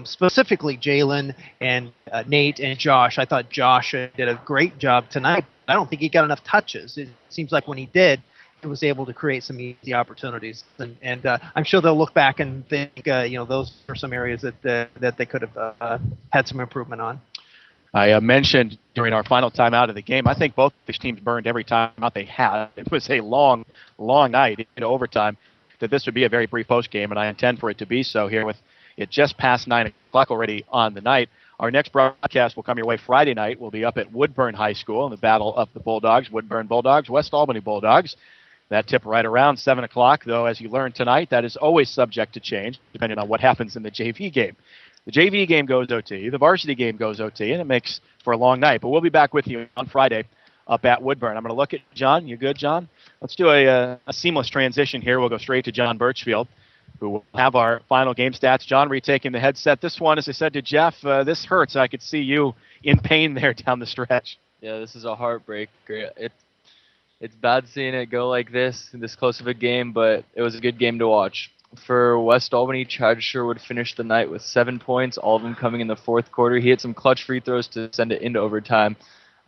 Specifically, Jalen and Nate and Josh. I thought Josh did a great job tonight. I don't think he got enough touches. It seems like when he did, he was able to create some easy opportunities. And I'm sure they'll look back and think, those are some areas that they could have had some improvement on. I mentioned during our final timeout of the game, I think both these teams burned every timeout they had. It was a long, long night into overtime, that this would be a very brief post game, and I intend for it to be so here with it just past 9 o'clock already on the night. Our next broadcast will come your way Friday night. We'll be up at Woodburn High School in the Battle of the Bulldogs, Woodburn Bulldogs, West Albany Bulldogs. That tip right around 7 o'clock, though, as you learned tonight, that is always subject to change, depending on what happens in the JV game. The JV game goes OT, the varsity game goes OT, and it makes for a long night. But we'll be back with you on Friday up at Woodburn. I'm going to look at John. You good, John? Let's do a seamless transition here. We'll go straight to John Birchfield, who will have our final game stats. John retaking the headset. This one, as I said to Jeff, this hurts. I could see you in pain there down the stretch. Yeah, this is a heartbreaker. It's bad seeing it go like this close of a game, but it was a good game to watch. For West Albany, Chad Sherwood finished the night with 7 points, all of them coming in the fourth quarter. He hit some clutch free throws to send it into overtime,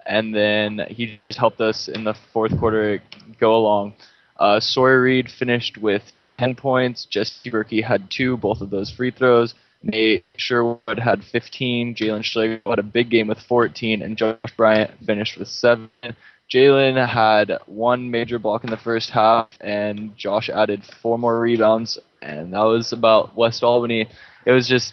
and then he just helped us in the fourth quarter go along. Sawyer Reed finished with 10 points. Jesse Berkey had 2, both of those free throws. Nate Sherwood had 15. Jalen Schlegel had a big game with 14, and Josh Bryant finished with 7. Jalen had 1 major block in the first half, and Josh added 4 more rebounds, and that was about West Albany. It was just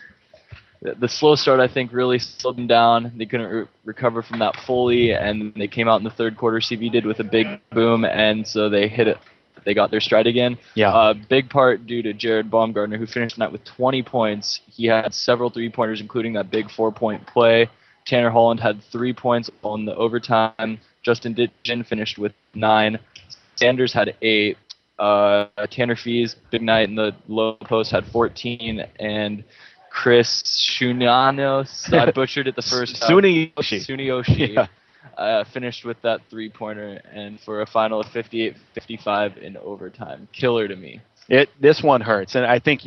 the slow start, I think, really slowed them down. They couldn't recover from that fully, and they came out in the third quarter. CV did with a big boom, and so they hit it. They got their stride again. Yeah. Big part due to Jared Baumgartner, who finished the night with 20 points. He had several three-pointers, including that big 4-point play. Tanner Holland had 3 points on the overtime. Justin Ditchen finished with 9. Sanders had 8. Tanner Fees, big night in the low post, had 14. And Chris Shunianos, I butchered it the first half. Suniyoshi. Yeah. Finished with that 3-pointer, and for a final of 58-55 in overtime. Killer to me. This one hurts, and I think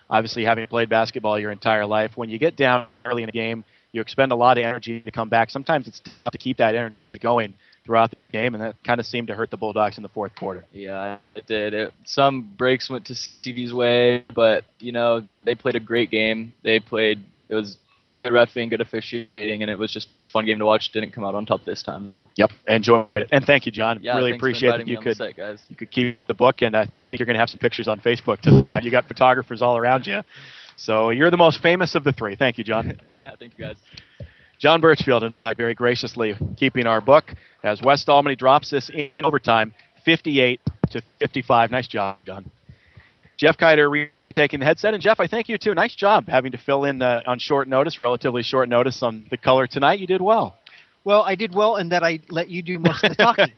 obviously having played basketball your entire life, when you get down early in a game, you expend a lot of energy to come back. Sometimes it's tough to keep that energy going throughout the game, and that kind of seemed to hurt the Bulldogs in the fourth quarter. Yeah, it did. Some breaks went to Stevie's way, but, they played a great game. It was good reffing, good officiating, and it was just a fun game to watch. Didn't come out on top this time. Yep, enjoyed it. And thank you, John. Yeah, really appreciate that you could keep the book, and I think you're going to have some pictures on Facebook too. You got photographers all around you. So you're the most famous of the 3. Thank you, John. Yeah, thank you, guys. John Birchfield and I very graciously keeping our book as West Albany drops this in overtime, 58-55. Nice job, John. Jeff Kiter taking the headset, and Jeff, I thank you too. Nice job having to fill in on short notice, relatively short notice on the color tonight. You did well. Well, I did well in that I let you do most of the talking.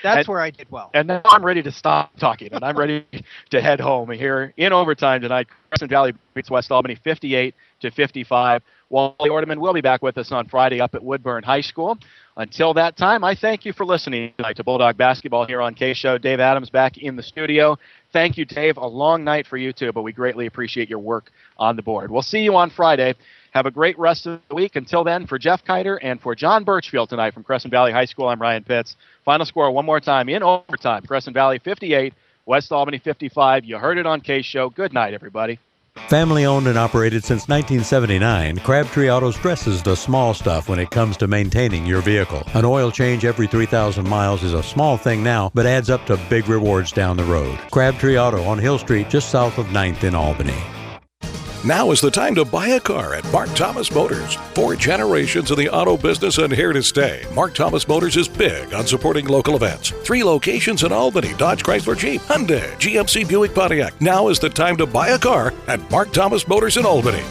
That's where I did well. And now I'm ready to stop talking, and I'm ready to head home here in overtime tonight. Crescent Valley beats West Albany 58-55. Wally Ordeman will be back with us on Friday up at Woodburn High School. Until that time, I thank you for listening tonight to Bulldog Basketball here on KSHO. Dave Adams back in the studio. Thank you, Dave. A long night for you, too, but we greatly appreciate your work on the board. We'll see you on Friday. Have a great rest of the week. Until then, for Jeff Kiter and for John Birchfield tonight from Crescent Valley High School, I'm Ryan Pitts. Final score one more time in overtime. Crescent Valley 58, West Albany 55. You heard it on KSHO. Good night, everybody. Family owned and operated since 1979, Crabtree Auto stresses the small stuff when it comes to maintaining your vehicle. An oil change every 3,000 miles is a small thing now, but adds up to big rewards down the road. Crabtree Auto on Hill Street, just south of 9th in Albany. Now is the time to buy a car at Mark Thomas Motors. 4 generations in the auto business and here to stay. Mark Thomas Motors is big on supporting local events. 3 locations in Albany: Dodge, Chrysler, Jeep, Hyundai, GMC, Buick, Pontiac. Now is the time to buy a car at Mark Thomas Motors in Albany.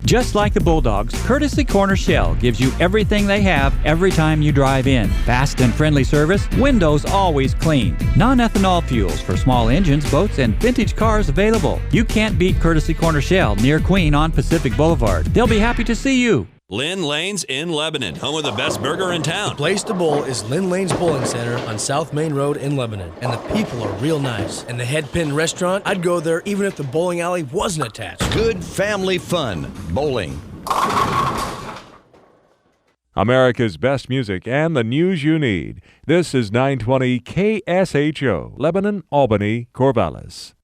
Just like the Bulldogs, Courtesy Corner Shell gives you everything they have every time you drive in. Fast and friendly service, windows always clean. Non-ethanol fuels for small engines, boats, and vintage cars available. You can't beat Courtesy Corner Shell near Queen on Pacific Boulevard. They'll be happy to see you. Lynn Lane's in Lebanon, home of the best burger in town. Place to bowl is Lynn Lane's Bowling Center on South Main Road in Lebanon. And the people are real nice. And the Head Pin Restaurant, I'd go there even if the bowling alley wasn't attached. Good family fun. Bowling. America's best music and the news you need. This is 920 KSHO, Lebanon, Albany, Corvallis.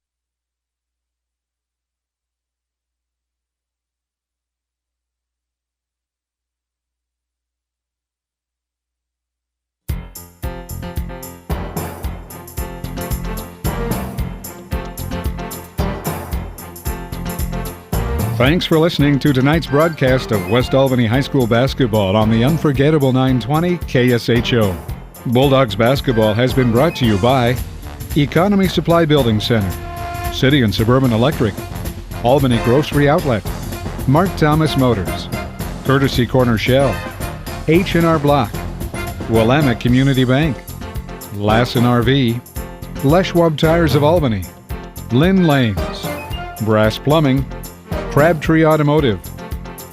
Thanks for listening to tonight's broadcast of West Albany High School basketball on the unforgettable 920 KSHO. Bulldogs basketball has been brought to you by Economy Supply Building Center, City and Suburban Electric, Albany Grocery Outlet, Mark Thomas Motors, Courtesy Corner Shell, H&R Block, Willamette Community Bank, Lassen RV, Les Schwab Tires of Albany, Lynn Lanes, Brass Plumbing, Crabtree Automotive,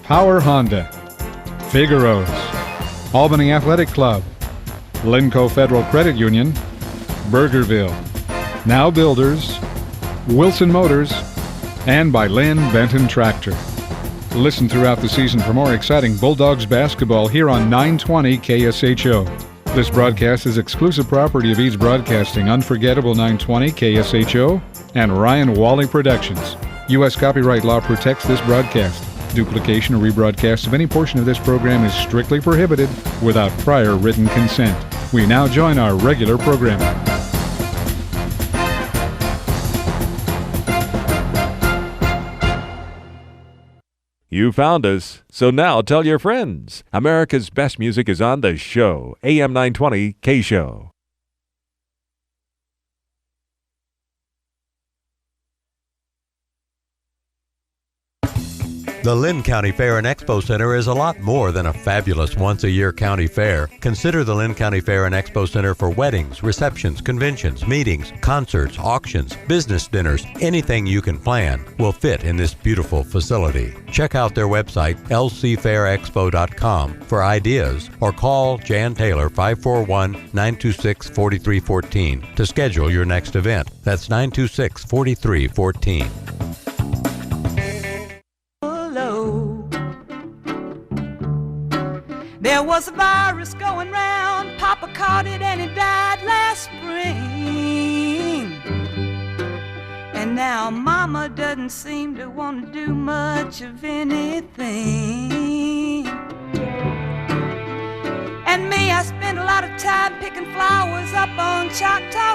Power Honda, Figaro's, Albany Athletic Club, Linco Federal Credit Union, Burgerville, Now Builders, Wilson Motors, and by Lynn Benton Tractor. Listen throughout the season for more exciting Bulldogs basketball here on 920 KSHO. This broadcast is exclusive property of Eads Broadcasting, Unforgettable 920 KSHO, and Ryan Wally Productions. U.S. copyright law protects this broadcast. Duplication or rebroadcast of any portion of this program is strictly prohibited without prior written consent. We now join our regular programming. You found us, so now tell your friends. America's best music is on the show. AM 920 KSHO. The Lynn County Fair and Expo Center is a lot more than a fabulous once-a-year county fair. Consider the Lynn County Fair and Expo Center for weddings, receptions, conventions, meetings, concerts, auctions, business dinners. Anything you can plan will fit in this beautiful facility. Check out their website, lcfairexpo.com, for ideas, or call Jan Taylor 541-926-4314 to schedule your next event. That's 926-4314. There was a virus going round, Papa caught it and he died last spring. And now Mama doesn't seem to want to do much of anything. And me, I spend a lot of time picking flowers up on Choctaw